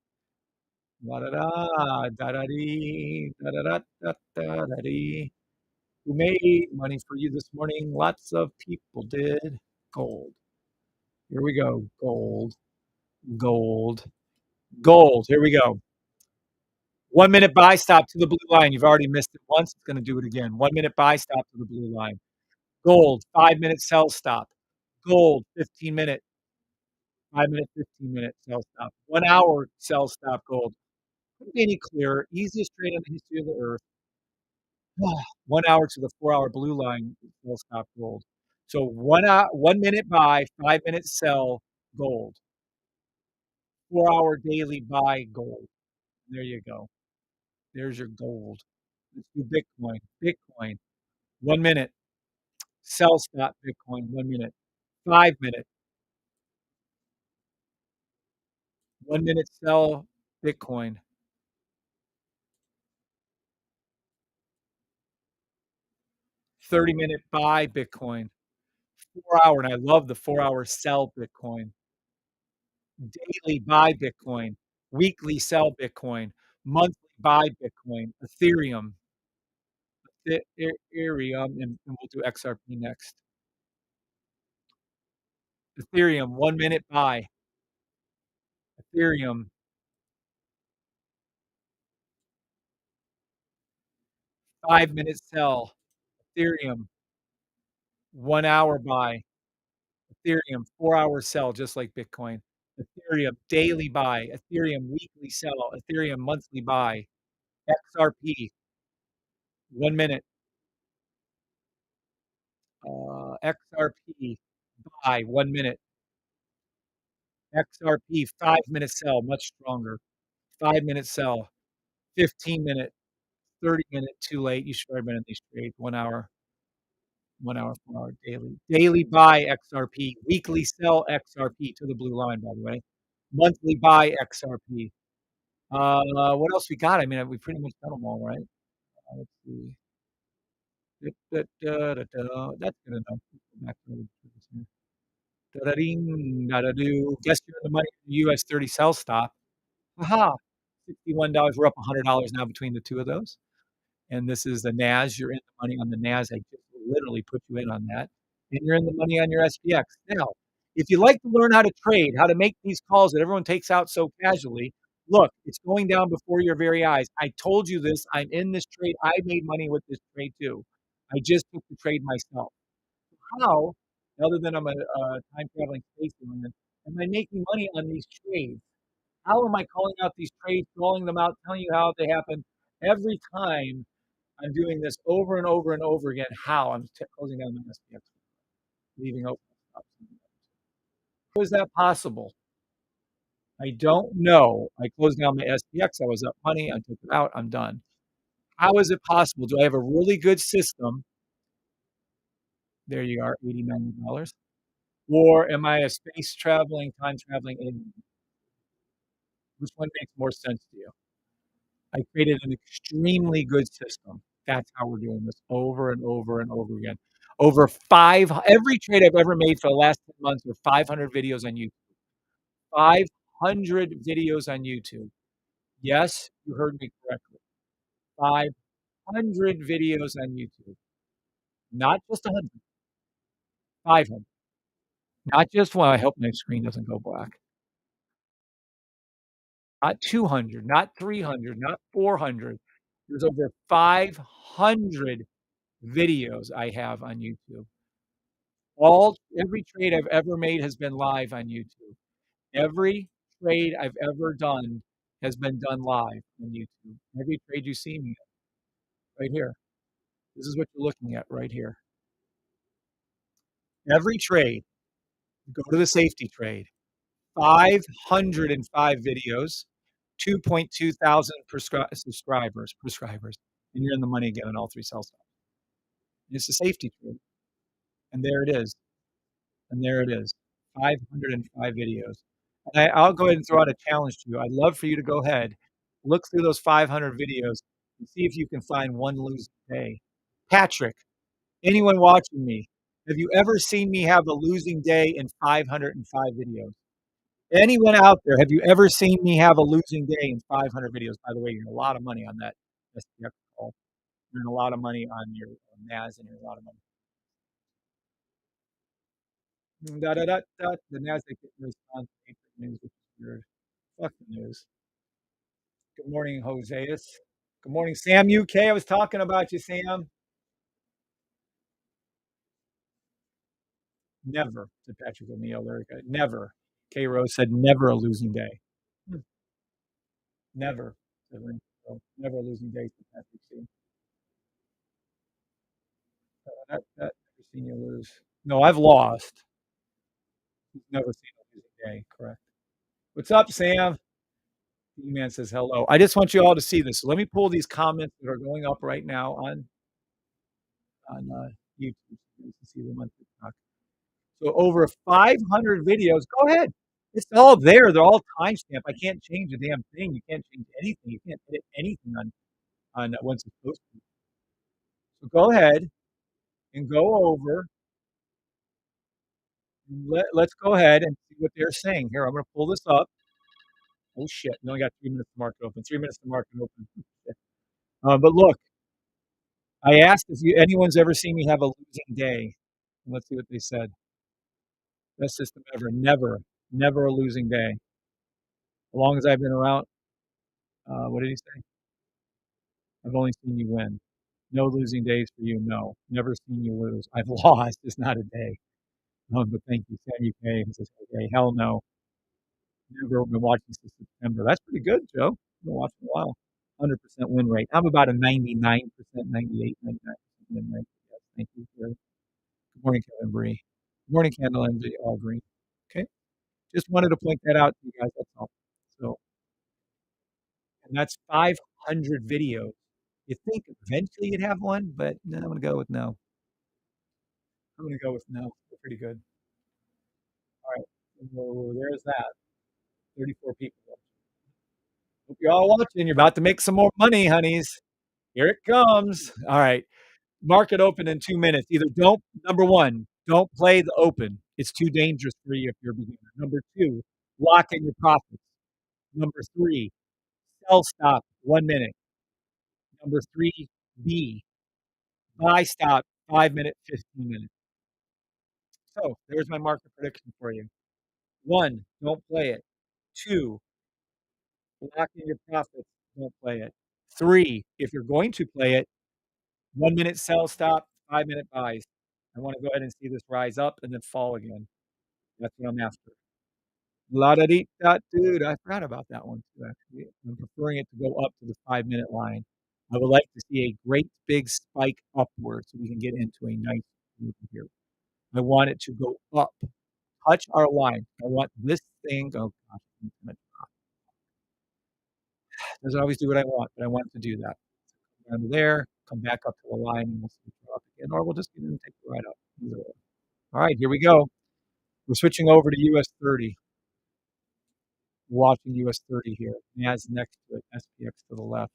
Da da da da da dee da da da da da da dee. Who made money for you this morning? Lots of people did. Gold. Here we go. Gold. Gold. Gold. Here we go. 1 minute buy stop to the blue line. You've already missed it once. It's going to do it again. 1 minute buy stop to the blue line. Gold. 5 minute sell stop. Gold. 15 minute. 5 minute. 15 minute sell stop. 1 hour sell stop. Gold. Couldn't be any clearer. Easiest trade in the history of the earth. 1 hour to the 4 hour blue line. Sell stop. Gold. So 1 hour, 1 minute buy. 5 minute sell. Gold. 4 hour daily buy. Gold. There you go. There's your gold. Let's do Bitcoin. Bitcoin. 1 minute. Sell stop Bitcoin, 1 minute. 5 minute. 1 minute sell Bitcoin. 30-minute buy Bitcoin. 4 hour, and I love the 4 hour sell Bitcoin. Daily buy Bitcoin. Weekly sell Bitcoin. Monthly buy Bitcoin. Ethereum. Ethereum, and we'll do XRP next. Ethereum, 1 minute buy. Ethereum, 5 minute sell. Ethereum, 1 hour buy. Ethereum, 4 hour sell, just like Bitcoin. Ethereum, daily buy. Ethereum, weekly sell. Ethereum, monthly buy. XRP, 1 minute. XRP, buy, 1 minute. XRP, 5 minute sell, much stronger. 5 minute sell. 15 minute, 30 minute, too late. You should have been in these trades. 1 hour, 1 hour, 4 hour daily. Daily buy XRP. Weekly sell XRP to the blue line, by the way. Monthly buy XRP. What else we got? I mean, we pretty much done them all, right? Let's see. That's good enough. Go back to the previous here. Da-da-ding, da-da-do. Guess you're in the money for the US30 sell stop. Aha! $61. We're up $100 now between the two of those. And this is the NAS. You're in the money on the NAS. I just literally put you in on that. And you're in the money on your SPX. Now, if you like to learn how to trade, how to make these calls that everyone takes out so casually, look, it's going down before your very eyes. I told you this. I'm in this trade. I made money with this trade too. I just took the trade myself. How, other than I'm a time traveling space alien, am I making money on these trades? How am I calling out these trades, calling them out, telling you how they happen every time I'm doing this over and over and over again? How I'm closing down my SPX, leaving open. How is that possible? I don't know. I closed down my SPX. I was up money. I took it out. I'm done. How is it possible? Do I have a really good system? There you are, $80, $90. Or am I a space traveling, time traveling alien? Which one makes more sense to you? I created an extremely good system. That's how we're doing this over and over and over again. Every trade I've ever made for the last 10 months are 500 videos on YouTube. 500 videos on YouTube. Yes, you heard me correctly. 500 videos on YouTube. Not just 100. 500. Not just one. I hope my screen doesn't go black. Not 200, not 300, not 400. There's over 500 videos I have on YouTube. Every trade I've ever made has been live on YouTube. Every trade I've ever done has been done live on YouTube. Every trade you see me right here. This is what you're looking at right here. Every trade, go to the safety trade. 505 videos, 2.2 thousand subscribers, and you're in the money again on all three sell stops. It's a safety trade, and there it is, and there it is, 505 videos. And I'll go ahead and throw out a challenge to you. I'd love for you to go ahead, look through those 500 videos, and see if you can find one losing day. Patrick, anyone watching me, have you ever seen me have a losing day in 505 videos? Anyone out there, have you ever seen me have a losing day in 500 videos? By the way, you're in a lot of money on that SPX call. You're in a lot of money on your NAS, and you're in a lot of money. Da, da, da, da. The NASDAQ didn't respond to news, which is weird. Fuck the news. Good morning, Joseus. Good morning, Sam UK. I was talking about you, Sam. Never, said Patrick O'Neill. Never. K Rose said never a losing day. Hmm. Never. Never a losing day, said Patrick C. Never seen you lose. No, I've lost. He's never seen a losing day. Correct. What's up, Sam? E-Man says hello. I just want you all to see this. So let me pull these comments that are going up right now on YouTube. So you can see them on TikTok. So over 500 videos. Go ahead. It's all there. They're all timestamped. I can't change a damn thing. You can't change anything. You can't edit anything on once it's posted. So go ahead and go over. Let's go ahead and see what they're saying here. I'm going to pull this up. Oh shit! We only got 3 minutes to market open. 3 minutes to market open. But look, I asked if anyone's ever seen me have a losing day. Let's see what they said. Best system ever. Never, never a losing day. As long as I've been around. What did he say? I've only seen you win. No losing days for you. No, never seen you lose. I've lost. It's not a day. But thank you, Sam UK. He says, okay, hell no. Never been watching since September. That's pretty good, Joe. I've been watching a while. 100% win rate. I'm about a 99%, 98, 99% win rate. Yes, thank you. Good morning, Kevin Bri. Good morning, Candle Envy, all green. Okay. Just wanted to point that out to you guys. That's all. So, and that's 500 videos. You think eventually you'd have one, but no, I'm going to go with no. I'm going to go with no. They're pretty good. All right. So there's that. 34 people. Hope you're all watching. You're about to make some more money, honeys. Here it comes. All right. Market open in 2 minutes. Either number one, don't play the open. It's too dangerous for you if you're a beginner. Number two, lock in your profits. Number three, sell stop 1 minute. Number three, B, buy stop 5 minute, 15 minutes. So there's my market prediction for you. One, don't play it. Two, lock in your profits. Don't play it. Three, if you're going to play it, 1 minute sell stop, 5 minute buys. I want to go ahead and see this rise up and then fall again. That's what I'm after. La da dee da, dude. I forgot about that one too. Actually, I'm preferring it to go up to the 5 minute line. I would like to see a great big spike upward so we can get into a nice move here. I want it to go up, touch our line. I want this thing. Oh gosh, doesn't always do what I want, but I want it to do that. Down to there, come back up to the line, and we'll see it drop again, or we'll just get in and take the ride up. Either way. All right, here we go. We're switching over to US30. Watching US30 here. NAS next to it, SPX to the left.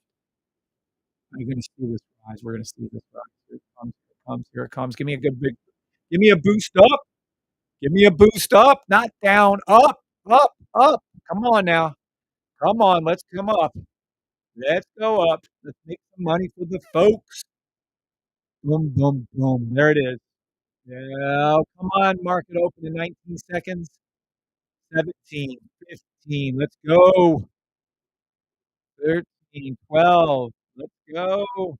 I'm going to see this rise. We're going to see this rise. Here it comes. Here it comes. Here it comes. Give me a good big. Give me a boost up. Give me a boost up. Not down. Up. Up. Up. Come on now. Come on. Let's come up. Let's go up. Let's make some money for the folks. Boom, boom, boom. There it is. Yeah. Come on. Market open in 19 seconds. 17, 15. Let's go. 13, 12. Let's go. Well,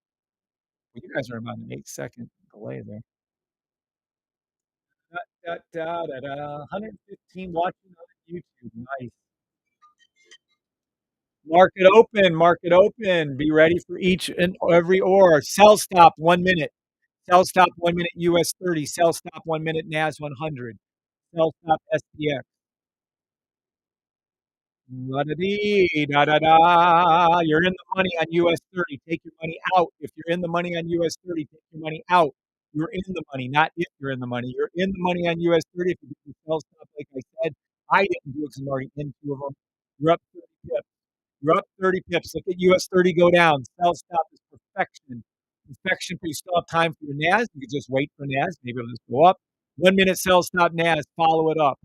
you guys are about an 8 second delay there. Da, da, da, da, da. 115 watching on YouTube. Nice. Market open, market open. Be ready for each and every or. Sell stop 1 minute. Sell stop 1 minute US30. Sell stop 1 minute NAS 100. Sell stop SPX. La-da-dee, da-da-da. You're in the money on US30. Take your money out. If you're in the money on US30, take your money out. You're in the money, not if you're in the money. You're in the money on US30. If you do the sell stop, like I said, I didn't do it because I'm already in two of them. You're up 30 pips. You're up 30 pips. Look at US30 go down. Sell stop is perfection. Perfection, but you still have time for your NAS. You can just wait for NAS. Maybe it'll just go up. 1 minute sell stop NAS. Follow it up.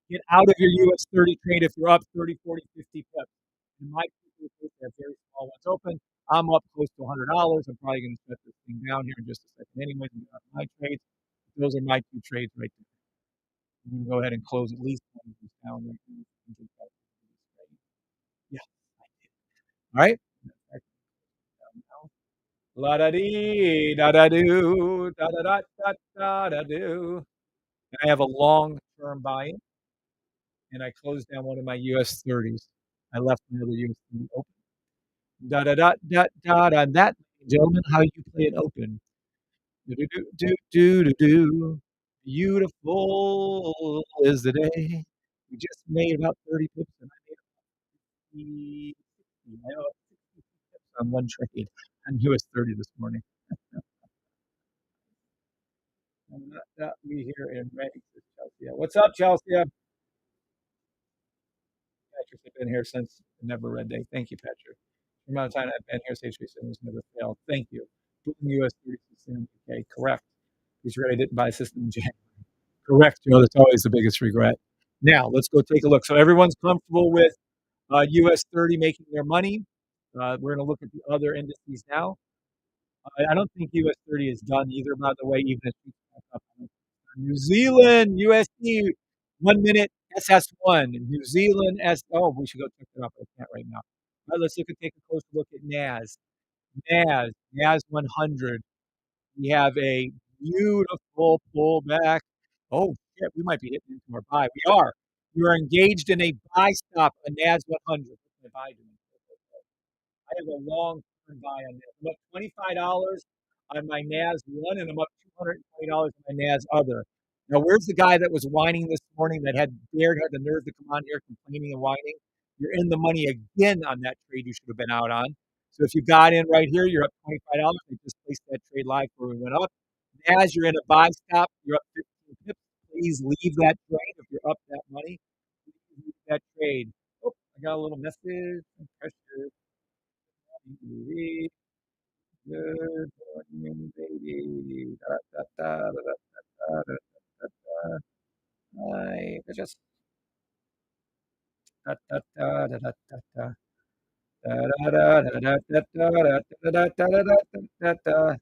Get out of your US30 trade if you're up 30, 40, 50 pips. In my particular case, I have very small ones open. I'm up close to $100. I'm probably going to set this thing down here in just a second anyway and get out of my trades. Those are my two trades right there. I'm going to go ahead and close at least one of these down right now. Yeah. All right. La da dee, da da do, da da da da da da do. I have a long term buy in, and I closed down one of my US30s. I left another US30 open. Da da da da da da. That, gentlemen, how you play it open. Do do do do do do. Beautiful is the day. We just made about 30 pips, and I made 60. I know 60 pips on one trade on US30 this morning. And that we here in Redding, Chelsea. What's up, Chelsea? Patrick has been here since Never Red Day. Thank you, Patrick. The amount of time I've been here, Sage has never failed. Thank you. Boom US 36 okay, correct. He's right. I didn't buy a system in January. Correct. You know, that's always the biggest regret. Now, let's go take a look. So everyone's comfortable with US30 making their money. We're going to look at the other indices now. I don't think US30 is done either, by the way, even if we back up. New Zealand, USD, 1 minute SS1. New Zealand S. Oh, we should go check it out, but I can't right now. All right, let's take a closer look at NAS. NAS 100. We have a beautiful pullback. Oh, shit, we might be hitting into our buy. We are. We are engaged in a buy stop on NAS 100. What's my buy doing? I have a long-term buy on this. I'm up $25 on my NAS one, and I'm up $220 on my NAS other. Now, where's the guy that was whining this morning that had the nerve to come on here complaining and whining? You're in the money again on that trade you should have been out on. So if you got in right here, you're up $25. I just placed that trade live where we went up. As you're in a buy stop, you're up 15 pips. Please leave that trade if you're up that money. Please leave that trade. Oh, I got a little message. Pressure. Good morning, baby. Da, da, da, da, da, da, da, da. I just da, da, da, da, da, da, da. Da, da, da, da, da, da, da, da, da, da, da, da, da.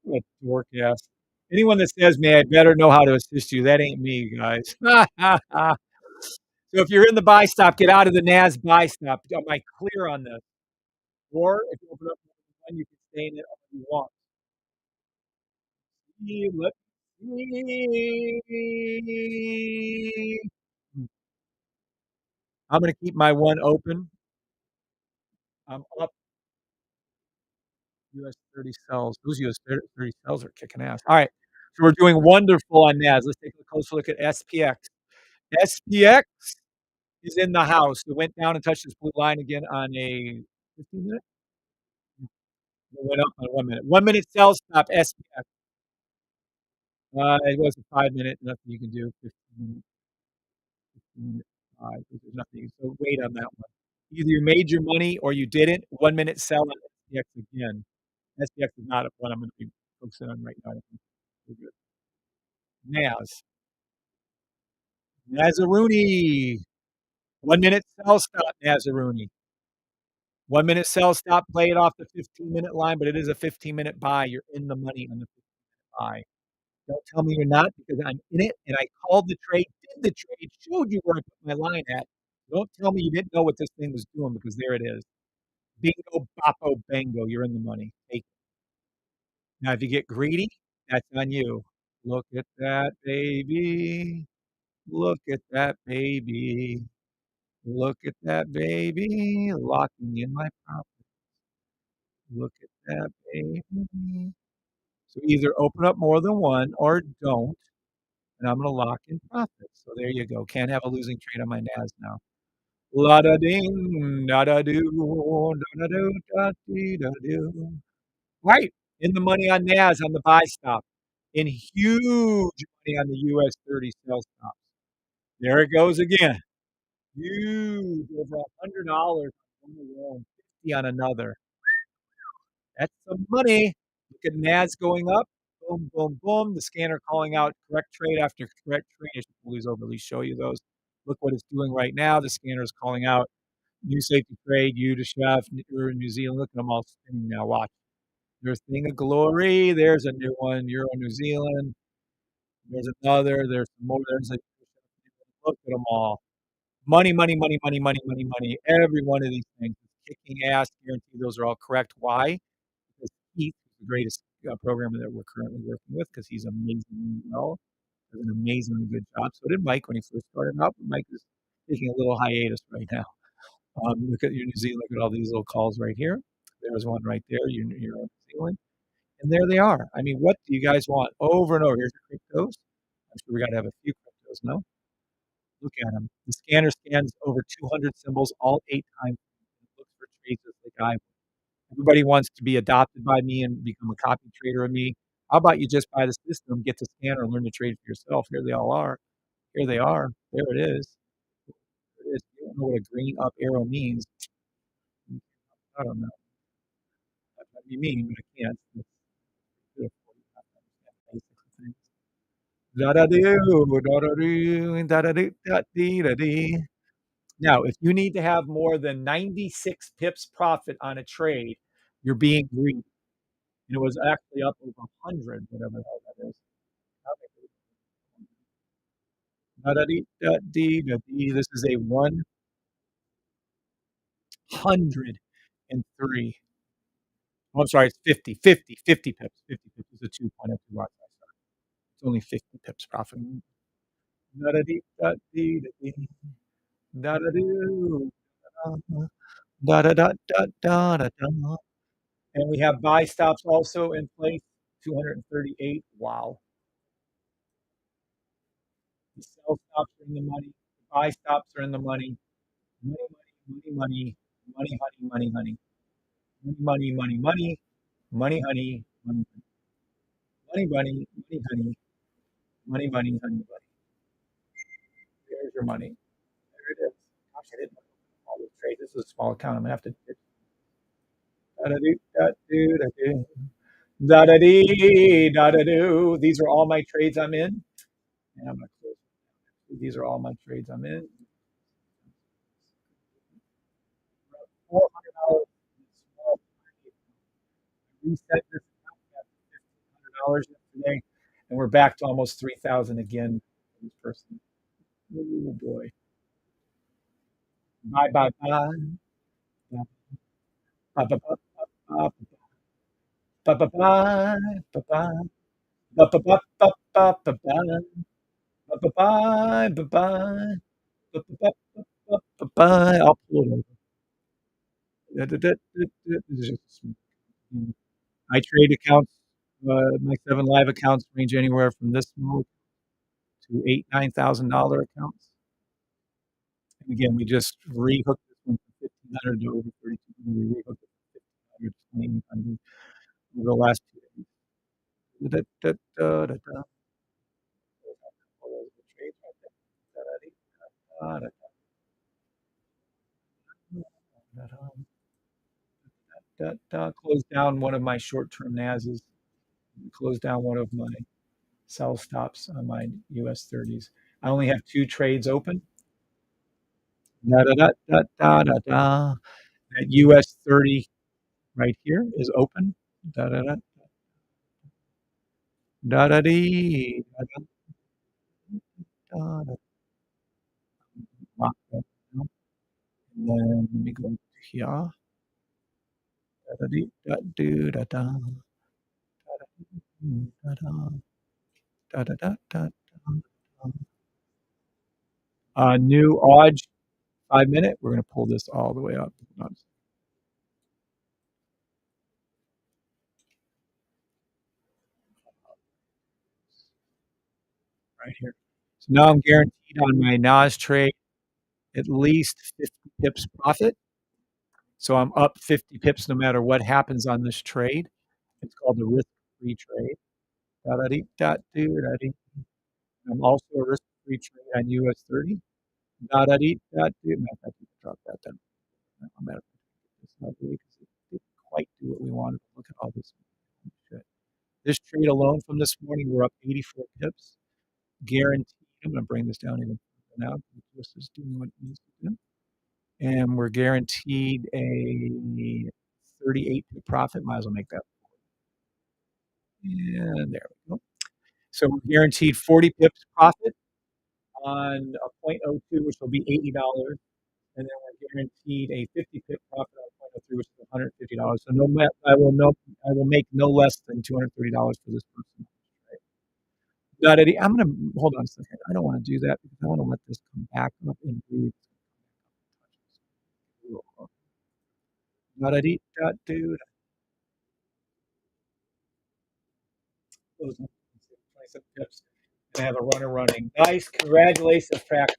What dork ass. Anyone that says, "Man, I better know how to assist you," that ain't me, guys. So if you're in the buy stop, get out of the NAS buy stop. Am I clear on this? Or if you open up one, you can stay in it all you want. Let's see. I'm going to keep my one open. I'm up US30 cells. Those US30 cells are kicking ass. All right. So we're doing wonderful on NAS. Let's take a closer look at SPX. SPX is in the house. It went down and touched this blue line again on a 15 minute. It went up on 1 minute. 1 minute sell stop SPX. It was a 5 minute. Nothing you can do. 15 minute. There's nothing. So wait on that one. Either you made your money or you didn't. 1 minute sell on SPX again. SPX is not what I'm going to be focusing on right now. We're good. NAS. Nazaruni. 1 minute sell stop, Nazaruni. 1 minute sell stop, play it off the 15-minute line, but it is a 15-minute buy. You're in the money on the 15-minute buy. Don't tell me you're not because I'm in it and I called the trade, did the trade, showed you where I put my line at. Don't tell me you didn't know what this thing was doing because there it is. Bingo, boppo, bango. You're in the money. Take it. Now, if you get greedy, that's on you. Look at that baby. Look at that baby. Look at that baby locking in my prop. Look at that baby. So either open up more than one or don't, and I'm gonna lock in profits. So there you go. Can't have a losing trade on my NAS now. La da ding, da da do, da da do, da dee da do. Right, in the money on NAS on the buy stop, in huge money on the US30 sell stop. There it goes again. Huge, over $100 on one alone, 50 on another. That's some money. Look at NAS going up. Boom, boom, boom. The scanner calling out correct trade after correct trade. I should always overly show you those. Look what it's doing right now. The scanner is calling out new safety trade, you to chef, New Zealand. Look at them all spinning now. Watch. There's Thing of Glory. There's a new one. Euro, New Zealand. There's another. There's some more. There's a look at them all. Money, money, money, money, money, money, money. Every one of these things is kicking ass. Guarantee those are all correct. Why? Because Keith is the greatest programmer that we're currently working with because he's amazingly well, does an amazingly good job. So did Mike when he first started out. But Mike is taking a little hiatus right now. Look at your New Zealand. Look at all these little calls right here. There's one right there. You're in New Zealand. And there they are. I mean, what do you guys want? Over and over. Here's your cryptos. I'm sure we got to have a few cryptos, no? Look at them. The scanner scans over 200 symbols all 8 times. It looks for trades just like I. Everybody wants to be adopted by me and become a copy trader of me. How about you just buy the system, get the scanner, and learn to trade for yourself? Here they all are. Here they are. There it is. There it is. You don't know what a green up arrow means. I don't know. That might be mean, but I can't. It's beautiful. You have to understand basic things. Da-da-doo, da-da-doo, da-da-doo, da-dee-da-dee. Now, if you need to have more than 96 pips profit on a trade, you're being greedy. And it was actually up over 100, whatever the hell that is. Da-da-dee-da-dee-da-dee. This is a 103. Oh, I'm sorry, it's 50 pips. 50 pips is a 2.02 lot size. It's only 50 pips profit. Da-da-dee-da-dee-da-dee. Da-da-doo. Da-da-da-da-da-da-da. And we have buy stops also in place, 238. Wow. The sell stops are in the money. The buy stops are in the money. Money, money, money, money, money, honey, money, honey. Money, money, money, money. Money, honey, money, money, money, money, honey. Money, money, honey, money. There's your money. There it is. Gosh, I didn't know all those trades. This is a small account. I'm gonna have to da-da-doo, da-doo, da-doo. Da-da-dee, da-da-doo. These are all my trades I'm in. And I'm gonna close. These are all my trades I'm in. $400 reset this account at $1,500 yesterday, and we're back to almost 3,000 again for this person. Oh boy. Bye bye bye. Bye bye bye bye bye bye bye bye bye bye bye bye bye bye bye bye bye bye bye. Bye. I'll pull it over. I trade accounts. My 7 live accounts range anywhere from this small to $8,000, $9,000 accounts. And again, we just rehooked this one from 1,500 to over 3,200. We rehooked it from 1,500 to 2,800 over the last 2 days. Da-da-da-da-da-da. All those good trades right there. Da-da-dee-da-da-da-da. Closed down one of my short-term NASs. Closed down one of my sell stops on my US30s. I only have 2 trades open. Da da da da da da da. That US30 right here is open. Da da da da da dee da da da da. Lock that down. And then let me go here. Da da dee da do da da da da da Da, da, da, da, new Aud 5 minute. We're going to pull this all the way up. Right here. So now I'm guaranteed on my NAS trade at least 50 pips profit. So I'm up 50 pips no matter what happens on this trade. It's called the risk-free trade. Da-da-dee-da-doo-da-dee. I'm also a risk-free trade on US30. Da-da-dee-da-doo. Matter of fact, you can drop that down. I'm at this ugly because it didn't quite do what we wanted. Look at all this shit. This trade alone from this morning, we're up 84 pips. Guaranteed. I'm going to bring this down even further now. This is doing what it needs to do. And we're guaranteed a 38 pip profit. Might as well make that. And there we go. So we're guaranteed 40 pips profit on a point oh 0.02, which will be $80. And then we're guaranteed a 50 pip profit on point oh 0.03, which is $150. So I will make no less than $230 for this person. Got it. I'm gonna hold on a second. I don't want to do that because I want to let this come back up and breathe. Got it. Got dude. 27 pips. And I have a runner running. Nice. Congratulations, Patrick.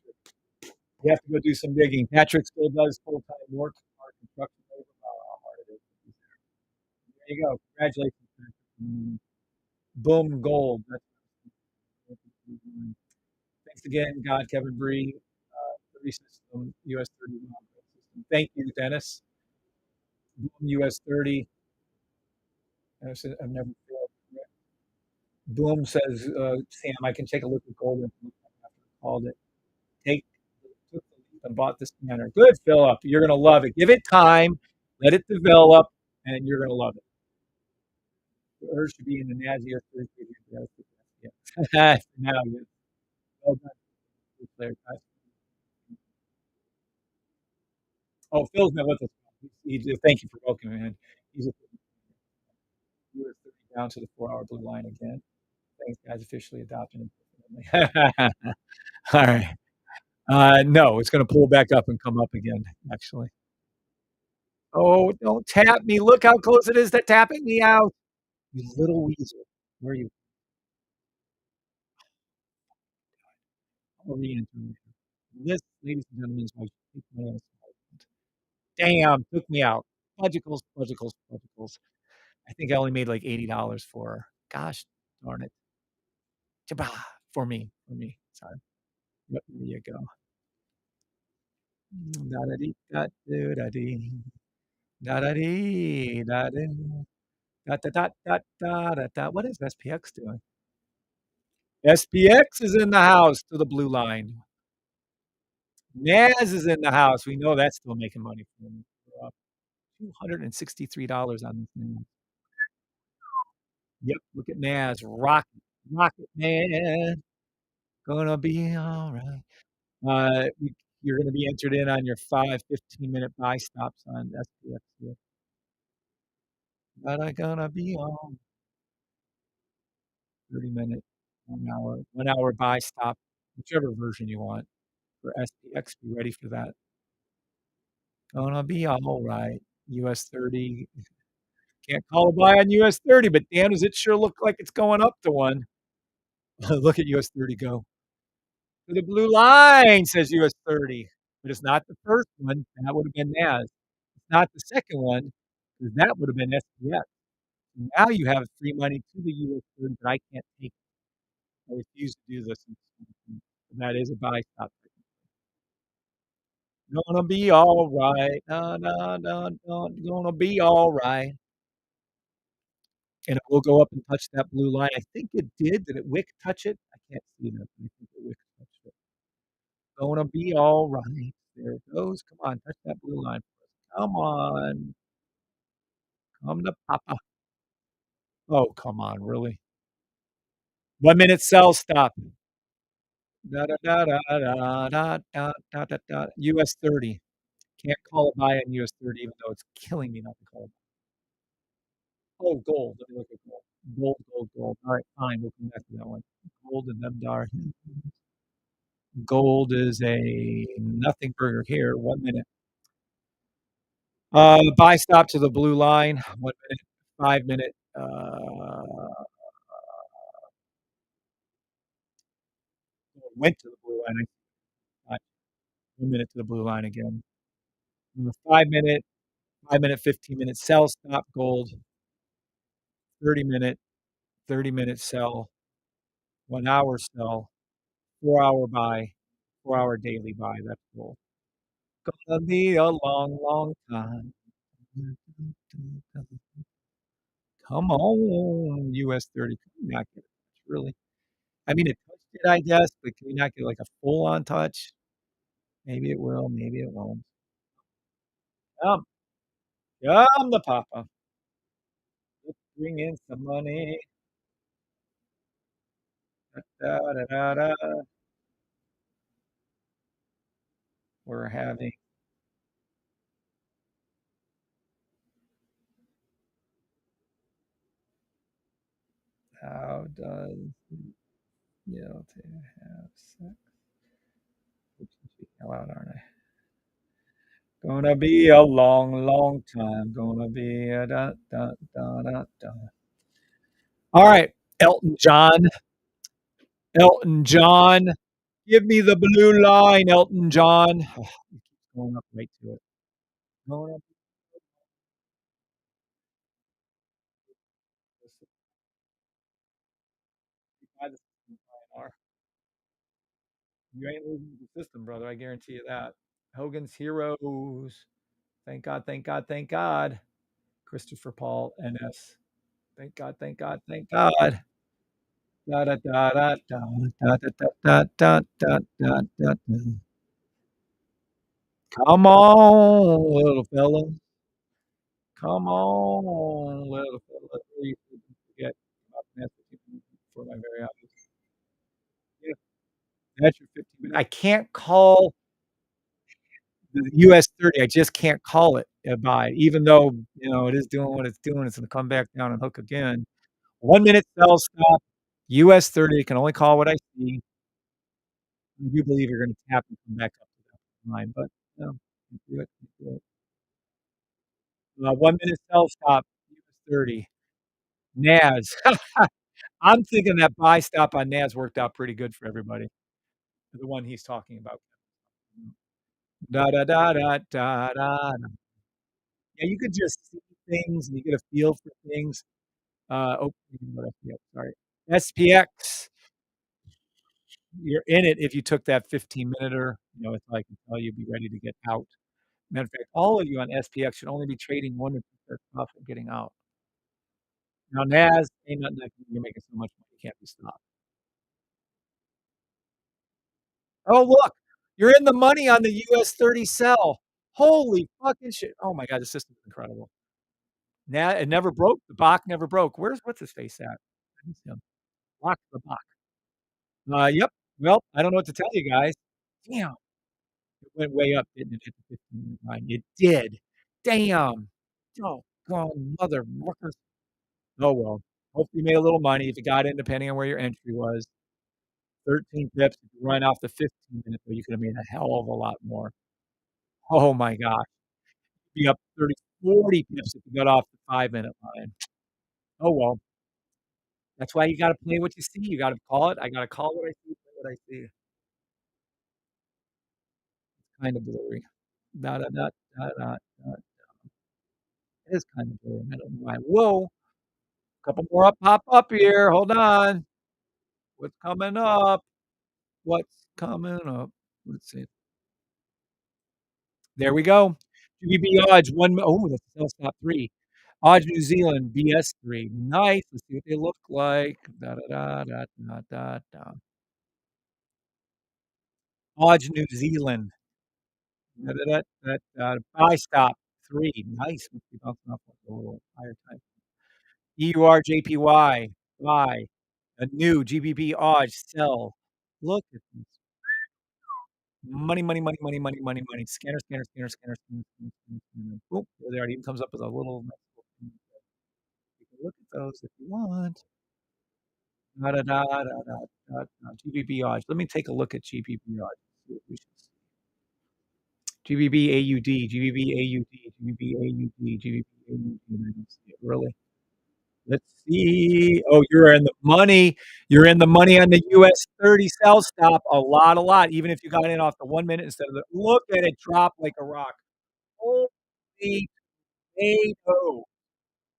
You have to go do some digging. Patrick still does full time work on construction labor. How hard it is. There you go. Congratulations, Patrick. Boom, gold. Thanks again, God, Kevin Bri, 30 system, US30 system. Thank you, Dennis. Boom, US30. I've never failed. Boom says, Sam, I can take a look at gold after I called it. Took the leap and bought this scanner. Good, Philip. You're going to love it. Give it time. Let it develop, and you're going to love it. The urge to be in the Nazi or Thursday. Yeah. Now, yeah. Well done. Oh, Phil's been with us. Thank you for welcoming him. He's down to the 4 hour blue line again. Thanks, guys. Officially adopted him. All right. No, it's going to pull back up and come up again, actually. Oh, don't tap me. Look how close it is to tapping me out. You little weasel. Where are you? I'll re-enter. This, ladies and gentlemen, is my damn, took me out. Fudgicles, fudgicles, fudgicles. I think I only made like $80 for her. Gosh darn it. Jabah, for me. Sorry. But there you go. Da-da-dee, da-doo-da-dee. Da-da-dee, da-doo. Da-da-da-da-da-da-da. What is SPX doing? SPX is in the house to the blue line. Naz is in the house. We know that's still making money for them. $263 on this thing. Yep, look at Naz. Rocket man. Gonna be all right. You're gonna be entered in on your 15-minute buy stops on SPX here. But I gonna be on 30-minute, 1 hour buy stop, whichever version you want for SPX. Be ready for that. Gonna be all right. US30. Can't call a buy on US30, but damn, does it sure look like it's going up to one. Look at US30 go. To the blue line, says US30. But it's not the first one. That would have been NAS. It's not the second one, because that would have been SPX. Now you have free money to the US30, but I can't take it. I refuse to do this. That is a buy stop. Gonna be all right. No, no, no, no, gonna be all right. And it will go up and touch that blue line. I think it did. Did it wick touch it? I can't see that. I think it wick touched it. Gonna be all right. There it goes. Come on, touch that blue line. Come on. Come to Papa. Oh, come on, really? 1 minute sell stop. Da da da da da da da da da da. US30. Can't call it buy on US30, even though it's killing me not to call it. Oh, gold. Let me look at gold. Gold, gold, gold. All right, fine. We'll come back to that one. Gold and them dar. Gold is a nothing burger here. 1 minute. Buy stop to the blue line. 1 minute. 5 minute. Went to the blue line. 1 minute to the blue line again. 5 minute. 5 minute. 15 minute sell stop gold. 30 minute. 30 minute sell. 1 hour sell. 4 hour buy. 4 hour daily buy. That's gold. Gonna be a long, long time. Come on, US30. Can we not get it? Really? I mean, it touched it, I guess, but can we not get like a full on touch? Maybe it will, maybe it won't. Come, come the papa. Let's bring in some money. Da, da, da, da, da. We're having how does guilty have sex? Oops, I'm speaking out loud, aren't I? Gonna be a long, long time. Gonna be a da da da da da. All right, Elton John. Elton John. Give me the blue line, Elton John. Oh, it keeps going up right to it. Going up by the system, INR. You ain't losing the system, brother. I guarantee you that. Hogan's Heroes. Thank God, thank God, thank God. Christopher Paul, NS. Thank God, thank God, thank God. Da da da da da da da da da da da da da. Come on, little fella. Come on, little fella. Please don't forget about Massachusetts for my very eyes. Yeah, that's your 15 minutes. I can't call the US30. I just can't call it a buy, even though it is doing what it's doing. It's going to come back down and hook again. 1 minute sell stop. US30 can only call what I see. I do believe you're going to tap and come back up to that line, but no, can't do it. Can't do it. 1 minute sell stop. US30. NAS. I'm thinking that buy stop on NAS worked out pretty good for everybody. The one he's talking about. Da da da da da da. Yeah, you could just see things and you get a feel for things. What SPX? Sorry, SPX. You're in it if you took that 15-minute. It's like tell you be ready to get out. Matter of fact, all of you on SPX should only be trading 1 to 2 profit getting out. Now NAS ain't nothing like you're making so much money, you can't be stopped. Oh, look, you're in the money on the US30 sell. Holy fucking shit. Oh my god, the system's incredible. Now it never broke. The Bach never broke. What's his face at? I miss him. Rock the Bach. Yep. Well, I don't know what to tell you guys. Damn, it went way up, didn't it? Hit the 15-minute line. It did. Damn. Doggone motherfuckers. Oh well. Hopefully you made a little money if you got in, depending on where your entry was. 13 pips. If you run off the 15-minute, you could have made a hell of a lot more. Oh my gosh. Be up 30, 40 pips if you got off the 5 minute line. Oh well. That's why you gotta play what you see. You gotta call it. I gotta call what I see, play what I see. Kind of blurry. Da da da da da da. It is kind of blurry. I don't know why. Whoa, couple more up pop up here. Hold on. What's coming up? What's coming up? Let's see. There we go. GBP odds one. Oh, that's a sell stop 3. Odds New Zealand BS3. Nice. Let's see what they look like. Da da da da da da da. Odds New Zealand. Da da da da da. Buy stop 3. Nice. Must be bouncing off a little higher time. EUR buy. A new GBP odds sell. Look at this. Money, money, money, money, money, money, money. Scanner, scanner, scanner, scanner, scanner, scanner, scanner, scanner. Boom. There it even comes up with a little look at those if you want. Da da da da da da da. GBP odds. Let me take a look at GBP odds. See what we should see. GBP AUD, GBP AUD, GBP AUD, GBP AUD. And I don't see it really. Let's see. Oh, you're in the money. You're in the money on the US30 sell stop a lot. Even if you got in off the 1 minute instead of the look at it drop like a rock. Holy tomato.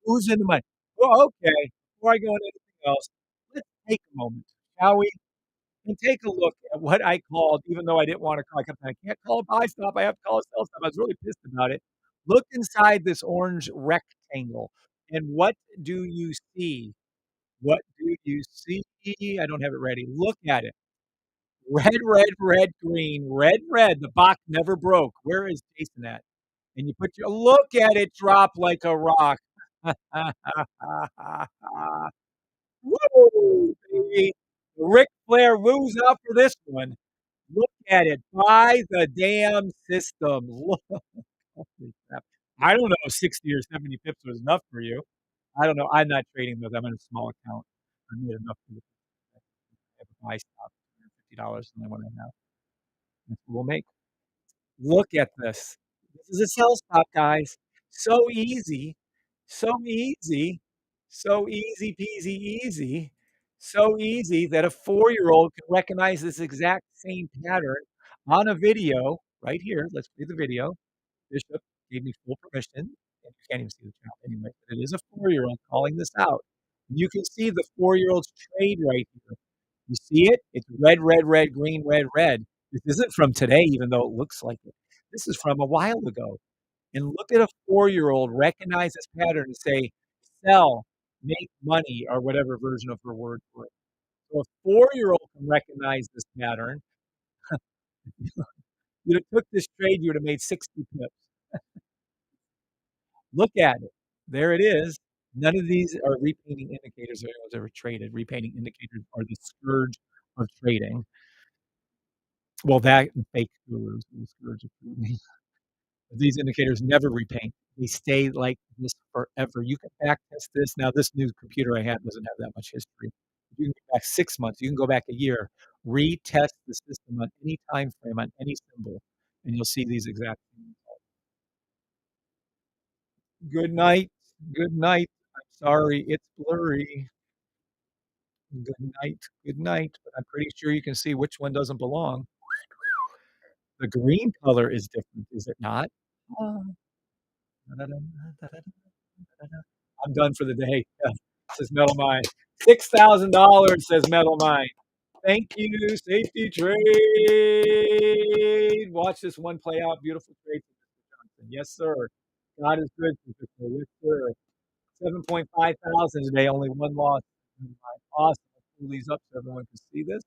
Who's in the money? Well, okay. Before I go into anything else, let's take a moment, shall we? And take a look at what I called, even though I didn't want to call, I can't call a buy stop. I have to call a sell stop. I was really pissed about it. Look inside this orange rectangle. And what do you see? What do you see? I don't have it ready. Look at it. Red, green, red. The box never broke. Where is Jason at? And you put your look at it drop like a rock. Woo, baby. Ric Flair woos out for this one. Look at it. Buy the damn system. Look. Holy crap. I don't know if 60 or 70 pips was enough for you. I don't know. I'm not trading those. I'm in a small account. I made enough for the have a buy stop, $50 and I want to have. That's what we'll make. Look at this. This is a sell stop, guys. So easy. So easy. So easy peasy easy. So easy that a 4-year-old can recognize this exact same pattern on a video right here. Let's play the video. Bishop gave me full permission. And you can't even see the channel anyway, but it is a 4-year-old calling this out. You can see the 4-year-old's trade right here. You see it? It's red, green, red. This isn't from today, even though it looks like it. This is from a while ago. And look at a 4-year-old recognize this pattern and say, sell, make money, or whatever version of her words were. So a 4-year-old can recognize this pattern. You'd have took this trade, you would have made 60 pips. Look at it. There it is. None of these are repainting indicators that anyone's ever traded. Repainting indicators are the scourge of trading. Well, that and fake gurus are the scourge of trading. These indicators never repaint. They stay like this forever. You can back test this. Now, this new computer I have doesn't have that much history. You can go back 6 months. You can go back a year. Retest the system on any time frame, on any symbol, and you'll see these exact things. Good night. Good night. I'm sorry, it's blurry. Good night. Good night. But I'm pretty sure you can see which one doesn't belong. The green color is different, is it not? I'm done for the day. Yeah, says Metal Mine. $6,000 says Metal Mine. Thank you, Safety Trade. Watch this one play out. Beautiful trade for Mr. Johnson. Yes, sir. God is good. Yes, sir. 7.5 thousand today. Only one loss. Awesome. Let's pull these up so everyone can see this.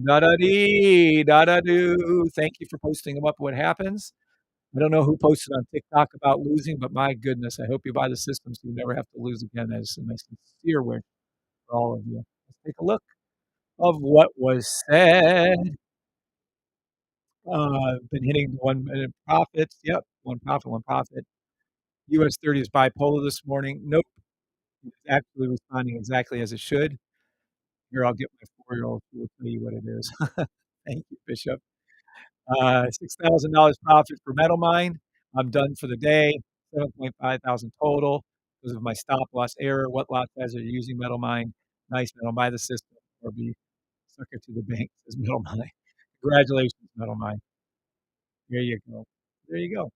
Da da dee, da da do. Thank you for posting them up. What happens? I don't know who posted on TikTok about losing, but my goodness, I hope you buy the system so you never have to lose again. That is my sincere wish for all of you. Let's take a look of what was said. Been hitting the 1 minute profits. Yep, one profit. US30 is bipolar this morning. Nope, it's actually responding exactly as it should. Here, I'll get my 4-year-old who will tell you what it is. Thank you, Bishop. $6,000 profit for Metal Mine. I'm done for the day. 7.5 thousand total because of my stop loss error. What lot size are you using, Metal Mine? Nice, Metal. Buy the system or be sucker to the bank, says Metal Mine. Congratulations, Metal Mine. There you go. There you go.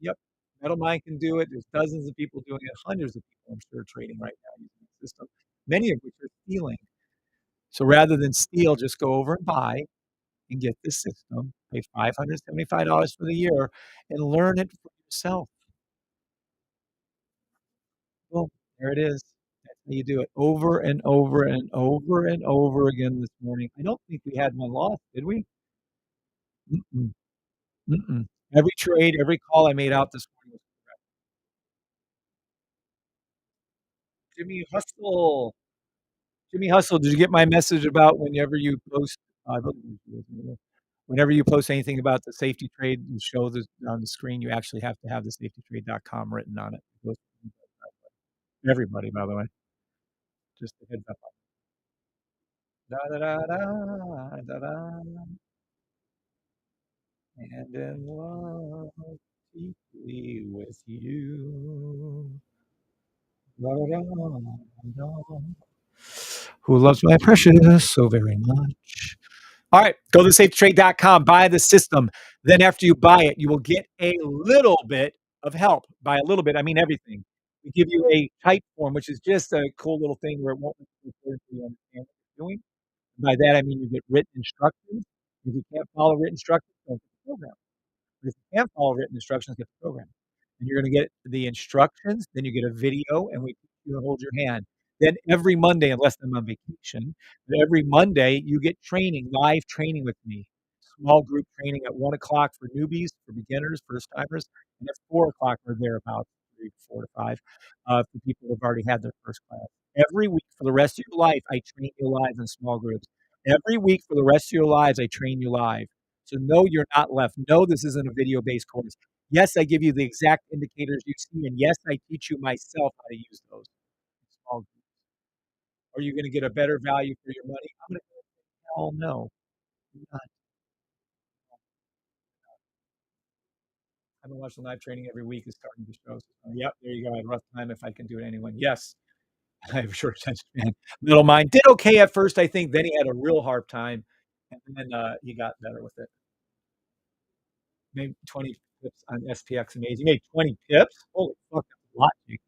Yep. Metal Mine can do it. There's dozens of people doing it, hundreds of people, I'm sure, trading right now using the system, many of which are stealing. So rather than steal, just go over and buy and get this system, pay $575 for the year, and learn it for yourself. Well, there it is. That's how you do it over and over and over and over again this morning. I don't think we had one loss, did we? Mm-mm, mm-mm. Every trade, every call I made out this morning was correct. Jimmy Hustle. Jimmy Hustle, did you get my message about whenever you post, I believe it was, whenever you post anything about the safety trade, you show this on the screen, you actually have to have the safetytrade.com written on it. Everybody, by the way, just a heads up. Da da da da da da, and in love deeply with you. Da da da da. Who loves my precious so very much? All right, go to safetrade.com, buy the system. Then after you buy it, you will get a little bit of help. By a little bit, I mean everything. We give you a type form, which is just a cool little thing where it won't let you record until you understand what you're doing. By that, I mean you get written instructions. If you can't follow written instructions, don't get the program. But if you can't follow written instructions, get the program. And you're gonna get the instructions, then you get a video, and we teach you to hold your hand. Then every Monday, unless I'm on vacation, but every Monday you get training, live training with me. Small group training at 1 o'clock for newbies, for beginners, first timers, and at 4 o'clock or thereabouts, 3, 4 to 5, for people who've already had their first class. Every week for the rest of your life, I train you live in small groups. Every week for the rest of your lives, I train you live. So no, you're not left. No, this isn't a video-based course. Yes, I give you the exact indicators you see, and yes, I teach you myself how to use those in small groups. Are you gonna get a better value for your money? I'm gonna go, hell no. You're not. I've been watching live training every week is starting to show. So, yep, there you go. I had a rough time if I can do it anyone. Yes, I have a short attention span. Little mine did okay at first, I think. Then he had a real hard time, and then he got better with it. Made 20 pips on SPX Amazing. You made 20 pips? Holy fuck, that's a lot, Jake.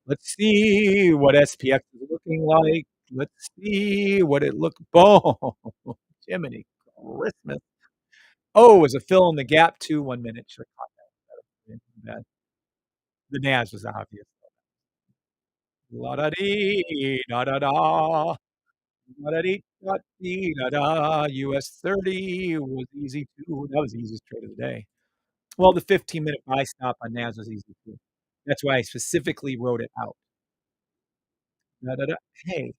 Let's see what SPX is looking like. Let's see what it look. Boom, Jiminy Christmas. Oh, it was a fill in the gap too. 1 minute. Should have caught that. Bad. The Nas was obvious. La da dee da da da. La da dee da dee da da. US30 was easy too. That was the easiest trade of the day. Well, the 15-minute buy stop on Nas was easy too. That's why I specifically wrote it out. Da da da. Hey,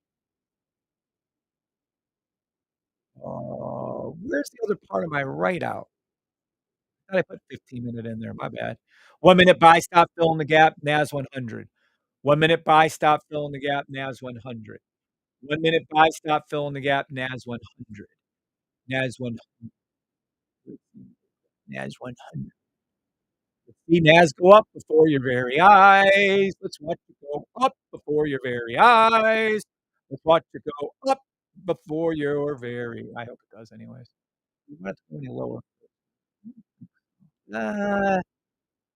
where's the other part of my write out? I put 15-minute in there. My bad. 1 minute buy stop fill in the gap. Nas 100. 1 minute buy stop fill in the gap. Nas 100. 1 minute buy stop fill in the gap. Nas 100. Nas 100. Nas 100. Let's see Nas go up before your very eyes. Let's watch it go up before your very eyes. Let's watch it go up before your very. I hope it does, anyways. We not go any lower. Uh,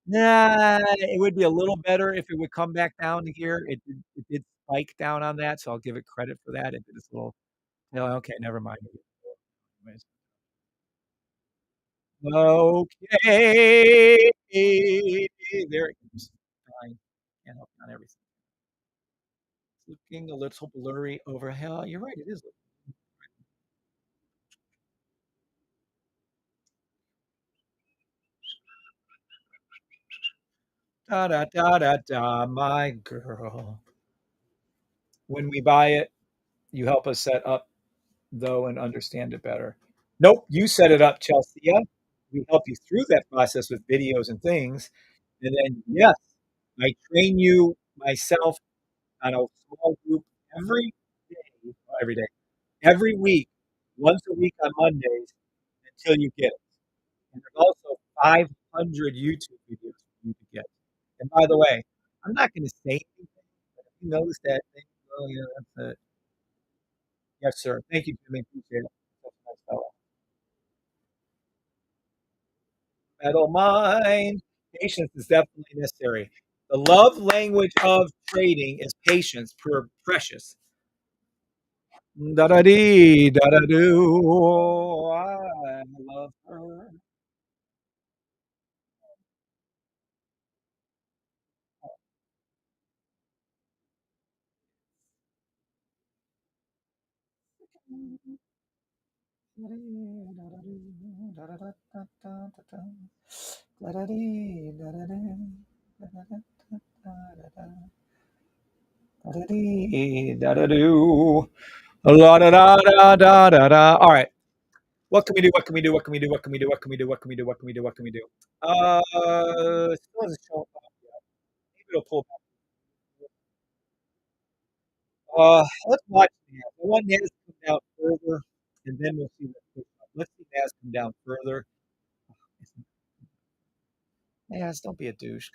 nah, it would be a little better if it would come back down to here. It did spike down on that, so I'll give it credit for that. It did this little. No, okay, never mind. Anyways. Okay. There it goes. Fine. Can't help you on everything. It's looking a little blurry over here. You're right, it is. Da da da da da, my girl. When we buy it, you help us set up though and understand it better. Nope, you set it up, Chelsea. We help you through that process with videos and things. And then, yes, I train you myself on a small group every day, every day, every week, once a week on Mondays until you get it. And there's also 500 YouTube videos for you to get. And by the way, I'm not going to say anything, but if you notice that thing, oh, yeah, that's it. Yes, sir. Thank you, Jimmy. Appreciate it. Such a nice fellow. Metal mind. Patience is definitely necessary. The love language of trading is patience, per precious. Da da dee, da da do. I love her. Da-da-doo. La da da da da da da. All right. What can we do? What can we do? What can we do? What can we do? What can we do? What can we do? What can we do? What can we do? Still hasn't shown up yet. Maybe it'll pull back. Let's watch Nas. I want Nas to come down further, and then we'll see what. Let's see Nas come down further. Nas, don't be a douche.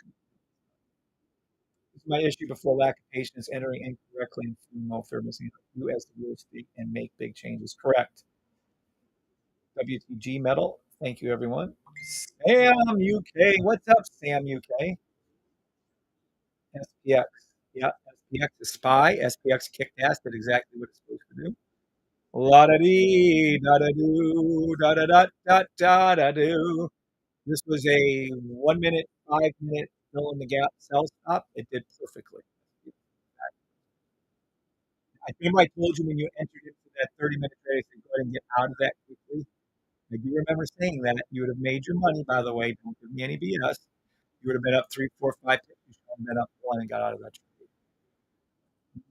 This is my issue before lack of patience, entering incorrectly and through no fair missing US30 and make big changes. Correct. WTG metal. Thank you, everyone. Sam UK. What's up, Sam UK? SPX. Yeah, SPX is spy. SPX kicked ass, did exactly what it's supposed to do. La da dee, da da do, da da da da da da do. This was a 1 minute, 5 minute fill in the gap sell stop. It did perfectly. I remember I told you when you entered into that 30-minute trade, I said, go ahead and get out of that quickly. I do remember saying that. You would have made your money, by the way. Don't give me any BS. You would have been up 3, 4, 5 pips. You should have been up one and got out of that trade.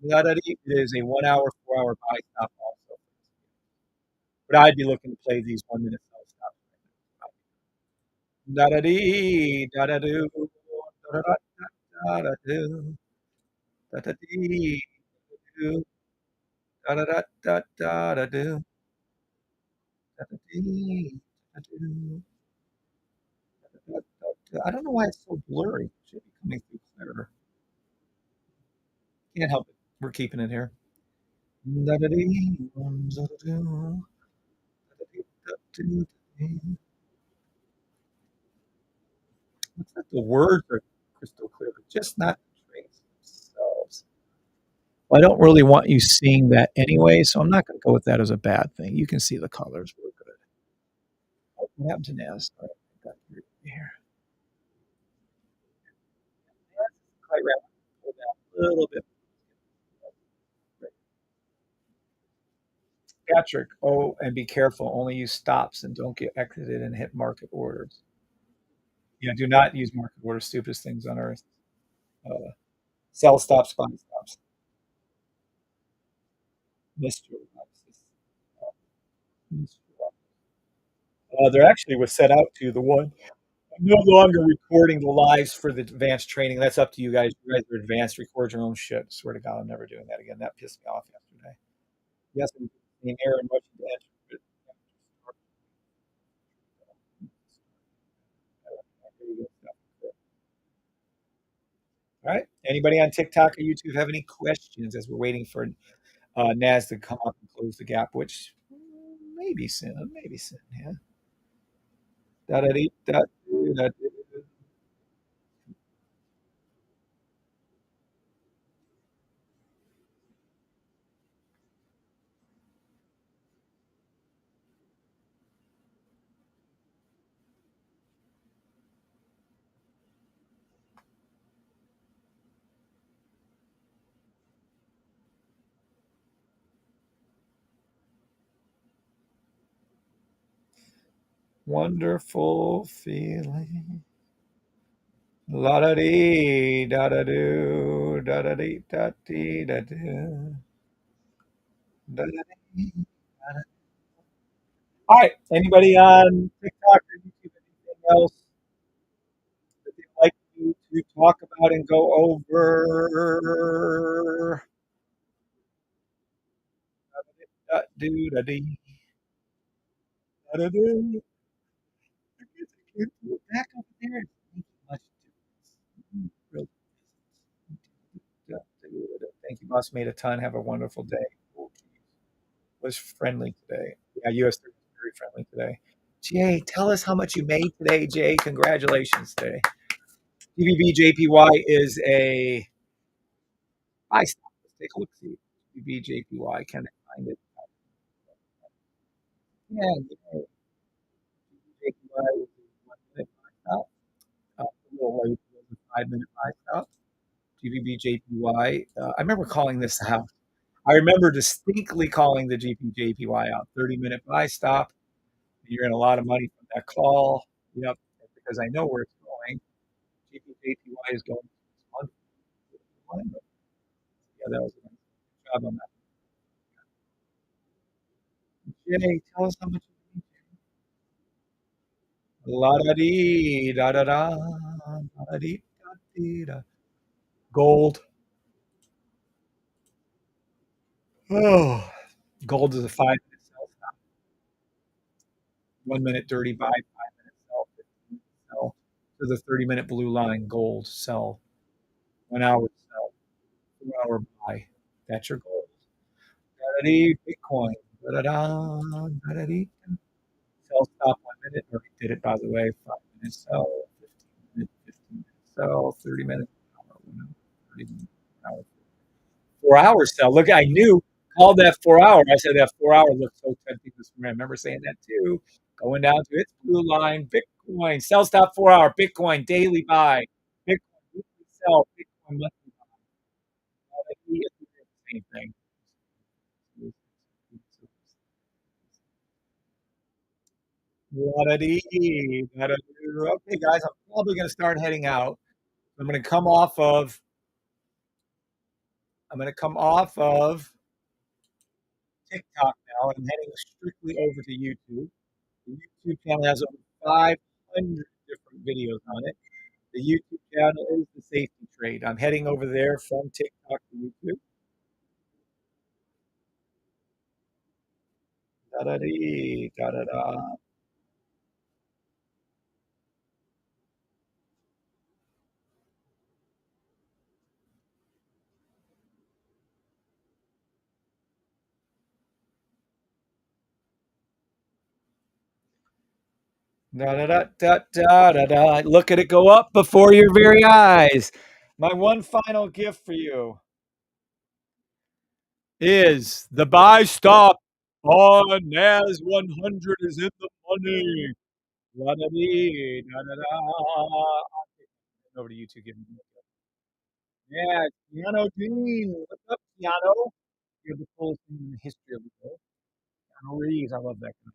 It is a 1 hour, 4 hour buy stop also. But I'd be looking to play these 1 minute sell stops. Da da dee, da da do, da da da da do, da da dee, do, da da da da da do, da da dee, da do. I don't know why it's so blurry. It should be coming through clearer. Can't help it. We're keeping it here. Looks like the words are crystal clear, but just not the trades themselves. Well, I don't really want you seeing that anyway, so I'm not going to go with that as a bad thing. You can see the colors. We're good. Oh, what happened to Nas? All right, I got you here. Nas is quite rapid. Pull down a little bit. Patrick, oh, and be careful. Only use stops and don't get exited and hit market orders. Yeah, do not use market orders. Stupidest things on earth. Uh, Sell stops, buy stops. Mr. There actually was set out to the one. I'm no longer recording the lives for the advanced training. That's up to you guys. You guys are advanced. Record your own shit. Swear to God, I'm never doing that again. That pissed me off yesterday. Yes, I'm seeing Aaron rushing to enter. All right. Anybody on TikTok or YouTube have any questions as we're waiting for Nas to come up and close the gap, which maybe soon. Maybe soon. Yeah. Da-da-dee-da-doo-da-doo. Wonderful feeling. La da dee da da do da da dee da dee da do da da dee. All right. Anybody on TikTok or YouTube? Anything else that they'd like to talk about and go over? Da do da dee da da do. Back over there. Much difference. Thank you, boss. Made a ton. Have a wonderful day. Was friendly today. Yeah, US30 was very friendly today. Jay, tell us how much you made today, Jay. Congratulations today. GBBJPY is a buy stop. Let's take a look. See GBBJPY. Can I find it? Yeah, GBBJPY is a 1 minute buy stop. A little late. It was a 5 minute buy stop. GBBJPY. I remember calling this out. I remember distinctly calling the GBJPY out. 30-minute buy stop. You're in a lot of money from that call. Yep, because I know where it's going. GPJPY is going this month. Yeah, that was a nice job on that. Jay, tell us how much you need. La da dee da da da da dee da dee da. Gold. Oh, gold is a 5 minute sell, 1 minute dirty buy, 5 minute sell, 15 minute sell to the 30-minute blue line. Gold sell, 1 hour sell, 2 hour buy. That's your gold. Da-da-dee, Bitcoin. Da-da-da, da-da-dee. Sell stop 1 minute. Already did it by the way. 5 minute sell, 15 minute, 15 minute sell, 30 minute, 30 minute, hour. 4 hour sell. Look, I knew called that 4 hour. I said that 4 hour looked so tempting this morning. I remember saying that too. Going down to its blue line, Bitcoin, sell stop 4 hour, Bitcoin, daily buy, Bitcoin, weekly sell, Bitcoin, monthly buy. It's the same thing. La-da-dee, da-da-doo. Okay, guys, I'm probably going to start heading out. I'm going to come off of. I'm going to come off of TikTok now, and I'm heading strictly over to YouTube. The YouTube channel has over 500 different videos on it. The YouTube channel is the safety trade. I'm heading over there from TikTok to YouTube. Da da dee, da da da. Da da da da da da da. Look at it go up before your very eyes. My one final gift for you is the buy stop on NAS 100 is in the money. Da da dee, da da da. Over to YouTube. Give me yeah, Keanu Dean. What's up, Keanu? You're the coolest thing in the history of the world. Keanu Reeves. I love that guy.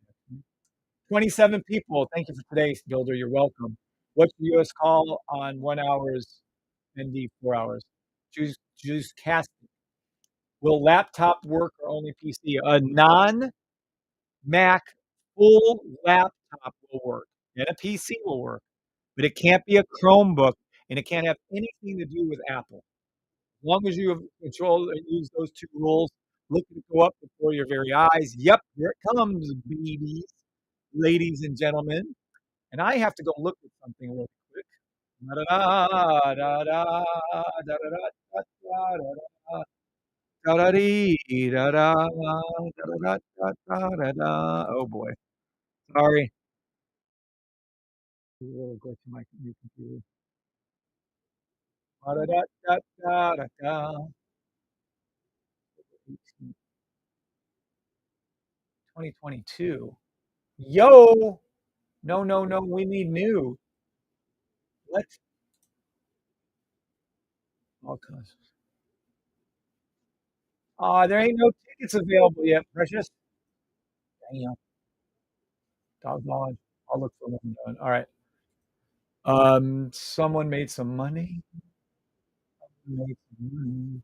27 people. Thank you for today, Builder. You're welcome. What's the US call on 1 hour's ND 4 hours? Choose casting. Will laptop work or only PC? A non Mac full laptop will work, and a PC will work, but it can't be a Chromebook, and it can't have anything to do with Apple. As long as you have control and use those two rules, look at it go up before your very eyes. Yep, here it comes, babies, ladies and gentlemen. And I have to go look at something real quick. Da-da-da, da-da, da-da-da, da-da-da, da-da-dee, da-da, da-da-da, da-da-da. Oh boy, sorry. Really glitch in my new computer. Da-da-da, da-da-da, 2022. Yo! No, no, no, we need new. Let's all kinds. There ain't no tickets available yet, Precious. Damn, doggone. I'll look for one done. All right. Someone made some money. Made some money.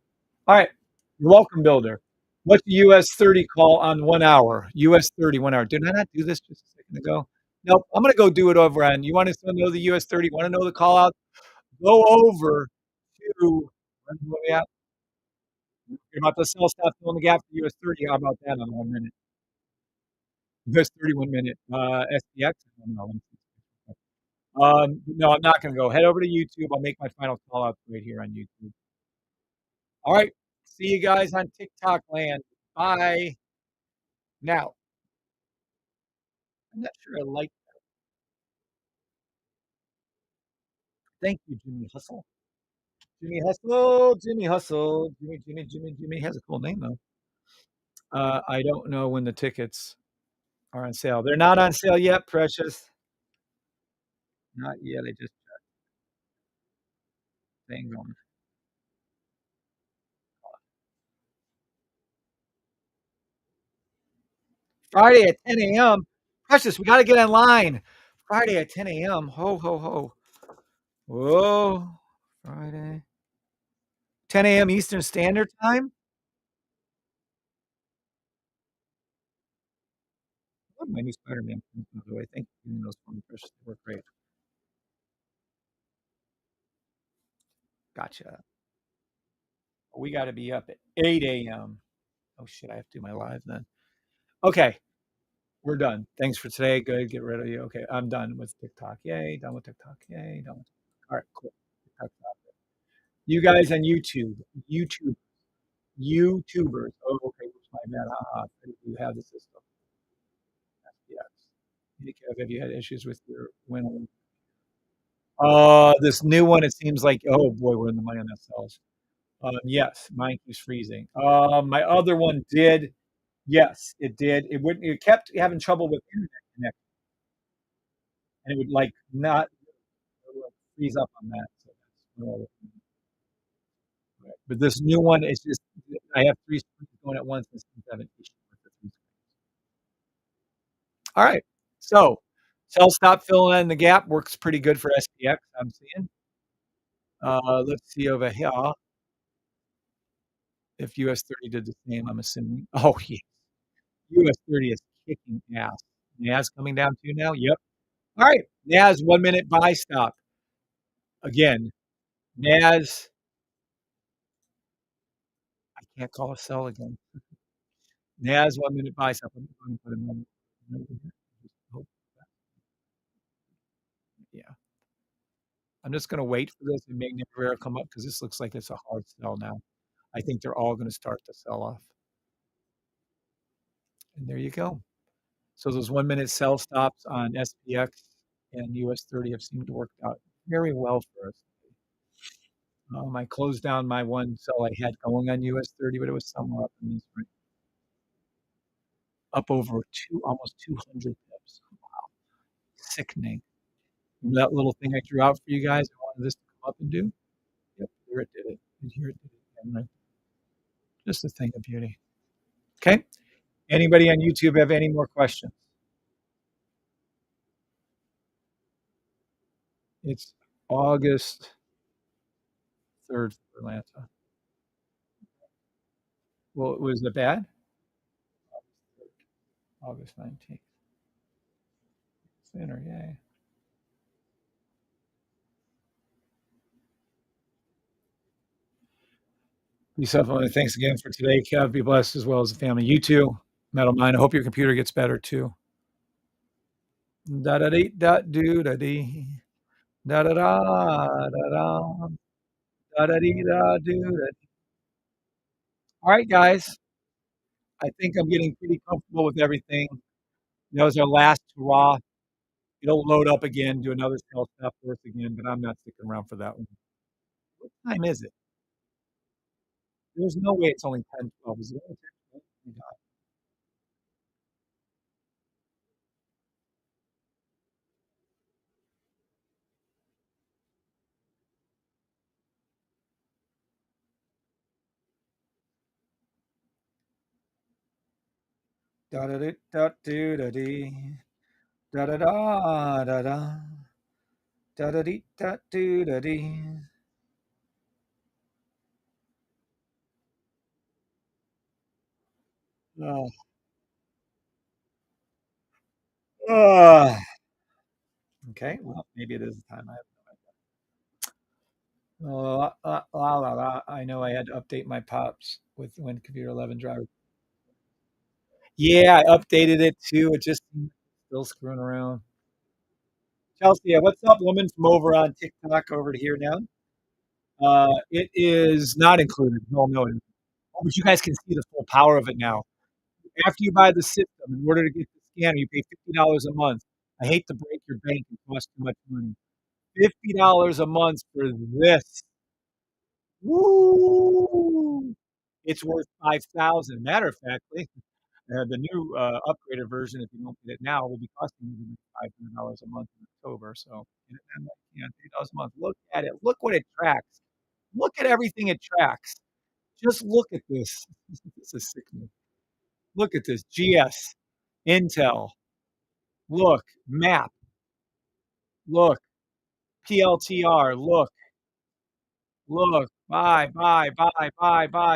All right. You're welcome, Builder. What's the US30 call on 1 hour? US30, 1 hour. Did I not do this just a second ago? Nope. I'm gonna go do it over on. You want to know the US30? Want to know the call out? Go over to where's we at? You're about to sell stop filling the gap to US30. How about that on 1 minute? US30 1 minute. SPX. I don't know. No, I'm not going to go. Head over to YouTube. I'll make my final call out right here on YouTube. All right. See you guys on TikTok land. Bye. Now, I'm not sure I like. Thank you, Jimmy Hustle. Jimmy Hustle. Jimmy Hustle. Jimmy has a cool name though. I don't know when the tickets are on sale. They're not on sale yet, Precious. Not yet. I just thing going. Friday at 10 a.m. Precious, we got to get in line. Friday at 10 a.m. Ho, ho, ho. Whoa. Friday. 10 a.m. Eastern Standard Time? I love my new Spider-Man pins, by the way. Thank you for doing those for me, Precious. They work great. Gotcha. We got to be up at 8 a.m. Oh shit, I have to do my live then. Okay, we're done. Thanks for today. Good. Get rid of you. Okay, I'm done with TikTok. Yay. Done with TikTok. Yay. Done with TikTok. All right, cool. TikTok's out there. You guys on YouTube, YouTubers. Oh, okay. Where's my man? You have the system. Yes. Hey, Kev, have you had issues with your win? This new one, it seems like, oh boy, we're in the money on that sells. Yes, mine keeps freezing. My other one did. Yes, it did. It wouldn't. It kept having trouble with internet connection, and it would like not it would, like, freeze up on that. So that's one other thing. Right. But this new one is just. I have three screens going at once, and it seems to have an issue with the three screens. All right. So, sell stop filling in the gap works pretty good for SPX. I'm seeing. Let's see over here if US30 did the same. I'm assuming. Oh, yeah. US30 is kicking ass. NAS coming down too now? Yep. All right. NAS 1 minute buy stop. Again, NAS, I can't call a sell again. NAS 1 minute buy stop. I'm going to put a number here. Just hope yeah. I'm just going to wait for this and make Rivera come up because this looks like it's a hard sell now. I think they're all going to start to sell off. And there you go. So those 1 minute sell stops on SPX and US30 have seemed to work out very well for us. I closed down my one sell I had going on US30, but it was somewhere up in these up over almost 200 pips. Wow, sickening. Remember that little thing I drew out for you guys? I wanted this to come up and do. Yep, here it did it, and here it did it again. Right, just a thing of beauty. Okay. Anybody on YouTube have any more questions? It's August 3rd for Atlanta. Well, was it bad? August 19th. Sooner, yay. Be safe. Thanks again for today, Kev. Be blessed as well as the family. You too, Metal Mind. I hope your computer gets better too. Da da dee da do da dee. Da da da da da. Da da dee da do da. All right, guys. I think I'm getting pretty comfortable with everything. That was our last hurrah. It'll load up again, do another sell stop for us again, but I'm not sticking around for that one. What time is it? There's no way it's only 10, 12. Is it only 10, 12? Da da da da do da dee. Da da da da da. Da da dee da do da dee. Oh. Ah. Okay, well, maybe it is the time. I have no idea. I know I had to update my pops with when computer 11 driver. Yeah, I updated it too. It just still screwing around. Chelsea, what's up, woman from over on TikTok over to here now? It is not included. No, no. Oh, but you guys can see the full power of it now. After you buy the system, in order to get the scanner, you pay $50 a month. I hate to break your bank and cost too much money. $50 a month for this. Woo! It's worth 5,000. Matter of fact, the new upgraded version, if you don't get it now, will be costing you $500 a month in October. So, yeah, $3 a month. Look at it. Look what it tracks. Look at everything it tracks. Just look at this. This is sickening. Look at this. GS, Intel. Look, map. Look, PLTR. Look, buy,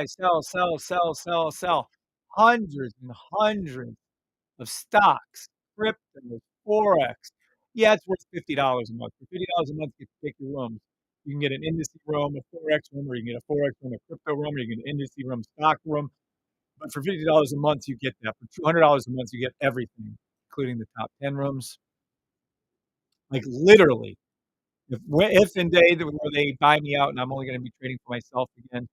sell. Hundreds and hundreds of stocks, crypto, Forex. Yeah, it's worth $50 a month. For $50 a month, you can pick your rooms. You can get an indice room, a Forex room, or you can get a Forex room, a crypto room, or you can get an indice room, stock room. But for $50 a month, you get that. For $200 a month, you get everything, including the top 10 rooms. Like, literally, if and day that where they buy me out and I'm only gonna be trading for myself again,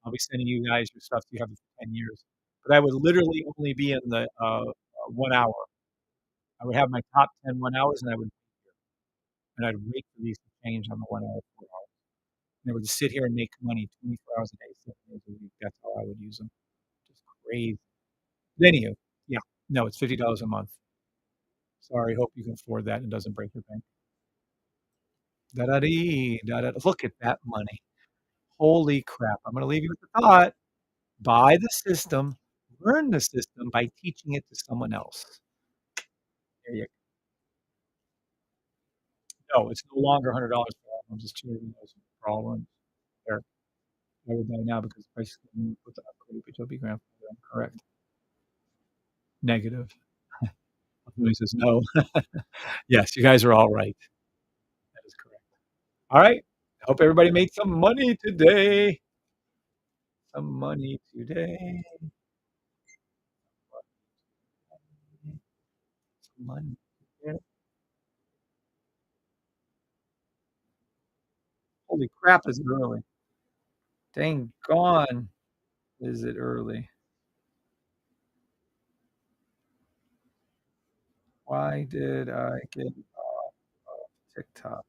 I'll be sending you guys your stuff so you have it for 10 years. But I would literally only be in the, 1 hour. I would have my top 10 1 hours, and I'd wait for these to change on the 1 hour, 4 hour. And I would just sit here and make money 24 hours a day, 7 days a week. That's how I would use them. Just crazy. But anywho, yeah, no, it's $50 a month. Sorry, hope you can afford that and it doesn't break your bank. Da-da-dee, da-da. Look at that money. Holy crap. I'm gonna leave you with the thought. Buy the system, learn the system by teaching it to someone else. There you go. No, it's no longer $100 for all rooms. It's $200 for all rooms. There. I would buy now because the price is going with the upgrade, which will be grandfathered. I'm correct. Negative. Somebody says no. Yes, you guys are all right. That is correct. All right. Hope everybody made some money today. Some money today. Some money today. Holy crap, is it early? Dang gone. Is it early? Why did I get off of TikTok?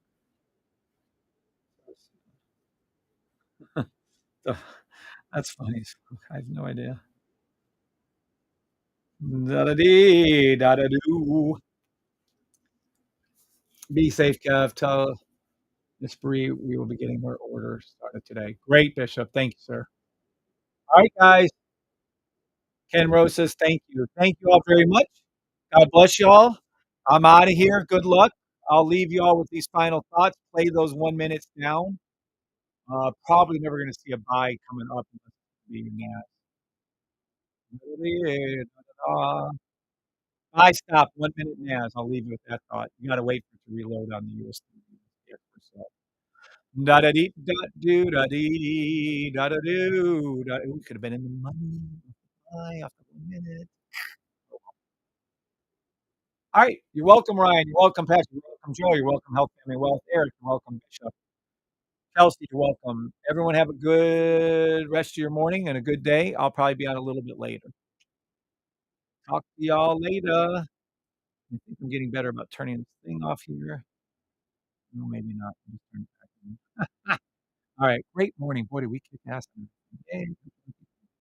That's funny. I have no idea. Da-da-dee, da-da-doo. Be safe, Kev. Tell Miss Bri we will be getting her order started today. Great, Bishop. Thank you, sir. All right, guys. Ken Rose says thank you. Thank you all very much. God bless you all. I'm out of here. Good luck. I'll leave you all with these final thoughts. Play those 1 minutes down. Probably never going to see a buy coming up unless it's being buy stop 1 minute NAS. I'll leave you with that thought. You got to wait for it to reload on the US30. So, da da dee da do da dee da da do. We could have been in the money. Buy after 1 minute. All right. You're welcome, Ryan. You're welcome, Patrick. You're welcome, Joe. You're welcome, Health Family Wealth. Eric, you're welcome, Bishop. Chelsea, you're welcome. Everyone have a good rest of your morning and a good day. I'll probably be on a little bit later. Talk to y'all later. I think I'm getting better about turning this thing off here. No, maybe not. Just turn it back on. All right. Great morning. Boy, did we kick ass. Yay.